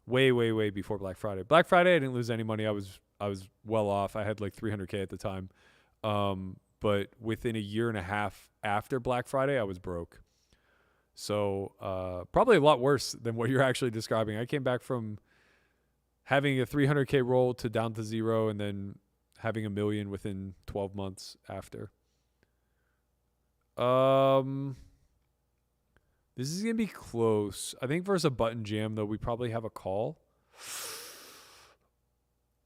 Way before Black Friday. Black Friday, I didn't lose any money. I was well off. I had like 300K at the time. But within a year and a half after Black Friday, I was broke. So probably a lot worse than what you're actually describing. I came back from having a 300K roll to down to 0 and then having $1 million within 12 months after. This is going to be close. I think versus a button jam, though, we probably have a call.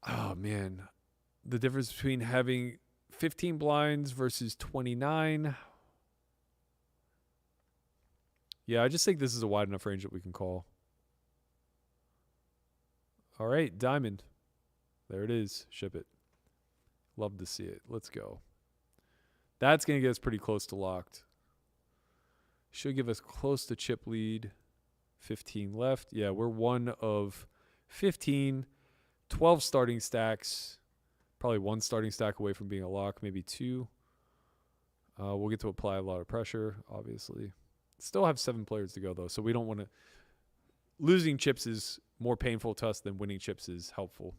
Oh, man. The difference between having 15 blinds versus 29. Yeah, I just think this is a wide enough range that we can call. All right, diamond. There it is. Ship it. Love to see it. Let's go. That's going to get us pretty close to locked. Should give us close to chip lead. 15 left. Yeah, we're 1 of 15. 12 starting stacks. Probably 1 starting stack away from being a lock. Maybe 2. We'll get to apply a lot of pressure, obviously. Still have 7 players to go, though, so we don't want to... Losing chips is more painful to us than winning chips is helpful.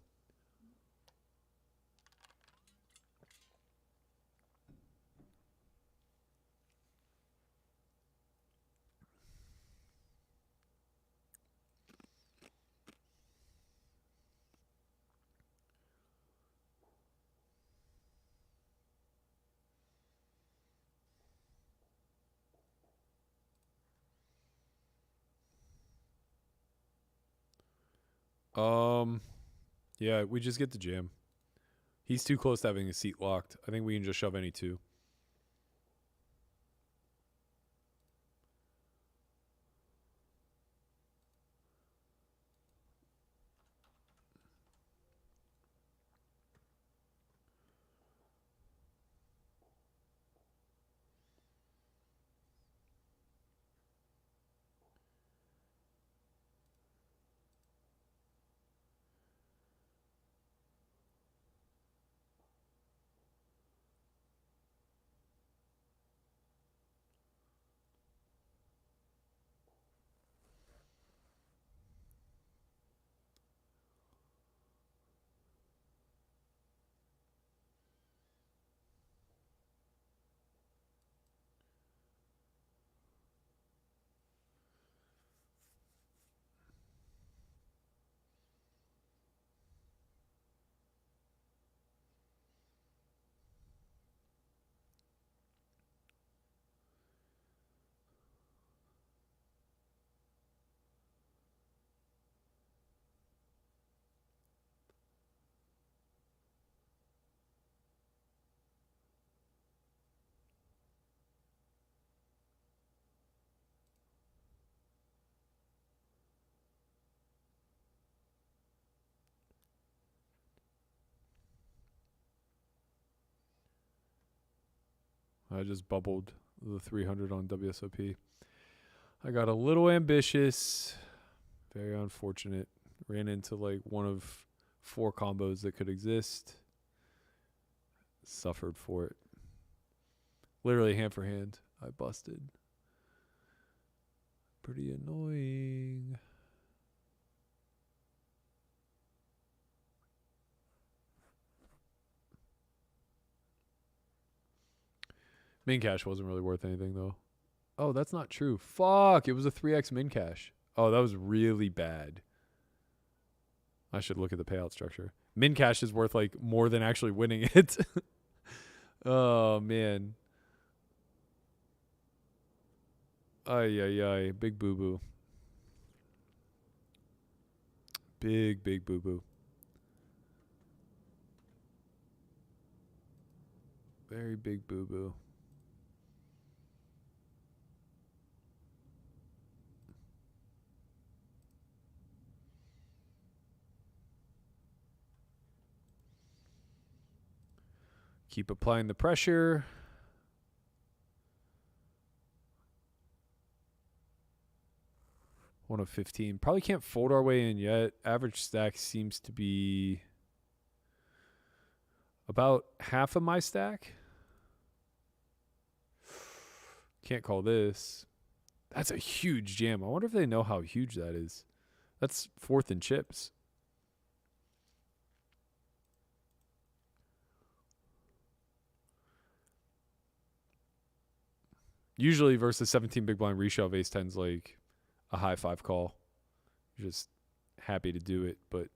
Yeah, we just get the jam. He's too close to having his seat locked. I think we can just shove any two. I just bubbled the 300 on WSOP. I got a little ambitious. Very unfortunate. Ran into like one of 4 combos that could exist. Suffered for it. Literally hand for hand. I busted. Pretty annoying. Min cash wasn't really worth anything though. Oh, that's not true. Fuck, it was a 3x min cash. Oh, that was really bad. I should look at the payout structure. Min cash is worth like more than actually winning it. Oh, man. Ay, ay, ay. Big boo-boo. Big, big boo-boo. Very big boo-boo. Keep applying the pressure. One of 15. Probably can't fold our way in yet. Average stack seems to be about half of my stack. Can't call this. That's a huge jam. I wonder if they know how huge that is. That's 4th in chips. Usually versus 17 big blind reshove, ace 10's like a high 5 call. You're just happy to do it, but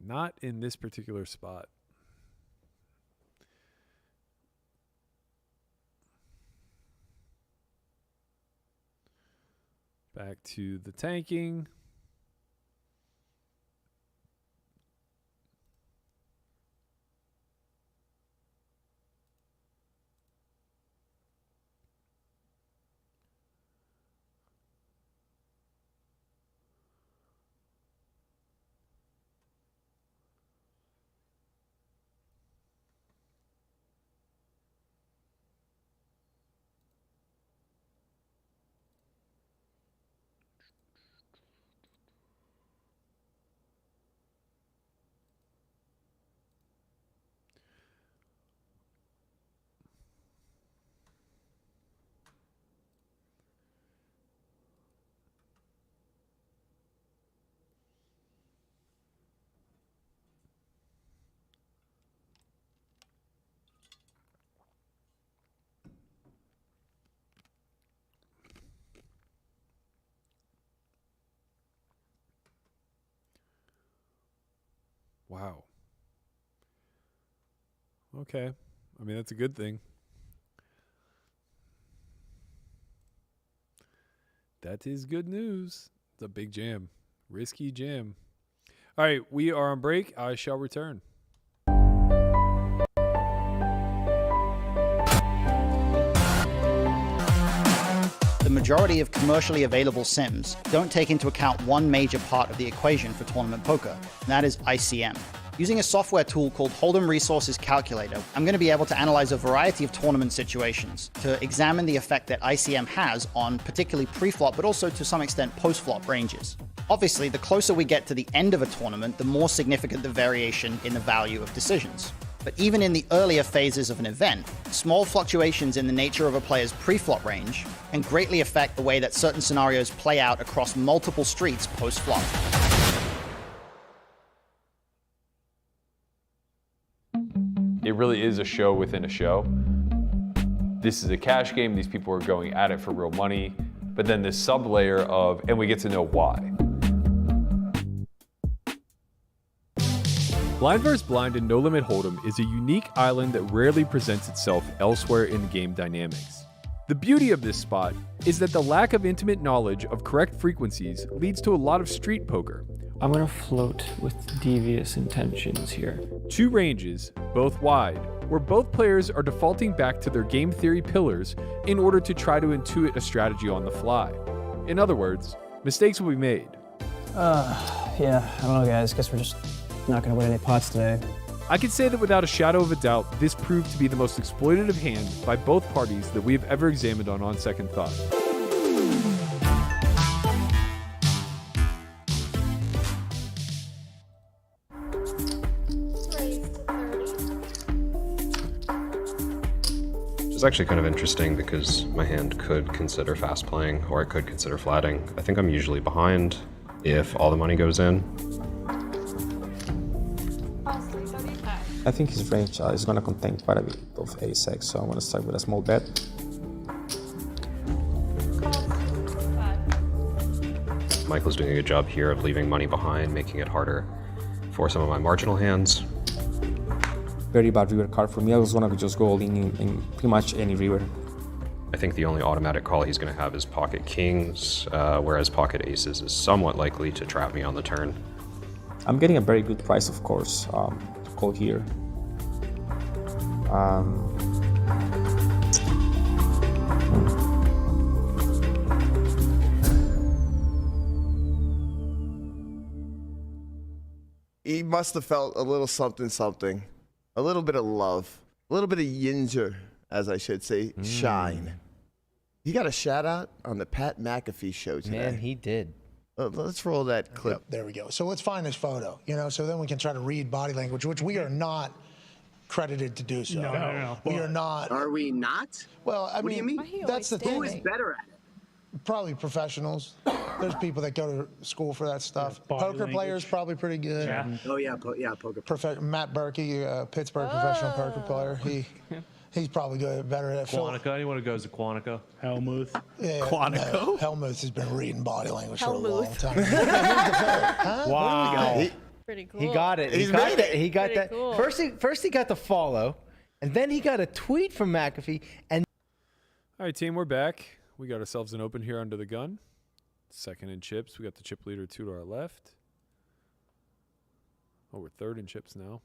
not in this particular spot. Back to the tanking. Wow. Okay. I mean, that's a good thing. That is good news. It's a big jam. Risky jam. All right, we are on break. I shall return. The majority of commercially available sims don't take into account one major part of the equation for tournament poker, and that is ICM. Using a software tool called Hold'em Resources Calculator, I'm going to be able to analyze a variety of tournament situations to examine the effect that ICM has on particularly pre-flop, but also to some extent post-flop ranges. Obviously, the closer we get to the end of a tournament, the more significant the variation in the value of decisions. But even in the earlier phases of an event, small fluctuations in the nature of a player's pre-flop range can greatly affect the way that certain scenarios play out across multiple streets post-flop. It really is a show within a show. This is a cash game. These people are going at it for real money. But then this sub-layer of, and we get to know why. Blind vs. Blind and No Limit Hold'em is a unique island that rarely presents itself elsewhere in game dynamics. The beauty of this spot is that the lack of intimate knowledge of correct frequencies leads to a lot of street poker. I'm gonna float with devious intentions here. Two ranges, both wide, where both players are defaulting back to their game theory pillars in order to try to intuit a strategy on the fly. In other words, mistakes will be made. Yeah, I don't know, guys. Guess we're just not gonna win any pots today. I can say that without a shadow of a doubt, this proved to be the most exploitative hand by both parties that we have ever examined on Second Thought. It's actually kind of interesting because my hand could consider fast playing or I could consider flatting. I think I'm usually behind if all the money goes in. I think his range is going to contain quite a bit of ace-x, so I'm going to start with a small bet. Michael's doing a good job here of leaving money behind, making it harder for some of my marginal hands. Very bad river card for me. I was going to just go all in pretty much any river. I think the only automatic call he's going to have is pocket kings, whereas pocket aces is somewhat likely to trap me on the turn. I'm getting a very good price, of course, to call here. He must have felt a little something, something. A little bit of love. A little bit of yinzer, as I should say, shine. He got a shout out on the Pat McAfee show today. Man, he did. Let's roll that clip. Yep, there we go. So let's find this photo, so then we can try to read body language, which we are not credited to do so. No. We are not. Are we not? Well, I What mean, do you mean? that's the thing. Who is better at it? Probably professionals. There's people that go to school for that stuff. Body Poker language. players probably pretty good. Yeah. Oh yeah, poker. Matt Berkey, Pittsburgh professional poker player. He's probably good, better at Quantico. Anyone who goes to Quantico? Helmuth. Yeah, Quantico? No, Helmuth has been reading body language for a long Helmuth. time. Huh? Wow. Pretty cool. He got it. He's made it. He got Pretty that. cool. First he got the follow, and then he got a tweet from McAfee. And All right, team, we're back. We got ourselves an open here under the gun. Second in chips. We got the chip leader 2 to our left. Oh, we're third in chips now.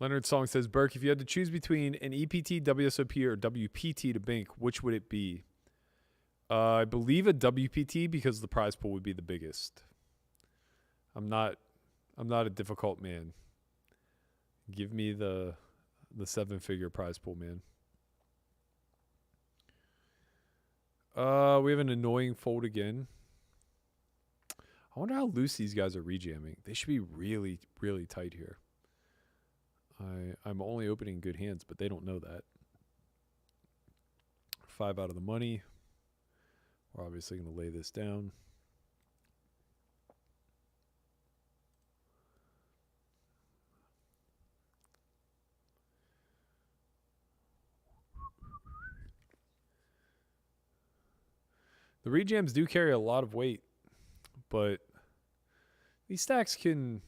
Leonard Song says, Burke, if you had to choose between an EPT, WSOP, or WPT to bank, which would it be? I believe a WPT because the prize pool would be the biggest. I'm not a difficult man. Give me the 7-figure prize pool, man. We have an annoying fold again. I wonder how loose these guys are rejamming. They should be really, really tight here. I'm only opening good hands, but they don't know that. 5 out of the money. We're obviously going to lay this down. The rejams do carry a lot of weight, but these stacks can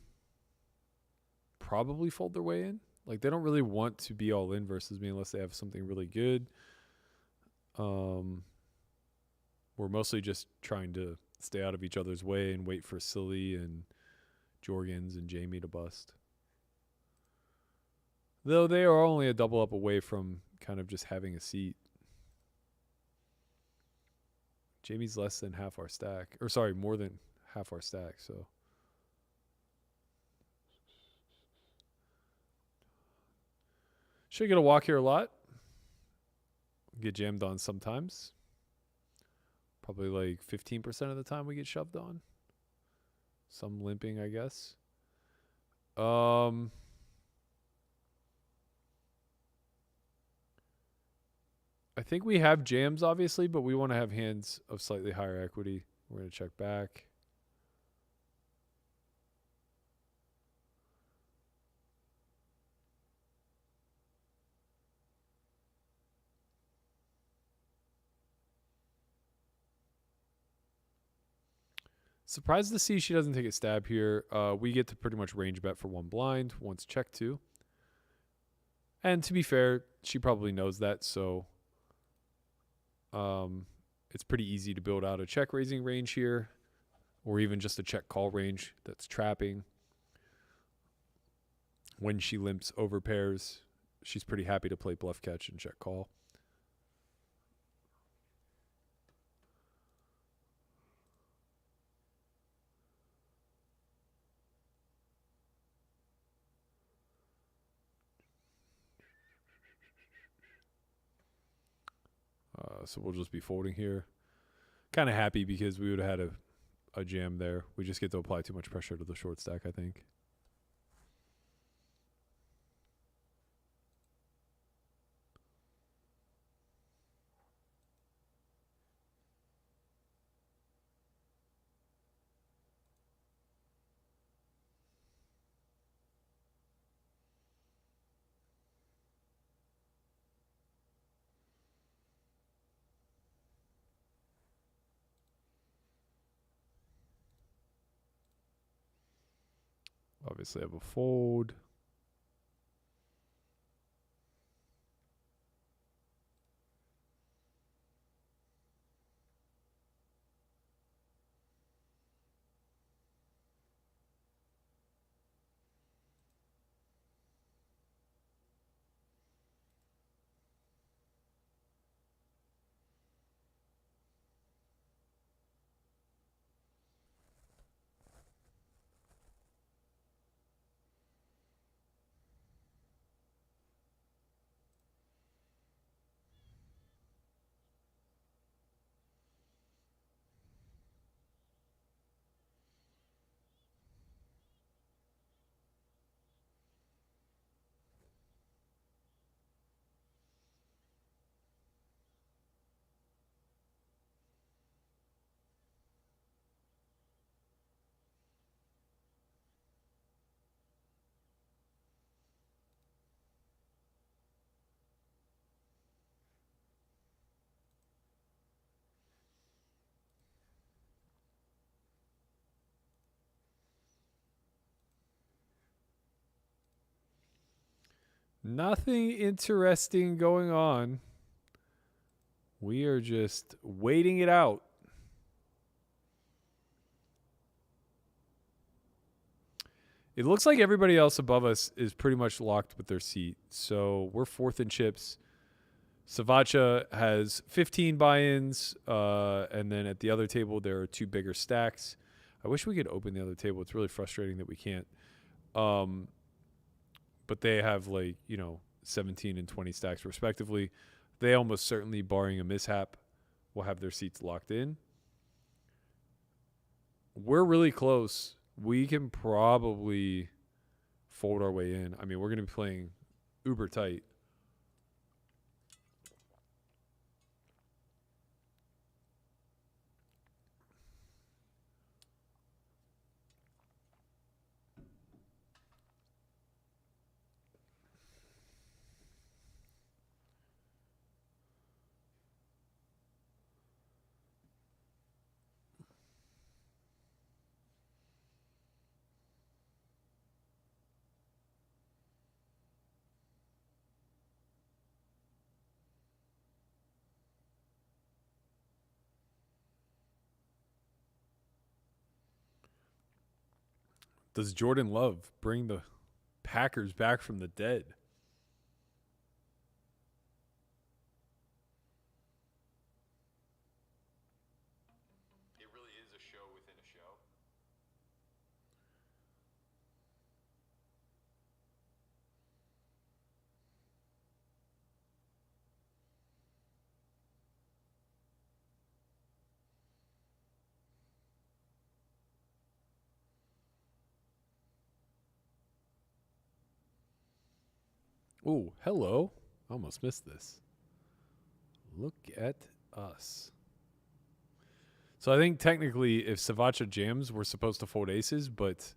probably fold their way in. Like, they don't really want to be all in versus me unless they have something really good. We're mostly just trying to stay out of each other's way and wait for Silly and Jorgens and Jamie to bust. Though they are only a double up away from kind of just having a seat. Jamie's less than half our stack. Or sorry, more than half our stack, so. Should get a walk here a lot. Get jammed on sometimes. Probably like 15% of the time we get shoved on. Some limping, I guess. I think we have jams, obviously, but we want to have hands of slightly higher equity. We're going to check back. Surprised to see she doesn't take a stab here. We get to pretty much range bet for one blind once check two. And to be fair, she probably knows that, so it's pretty easy to build out a check raising range here, or even just a check call range that's trapping. When she limps over pairs, she's pretty happy to play bluff catch and check call. So we'll just be folding here. Kind of happy because we would have had a jam there. We just get to apply too much pressure to the short stack, I think. Obviously, I have a fold. Nothing interesting going on. We are just waiting it out. It looks like everybody else above us is pretty much locked with their seat. So we're fourth in chips. Savacha has 15 buy-ins. And then at the other table, there are two bigger stacks. I wish we could open the other table. It's really frustrating that we can't. But they have 17 and 20 stacks respectively. They almost certainly, barring a mishap, will have their seats locked in. We're really close. We can probably fold our way in. I mean, we're going to be playing uber tight. Does Jordan Love bring the Packers back from the dead? It really is a show within a show. Oh, hello. I almost missed this. Look at us. So I think technically if Savacha jams, we're supposed to fold aces, but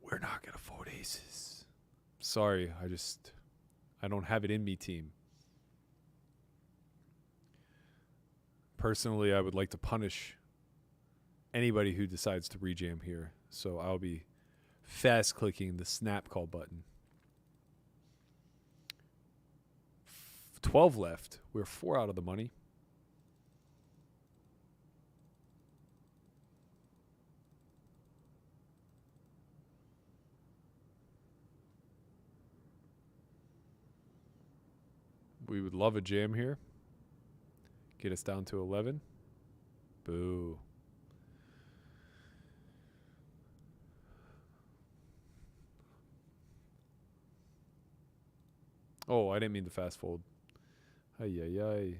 we're not going to fold aces. Sorry, I don't have it in me, team. Personally, I would like to punish anybody who decides to rejam here. So I'll be fast clicking the snap call button. 12 left. We're 4 out of the money. We would love a jam here. Get us down to 11. Boo. Oh, I didn't mean to fast fold. Ay, ay, ay.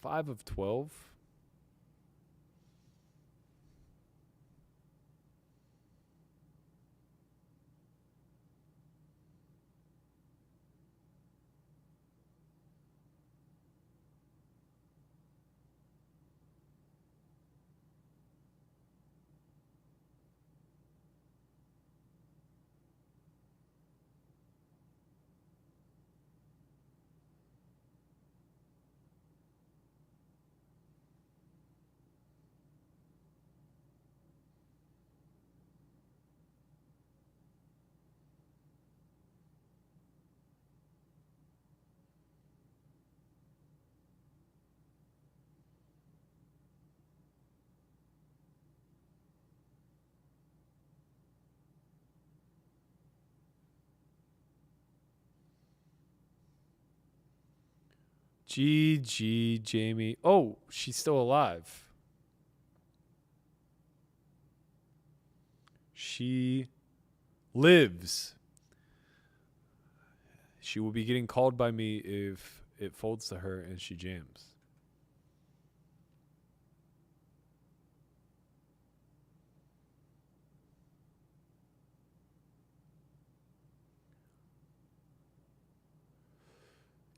Five of 12. GG, Jamie. Oh, she's still alive. She lives. She will be getting called by me if it folds to her and she jams.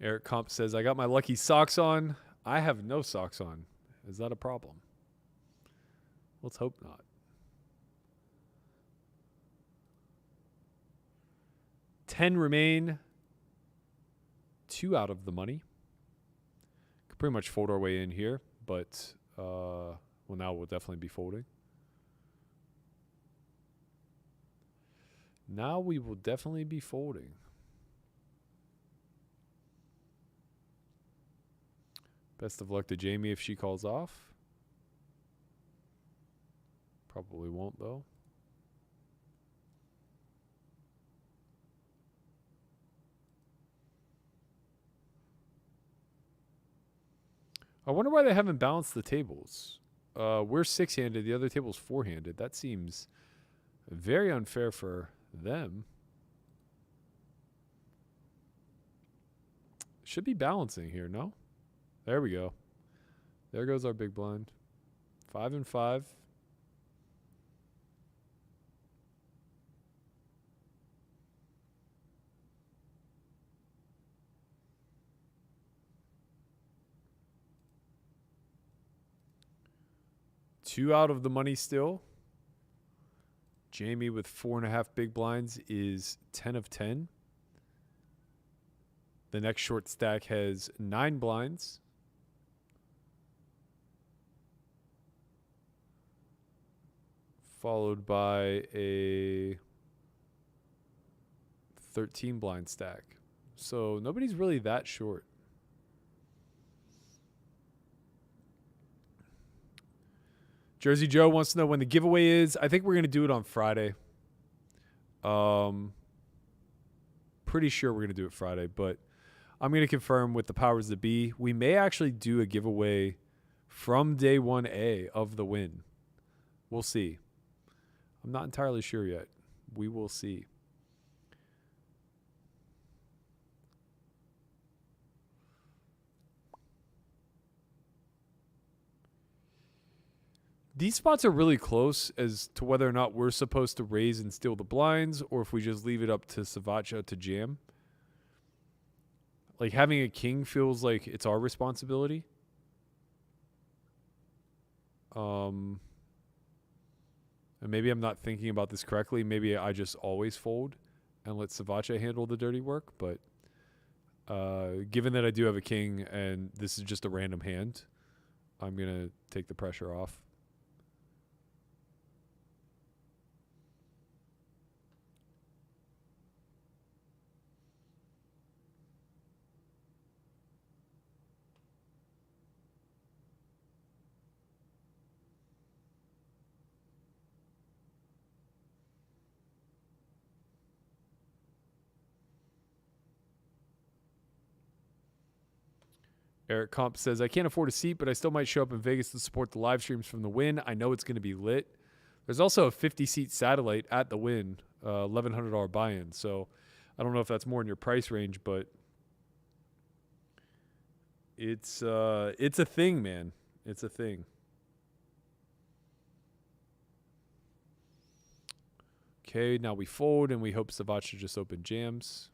Eric Comp says, I got my lucky socks on. I have no socks on. Is that a problem? Let's hope not. 10 remain. 2 out of the money. Could pretty much fold our way in here, but well, now we'll definitely be folding. Now we will definitely be folding. Best of luck to Jamie if she calls off. Probably won't, though. I wonder why they haven't balanced the tables. We're 6-handed. The other table's 4-handed. That seems very unfair for them. Should be balancing here, no? There we go. There goes our big blind. 5 and 5. Two out of the money still. Jamie with 4.5 big blinds is 10 of 10. The next short stack has 9 blinds. Followed by a 13 blind stack. So nobody's really that short. Jersey Joe wants to know when the giveaway is. I think we're going to do it on Friday. Pretty sure we're going to do it Friday, but I'm going to confirm with the powers that be. We may actually do a giveaway from day 1A of the win. We'll see. I'm not entirely sure yet. We will see. These spots are really close as to whether or not we're supposed to raise and steal the blinds or if we just leave it up to Savacha to jam. Like, having a king feels like it's our responsibility. And maybe I'm not thinking about this correctly. Maybe I just always fold and let Savacha handle the dirty work. But given that I do have a king and this is just a random hand, I'm going to take the pressure off. Eric Comp says, I can't afford a seat, but I still might show up in Vegas to support the live streams from the Win. I know it's going to be lit. There's also a 50-seat satellite at the Win, $1,100 buy-in. So I don't know if that's more in your price range, but it's a thing, man. It's a thing. Okay, now we fold, and we hope Savacha just open jams.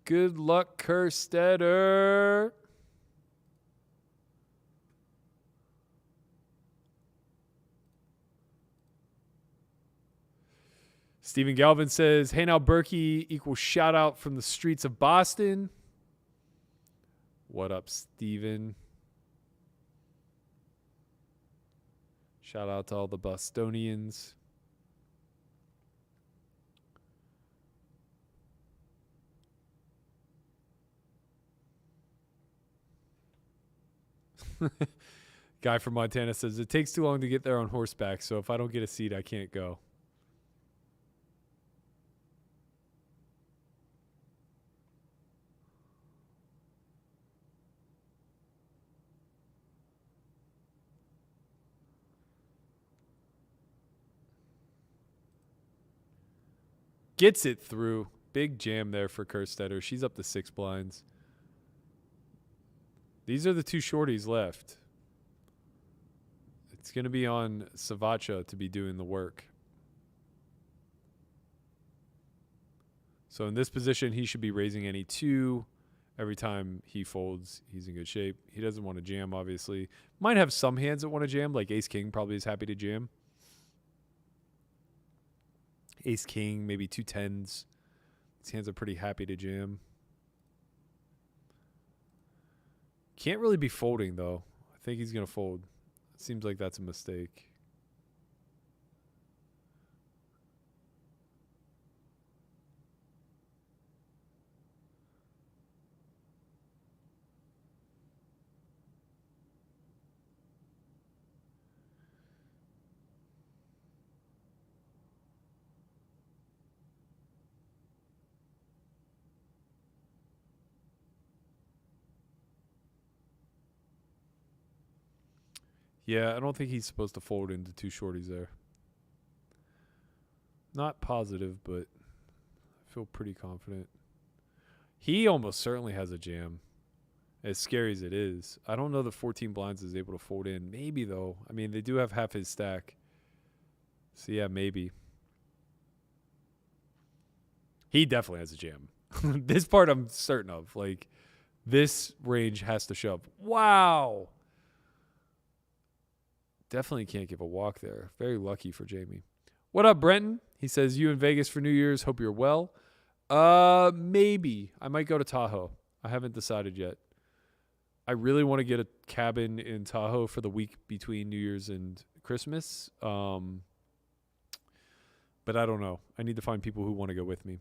Good luck, Kerstetter. Stephen Galvin says, hey now Berkey equals shout out from the streets of Boston. What up, Stephen? Shout out to all the Bostonians. Guy from Montana says, it takes too long to get there on horseback, so if I don't get a seat, I can't go. Gets it through. Big jam there for Kerstetter. She's up to 6 blinds. These are the 2 shorties left. It's going to be on Savacha to be doing the work. So in this position, he should be raising any 2. Every time he folds, he's in good shape. He doesn't want to jam, obviously. Might have some hands that want to jam, like Ace-King probably is happy to jam. Ace-King, maybe 2 10s. These hands are pretty happy to jam. Can't really be folding, though. I think he's going to fold. It seems like that's a mistake. Yeah, I don't think he's supposed to fold into 2 shorties there. Not positive, but I feel pretty confident. He almost certainly has a jam, as scary as it is. I don't know that 14 blinds is able to fold in. Maybe, though. I mean, they do have half his stack. So, yeah, maybe. He definitely has a jam. This part I'm certain of. Like, this range has to shove. Wow. Definitely can't give a walk there. Very lucky for Jamie. What up, Brenton? He says, you in Vegas for New Year's. Hope you're well. Maybe. I might go to Tahoe. I haven't decided yet. I really want to get a cabin in Tahoe for the week between New Year's and Christmas. But I don't know. I need to find people who want to go with me.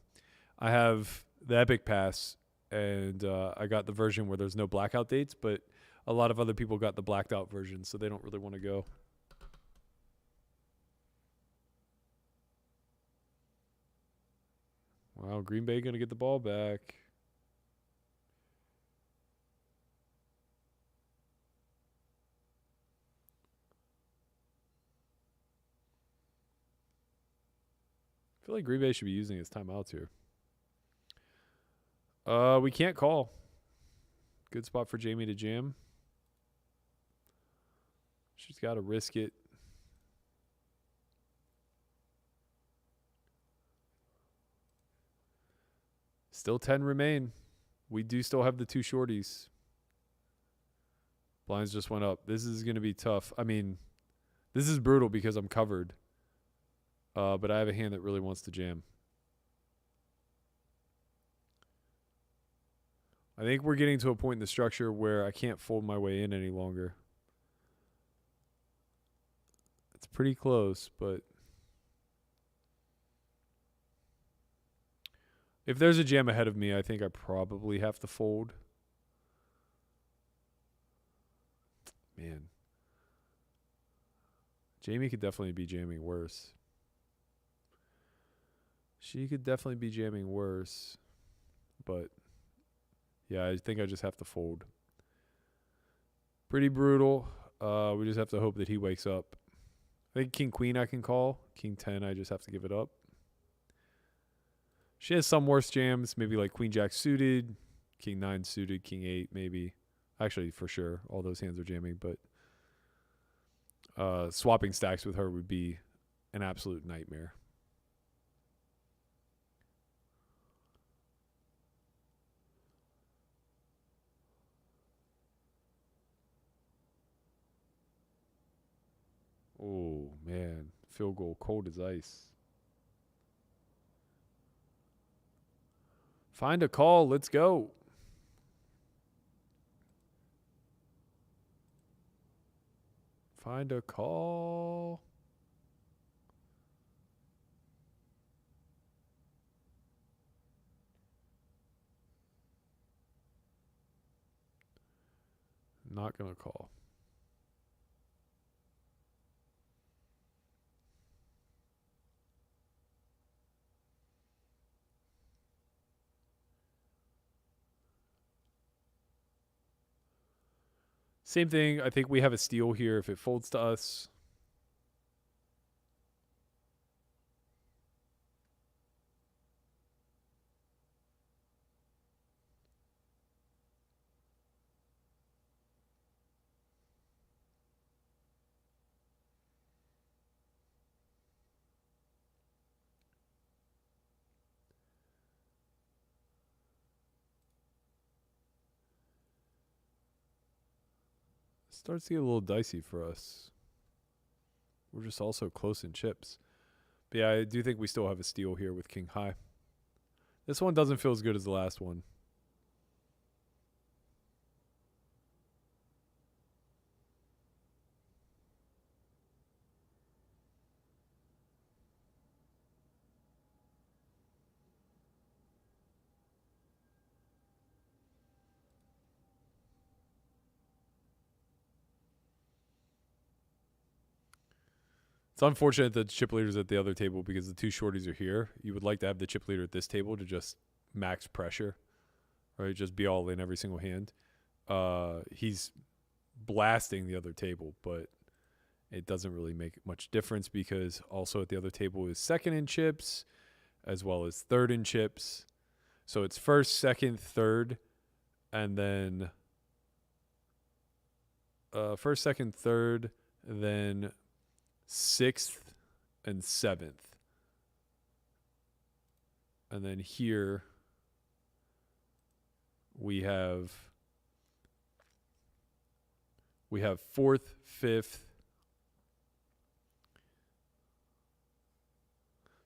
I have the Epic Pass, and I got the version where there's no blackout dates, but a lot of other people got the blacked out version, so they don't really want to go. Wow, Green Bay going to get the ball back. I feel like Green Bay should be using his timeouts here. We can't call. Good spot for Jamie to jam. She's got to risk it. Still 10 remain. We do still have the 2 shorties. Blinds just went up. This is going to be tough. I mean, this is brutal because I'm covered. But I have a hand that really wants to jam. I think we're getting to a point in the structure where I can't fold my way in any longer. It's pretty close, but if there's a jam ahead of me, I think I probably have to fold. Man. Jamie could definitely be jamming worse. She could definitely be jamming worse. But, yeah, I think I just have to fold. Pretty brutal. We just have to hope that he wakes up. I think King Queen I can call. King 10 I just have to give it up. She has some worse jams. Maybe like Queen Jack suited. King 9 suited. King 8 maybe. Actually, for sure. All those hands are jamming. But swapping stacks with her would be an absolute nightmare. Oh, man. Field goal cold as ice. Find a call. Let's go. Find a call. Not going to call. Same thing. I think we have a steal here if it folds to us. Starts to get a little dicey for us. We're just also close in chips. But yeah, I do think we still have a steal here with King High. This one doesn't feel as good as the last one. It's unfortunate that the chip leader's at the other table because the 2 shorties are here. You would like to have the chip leader at this table to just max pressure, right? Just be all in every single hand. He's blasting the other table, but it doesn't really make much difference because also at the other table is second in chips as well as third in chips. So it's first, second, third, and then first, second, third, then 6th and 7th. And then here we have 4th, 5th.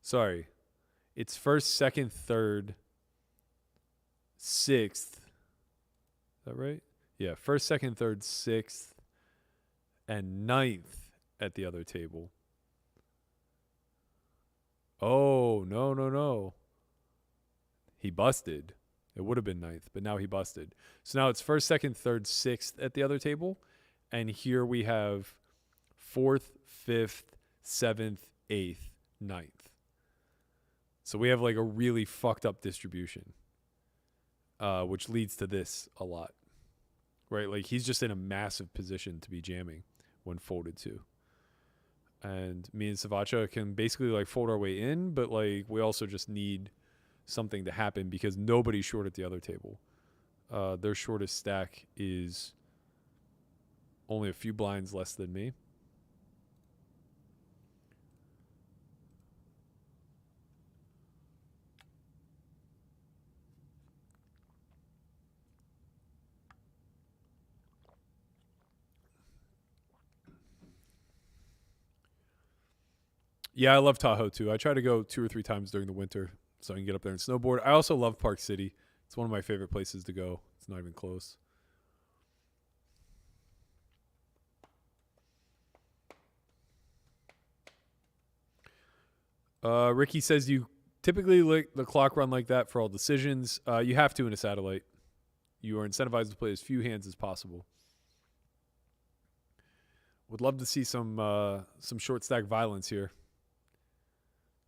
Sorry. It's 1st, 2nd, 3rd, 6th. Is that right? Yeah, 1st, 2nd, 3rd, 6th, and 9th. At the other table. Oh, no. He busted. It would have been 9th, but now he busted. So now it's 1st, 2nd, 3rd, 6th at the other table. And here we have 4th, 5th, 7th, 8th, 9th. So we have like a really fucked up distribution, which leads to this a lot, right? Like he's just in a massive position to be jamming when folded to. And me and Savacha can basically like fold our way in, but like we also just need something to happen because nobody's short at the other table. Their shortest stack is only a few blinds less than me. Yeah, I love Tahoe too. I try to go 2 or 3 times during the winter so I can get up there and snowboard. I also love Park City. It's one of my favorite places to go. It's not even close. Ricky says you typically let the clock run like that for all decisions. You have to in a satellite. You are incentivized to play as few hands as possible. Would love to see some short stack violence here.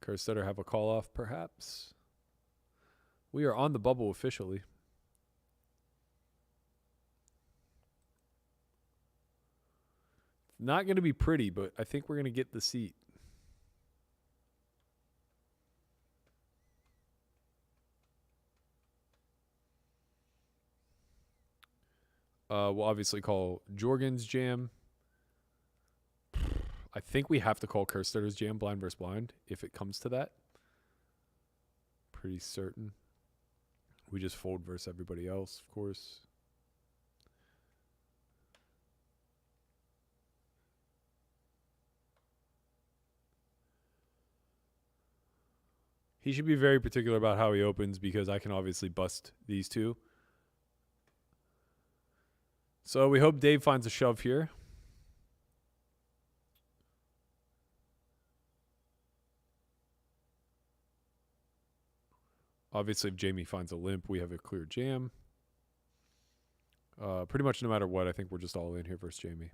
Kerstetter have a call off, perhaps. We are on the bubble officially. Not going to be pretty, but I think we're going to get the seat. We'll obviously call Jorgen's jam. I think we have to call Kerstetter's jam blind versus blind if it comes to that. Pretty certain. We just fold versus everybody else, of course. He should be very particular about how he opens because I can obviously bust these two. So we hope Dave finds a shove here. Obviously, if Jamie finds a limp, we have a clear jam. Pretty much no matter what, I think we're just all in here versus Jamie.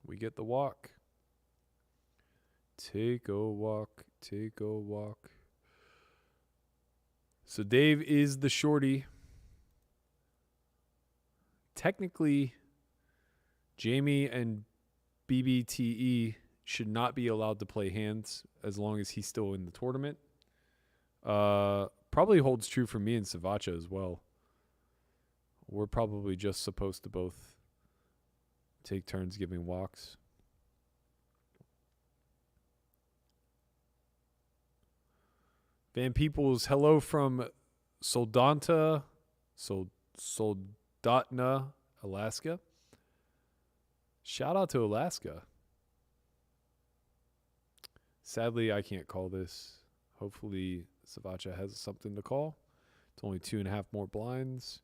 We get the walk. Take a walk, take a walk. So Dave is the shorty. Technically, Jamie and BBTE should not be allowed to play hands as long as he's still in the tournament. Probably holds true for me and Savacha as well. We're probably just supposed to both take turns giving walks. Van Peoples, hello from Soldotna, Alaska. Shout out to Alaska. Sadly, I can't call this. Hopefully, Savacha has something to call. It's only 2.5 more blinds.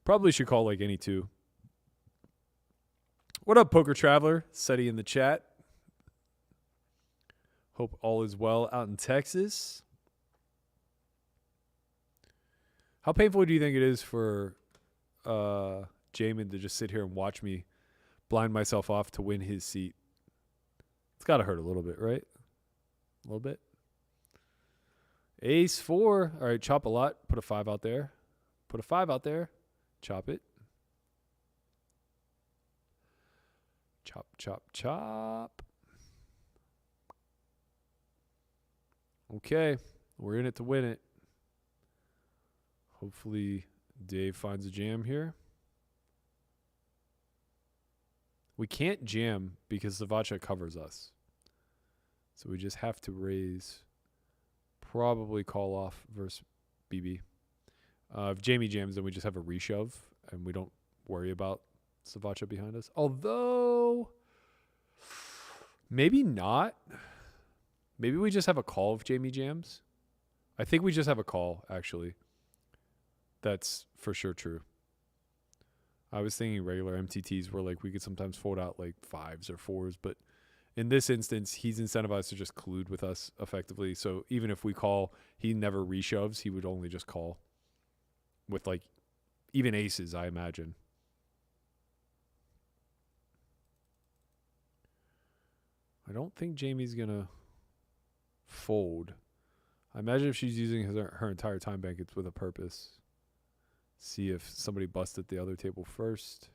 Probably should call like any two. What up, Poker Traveler? Seti in the chat. Hope all is well out in Texas. How painful do you think it is for Jamin to just sit here and watch me blind myself off to win his seat? It's got to hurt a little bit, right? A little bit. Ace 4. All right, chop a lot. Put a 5 out there. Put a 5 out there. Chop it. Chop, chop, chop. Okay, we're in it to win it. Hopefully Dave finds a jam here. We can't jam because Savacha covers us. So we just have to raise. Probably call off versus BB. If Jamie jams, then we just have a reshove and we don't worry about Savacha behind us. Although, maybe not. Maybe we just have a call if Jamie jams. I think we just have a call, actually. That's for sure true. I was thinking regular MTTs where like we could sometimes fold out like 5s or 4s, but in this instance, he's incentivized to just collude with us effectively. So even if we call, he never reshoves. He would only just call with like even aces, I imagine. I don't think Jamie's going to fold. I imagine if she's using her entire time bank, it's with a purpose. See if somebody busted the other table first.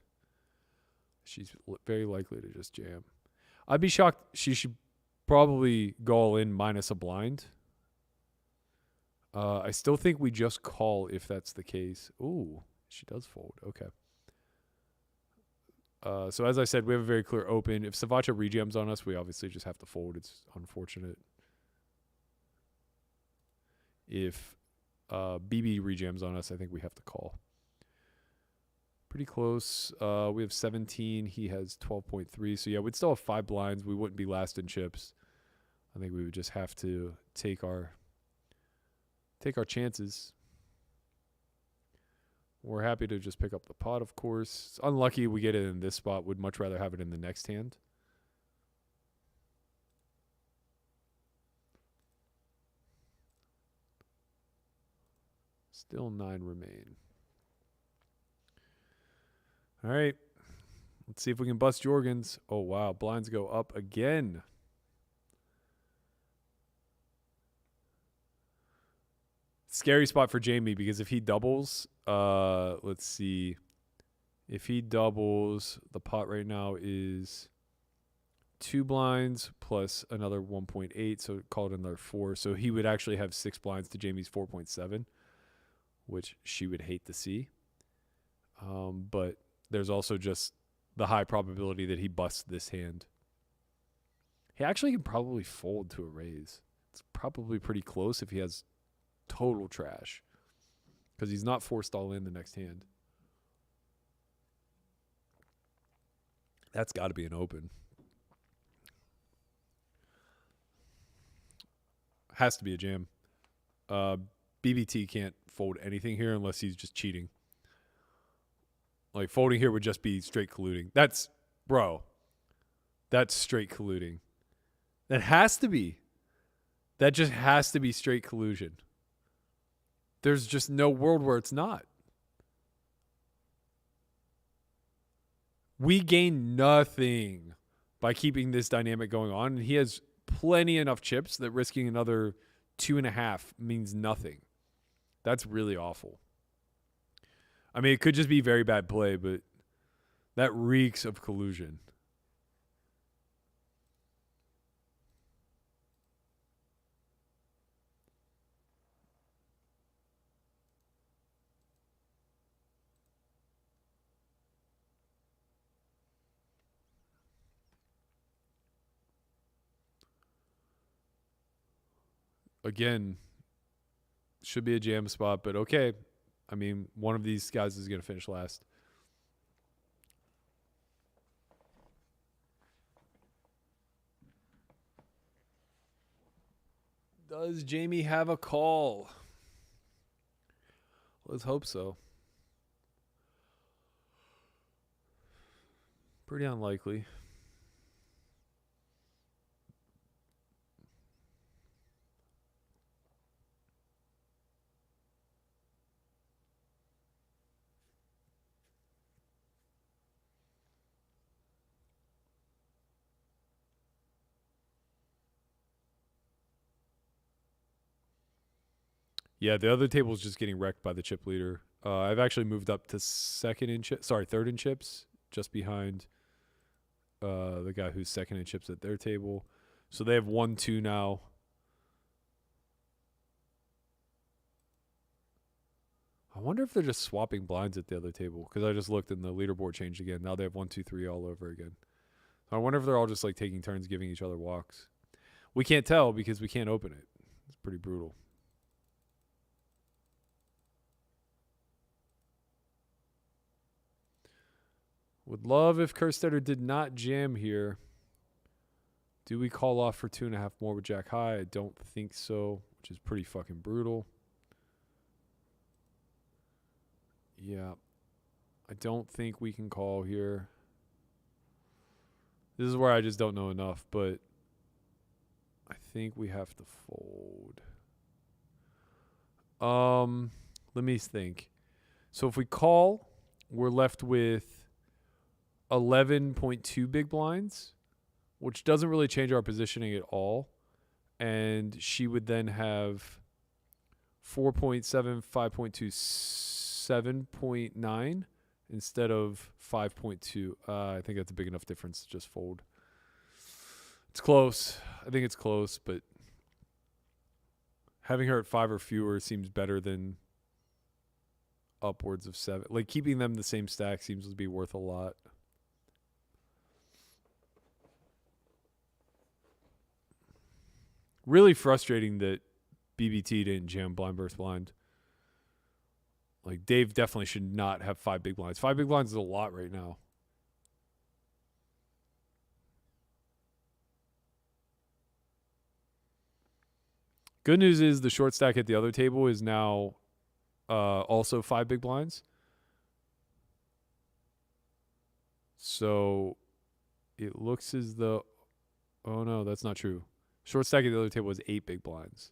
She's very likely to just jam. I'd be shocked. She should probably go all in minus a blind. I still think we just call if that's the case. Ooh, she does fold. Okay. So as I said, we have a very clear open. If Savacha rejams on us, we obviously just have to fold. It's unfortunate. If BB rejams on us, I think we have to call. Pretty close. We have 17. He has 12.3. So yeah, we'd still have 5 blinds. We wouldn't be last in chips. I think we would just have to take our chances. We're happy to just pick up the pot, of course. It's unlucky we get it in this spot. Would much rather have it in the next hand. Still 9 remain. All right. Let's see if we can bust Jorgens. Oh, wow. Blinds go up again. Scary spot for Jamie because if he doubles, let's see. If he doubles, the pot right now is 2 blinds plus another 1.8, so call it another 4. So he would actually have 6 blinds to Jamie's 4.7, which she would hate to see. But there's also just the high probability that he busts this hand. He actually can probably fold to a raise. It's probably pretty close if he has total trash, because he's not forced all in the next hand. That's got to be an open. Has to be a jam. BBT can't fold anything here unless he's just cheating. Like, folding here would just be straight colluding. That's straight colluding. That has to be. That just has to be straight collusion. There's just no world where it's not. We gain nothing by keeping this dynamic going on, and he has plenty enough chips that risking another 2.5 means nothing. That's really awful. I mean, it could just be very bad play, but that reeks of collusion. Again, should be a jam spot, but okay. I mean, one of these guys is going to finish last. Does Jamie have a call? Let's hope so. Pretty unlikely. Yeah, the other table is just getting wrecked by the chip leader. I've actually moved up to third in chips, just behind the guy who's second in chips at their table. So they have 1-2 now. I wonder if they're just swapping blinds at the other table, because I just looked and the leaderboard changed again. Now they have 1-2-3 all over again. I wonder if they're all just like taking turns giving each other walks. We can't tell because we can't open it. It's pretty brutal. Would love if Kerstetter did not jam here. Do we call off for 2.5 more with Jack High? I don't think so, which is pretty fucking brutal. Yeah. I don't think we can call here. This is where I just don't know enough, but I think we have to fold. Let me think. So if we call, we're left with 11.2 big blinds, which doesn't really change our positioning at all. And she would then have 4.7, 5.2, 7.9 instead of 5.2. I think that's a big enough difference to just fold. It's close. I think it's close, but having her at 5 or fewer seems better than upwards of 7. Like, keeping them the same stack seems to be worth a lot. Really frustrating that BBT didn't jam blind versus blind. Like, Dave definitely should not have 5 big blinds. 5 big blinds is a lot right now. Good news is the short stack at the other table is now also 5 big blinds. So it looks as though... Oh, no, that's not true. Short stack at the other table was 8 big blinds.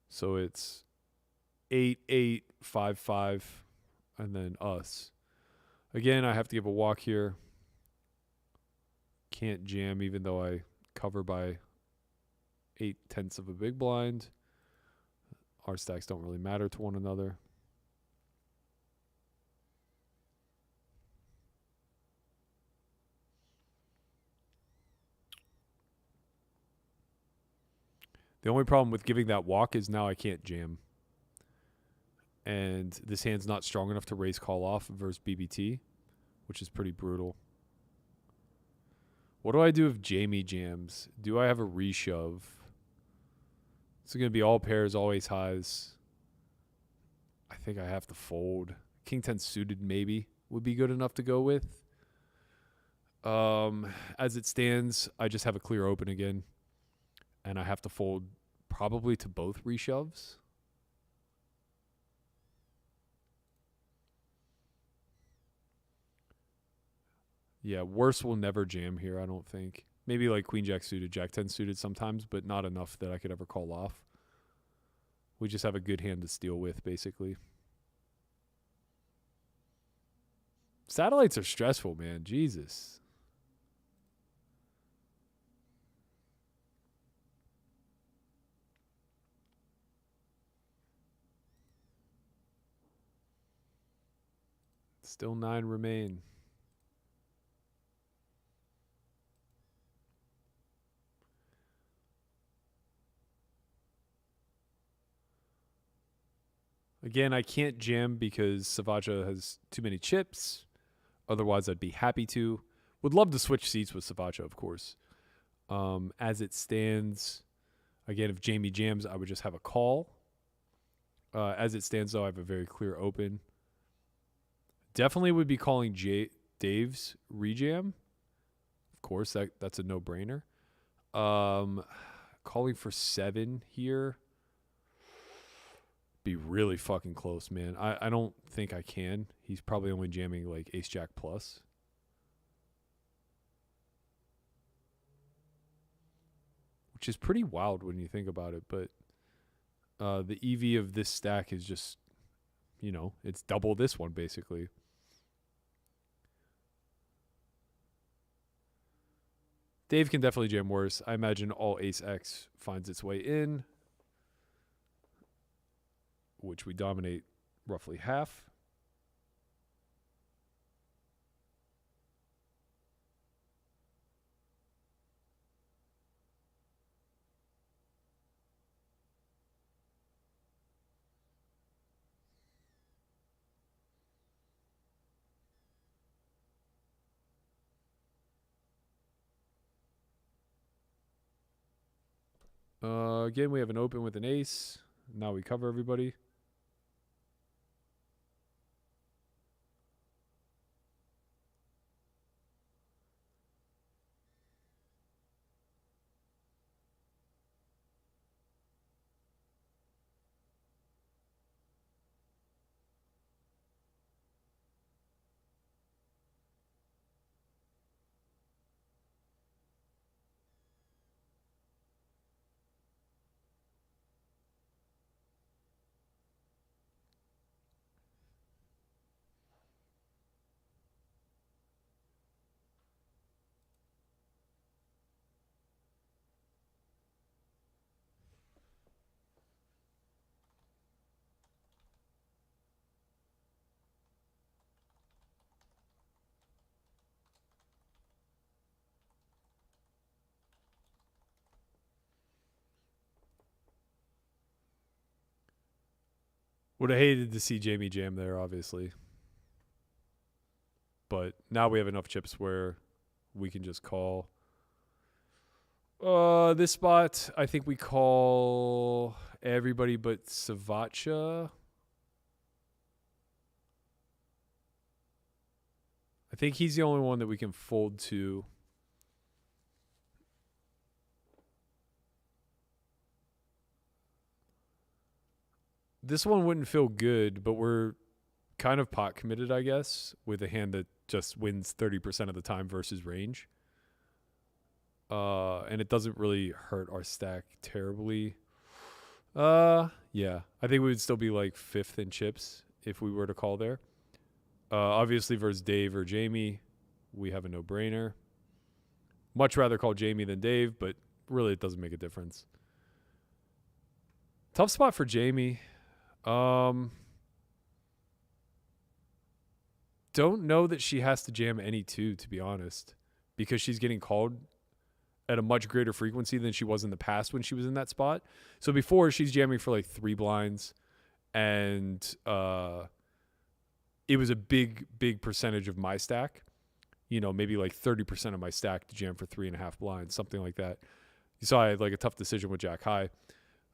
So it's 8, 8, 5, 5, and then us. Again, I have to give a walk here. Can't jam even though I cover by 8/10 of a big blind. Our stacks don't really matter to one another. The only problem with giving that walk is now I can't jam. And this hand's not strong enough to raise call off versus BBT, which is pretty brutal. What do I do if Jamie jams? Do I have a reshove? It's going to be all pairs, always highs. I think I have to fold. King 10 suited maybe would be good enough to go with. As it stands, I just have a clear open again. And I have to fold probably to both reshoves. Yeah, worse will never jam here, I don't think. Maybe like Queen Jack suited, Jack 10 suited sometimes, but not enough that I could ever call off. We just have a good hand to steal with, basically. Satellites are stressful, man. Jesus. Still 9 remain. Again, I can't jam because Savaja has too many chips. Otherwise, I'd be happy to. Would love to switch seats with Savaja, of course. As it stands, again, if Jamie jams, I would just have a call. As it stands, though, I have a very clear open. Definitely would be calling Dave's rejam. Of course, that's a no-brainer. Calling for 7 here. Be really fucking close, man. I don't think I can. He's probably only jamming like ace-jack plus. Which is pretty wild when you think about it, but the EV of this stack is just, you know, it's double this one basically. Dave can definitely jam worse. I imagine all ace-x finds its way in, which we dominate roughly half. Again, we have an open with an ace. Now we cover everybody. Would have hated to see Jamie jam there, obviously. But now we have enough chips where we can just call. This spot, I think we call everybody but Savacha. I think he's the only one that we can fold to. This one wouldn't feel good, but we're kind of pot committed, I guess, with a hand that just wins 30% of the time versus range. And it doesn't really hurt our stack terribly. Yeah, I think we would still be like 5th in chips if we were to call there. Obviously versus Dave or Jamie, we have a no-brainer. Much rather call Jamie than Dave, but really it doesn't make a difference. Tough spot for Jamie. Don't know that she has to jam any 2, to be honest, because she's getting called at a much greater frequency than she was in the past when she was in that spot. So before, she's jamming for like 3 blinds, and it was a big percentage of my stack. You know, maybe like 30% of my stack to jam for 3.5 blinds, something like that. You saw I had like a tough decision with Jack High,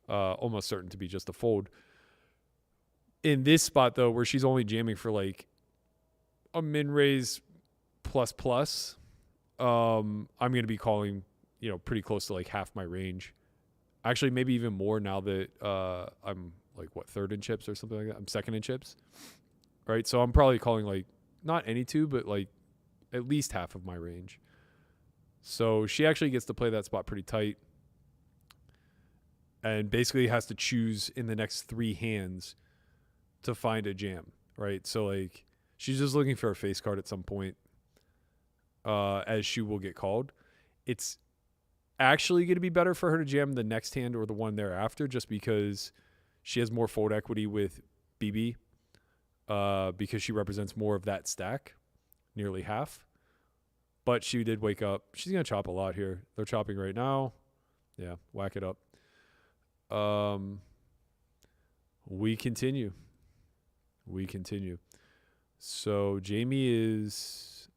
almost certain to be just a fold. In this spot, though, where she's only jamming for like a min raise plus, I'm going to be calling, you know, pretty close to like half my range. Actually, maybe even more now that I'm like, 3rd in chips or something like that. I'm 2nd in chips. Right? So I'm probably calling like not any 2, but like at least half of my range. So she actually gets to play that spot pretty tight and basically has to choose in the next 3 hands to find a jam, right? So like she's just looking for a face card at some point as she will get called. It's actually going to be better for her to jam the next hand or the one thereafter just because she has more fold equity with BB because she represents more of that stack, nearly half. But she did wake up. She's going to chop a lot here. They're chopping right now. Yeah, whack it up. We continue. So Jamie is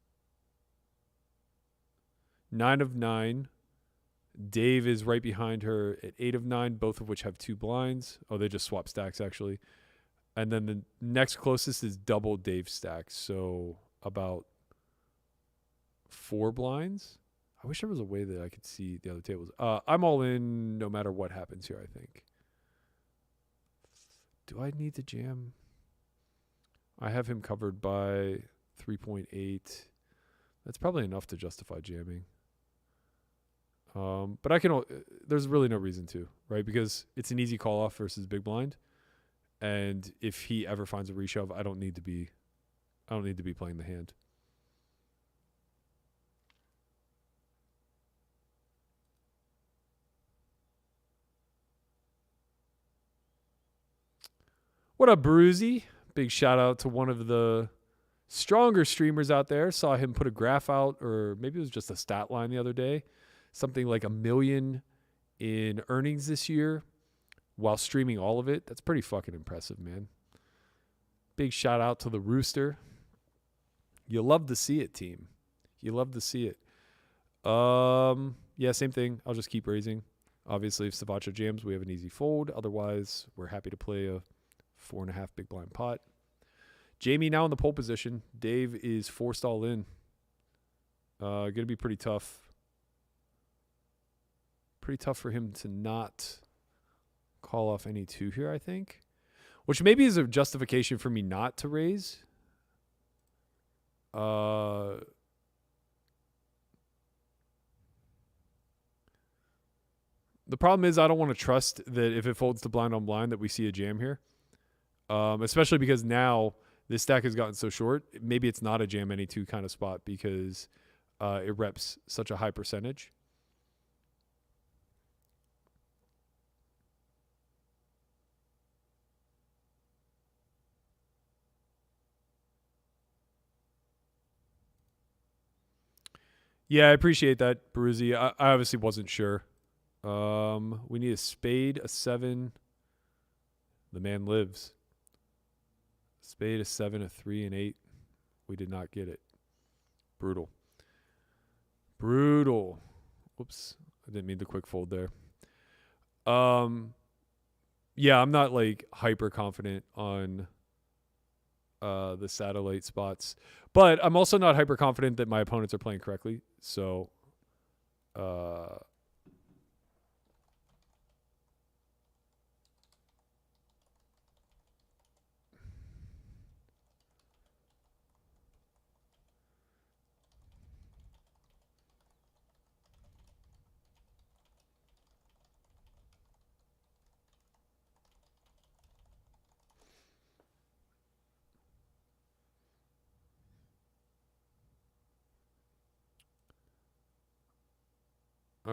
9 of 9. Dave is right behind her at 8 of 9, both of which have 2 blinds. Oh, they just swap stacks, actually. And then the next closest is double Dave's stack, so about 4 blinds. I wish there was a way that I could see the other tables. I'm all in no matter what happens here, I think. Do I need to jam? I have him covered by 3.8. That's probably enough to justify jamming. But I can. There's really no reason to, right? Because it's an easy call off versus big blind, and if he ever finds a reshove, I don't need to be playing the hand. What up, Bruzy? Big shout out to one of the stronger streamers out there. Saw him put a graph out, or maybe it was just a stat line the other day. Something like $1 million in earnings this year while streaming all of it. That's pretty fucking impressive, man. Big shout out to the Rooster. You love to see it, team. You love to see it. Yeah, same thing. I'll just keep raising. Obviously, if Savacha jams, we have an easy fold. Otherwise, we're happy to play a 4.5 big blind pot. Jamie now in the pole position. Dave is forced all in. Going to be pretty tough. Pretty tough for him to not call off any 2 here, I think. Which maybe is a justification for me not to raise. The problem is I don't want to trust that if it folds to blind on blind that we see a jam here. Especially because now this stack has gotten so short. Maybe it's not a jam any 2 kind of spot because it reps such a high percentage. Yeah, I appreciate that, Bruzy. I obviously wasn't sure. We need a spade, a 7. The man lives. Spade, a 7, a 3, and 8. We did not get it. Brutal. Brutal. Whoops. I didn't mean the quick fold there. Yeah, I'm not like hyper confident on the satellite spots, but I'm also not hyper confident that my opponents are playing correctly. So, all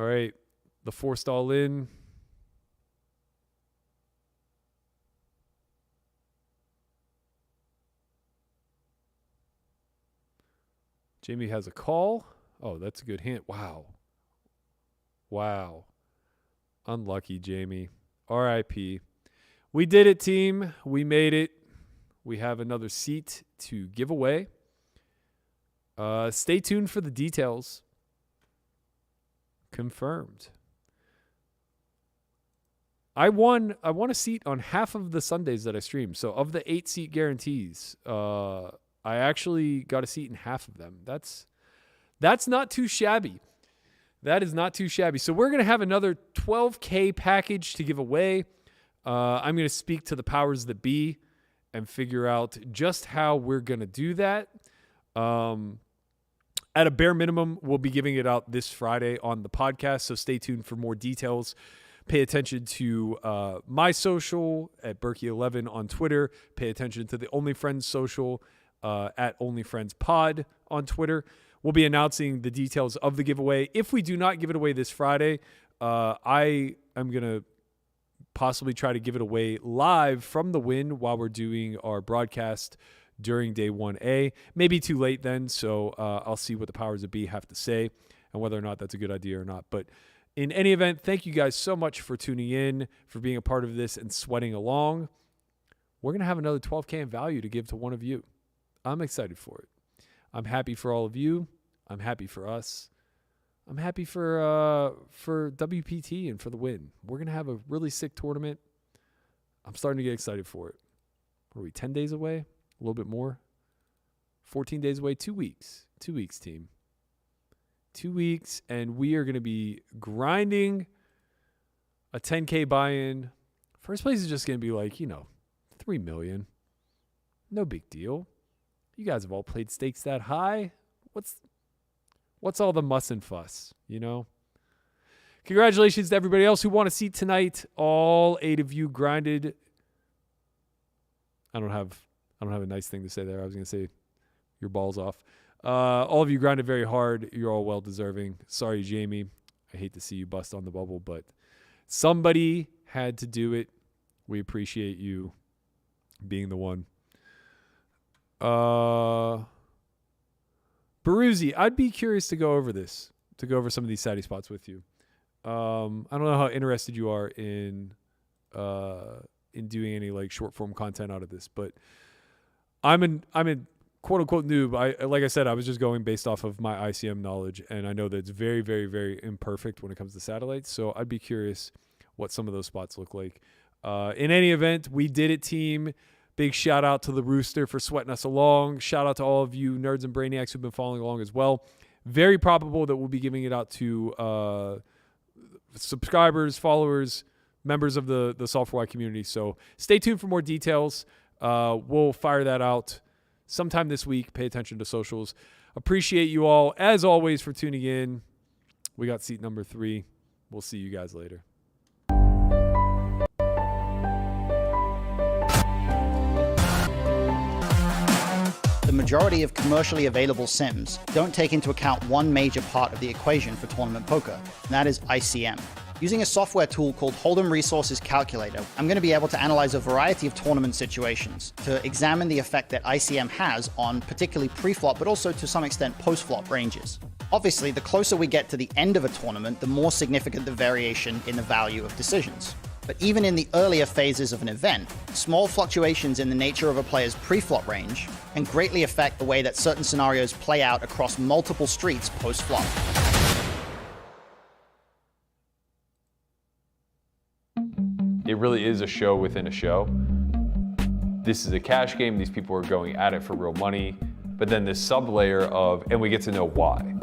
right, the forced all in. Jamie has a call. Oh, that's a good hint. Wow. Wow. Unlucky, Jamie. RIP. We did it, team. We made it. We have another seat to give away. Stay tuned for the details. Confirmed. I won a seat on half of the Sundays that I streamed. So of the 8 seat guarantees, I actually got a seat in half of them. That's not too shabby. That is not too shabby. So we're going to have another 12K package to give away. I'm going to speak to the powers that be and figure out just how we're going to do that. At a bare minimum, we'll be giving it out this Friday on the podcast, so stay tuned for more details. Pay attention to my social at Berkey11 on Twitter. Pay attention to the OnlyFriends social at OnlyFriendsPod on Twitter. We'll be announcing the details of the giveaway. If we do not give it away this Friday, I am going to possibly try to give it away live from the Win while we're doing our broadcast during day 1A. Maybe too late then, so I'll see what the powers that be have to say and whether or not that's a good idea or not. But in any event, thank you guys so much for tuning in, for being a part of this and sweating along. We're going to have another 12K in value to give to one of you. I'm excited for it. I'm happy for all of you. I'm happy for us. I'm happy for WPT and for the Win. We're going to have a really sick tournament. I'm starting to get excited for it. What are we, 10 days away? A little bit more. 14 days away. 2 weeks. 2 weeks, team. 2 weeks, and we are going to be grinding a 10K buy-in. First place is just going to be like, 3 million. No big deal. You guys have all played stakes that high. What's all the muss and fuss, Congratulations to everybody else who won a seat tonight. All 8 of you grinded. I don't have a nice thing to say there. I was going to say your balls off. All of you grinded very hard. You're all well-deserving. Sorry, Jamie. I hate to see you bust on the bubble, but somebody had to do it. We appreciate you being the one. Baruzzi, I'd be curious to go over some of these Saturday spots with you. I don't know how interested you are in doing any like short form content out of this, but I'm a quote unquote noob. Like I said, I was just going based off of my ICM knowledge, and I know that it's very, very, very imperfect when it comes to satellites. So I'd be curious what some of those spots look like. In any event, we did it, team. Big shout out to the Rooster for sweating us along. Shout out to all of you nerds and brainiacs who've been following along as well. Very probable that we'll be giving it out to subscribers, followers, members of the Software community. So stay tuned for more details. We'll fire that out sometime this week. Pay attention to socials. Appreciate you all, as always, for tuning in. We got seat number 3. We'll see you guys later. The majority of commercially available sims don't take into account one major part of the equation for tournament poker, and that is ICM. Using a software tool called Hold'em Resources Calculator, I'm going to be able to analyze a variety of tournament situations to examine the effect that ICM has on particularly pre-flop, but also to some extent post-flop ranges. Obviously, the closer we get to the end of a tournament, the more significant the variation in the value of decisions. But even in the earlier phases of an event, small fluctuations in the nature of a player's pre-flop range can greatly affect the way that certain scenarios play out across multiple streets post-flop. It really is a show within a show. This is a cash game. These people are going at it for real money. But then this sub-layer of, and we get to know why.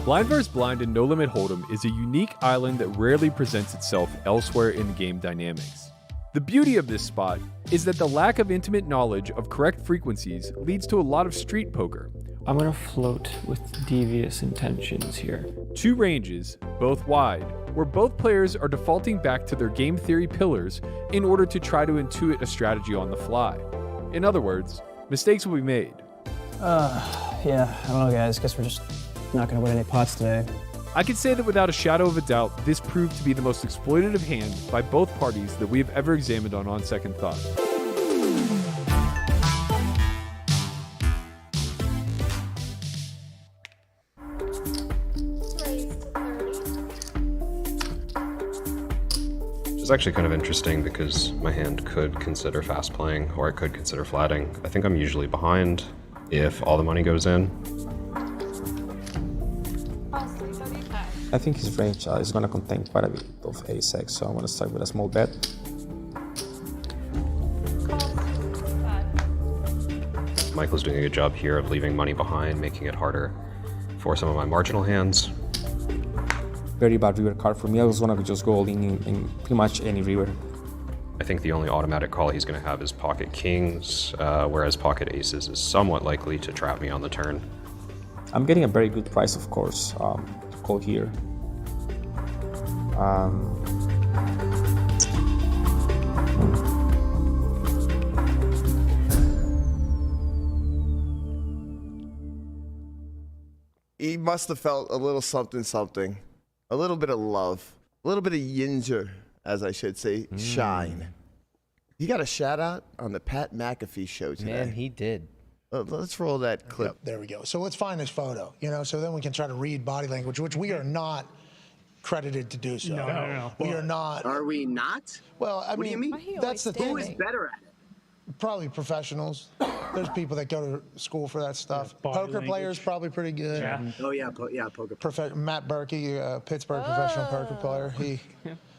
Blind vs. Blind and No Limit Hold'em is a unique island that rarely presents itself elsewhere in game dynamics. The beauty of this spot is that the lack of intimate knowledge of correct frequencies leads to a lot of street poker. I'm gonna float with devious intentions here. Two ranges, both wide, where both players are defaulting back to their game theory pillars in order to try to intuit a strategy on the fly. In other words, mistakes will be made. Yeah, I don't know, guys. Guess we're just not gonna win any pots today. I can say that without a shadow of a doubt, this proved to be the most exploitative hand by both parties that we have ever examined on Second Thought. It's actually kind of interesting because my hand could consider fast playing or I could consider flatting. I think I'm usually behind if all the money goes in. I think his range is going to contain quite a bit of ace-x, so I'm going to start with a small bet. Michael's doing a good job here of leaving money behind, making it harder for some of my marginal hands. Very bad river card for me. I was going to just go all in pretty much any river. I think the only automatic call he's going to have is pocket kings, whereas pocket aces is somewhat likely to trap me on the turn. I'm getting a very good price, of course, to call here. He must have felt a little something, something. A little bit of love. A little bit of yinzer, as I should say, shine. He got a shout out on the Pat McAfee show today. Man, he did. Let's roll that clip. Yep, there we go. So let's find this photo, so then we can try to read body language, which we are not credited to do so. No. We are not. Are we not? Well, I What mean, do you mean? that's the thing. Who is better at it? Probably professionals. There's people that go to school for that stuff. body Poker language. players probably pretty good. Yeah. Oh yeah, poker. Matt Berkey, Pittsburgh professional poker player.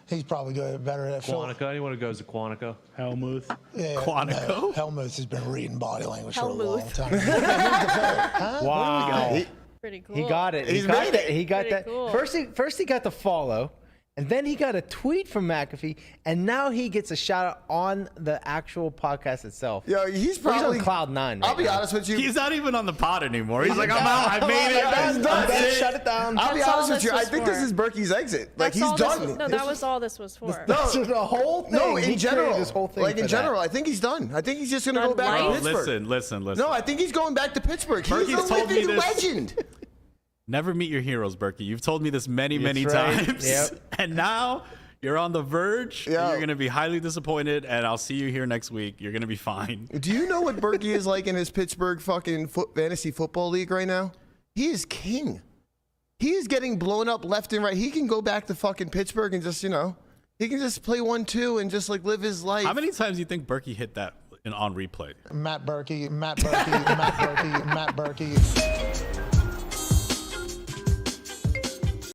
He's probably good, better at Quantico. Anyone who goes to Quantico? Helmuth. Yeah, Quantico? No, Helmuth has been reading body language for a long Helmuth. time. Huh? Wow. Pretty cool. He got it. He's made it. He got Pretty that. cool. First he got the follow, and then he got a tweet from McAfee, and now he gets a shout out on the actual podcast itself. Yo, he's probably on cloud nine. Right I'll be now. honest with you. He's not even on the pod anymore. He's like, I'm out. I made it. I'm done. That's it. Shut it down. I'll be That's all honest with this you. I was think for. this is Berkey's exit. Like, That's he's all this done. was- no, that was all this was for. That's the whole thing. No, He in created general. this whole thing Like, in for general, that. I think he's done. I think he's just going to go Done back to life? Pittsburgh. Listen. No, I think he's going back to Pittsburgh. He's Berkey's a told me living this. legend. Never meet your heroes, Berkey. You've told me this many That's right. times. Yep. And now you're on the verge. Yeah. You're going to be highly disappointed, and I'll see you here next week. You're going to be fine. Do you know what Berkey is like in his Pittsburgh fucking fantasy football league right now? He is king. He is getting blown up left and right. He can go back to fucking Pittsburgh and just, he can just play 1-2 and just like live his life. How many times do you think Berkey hit that on replay? Matt Berkey.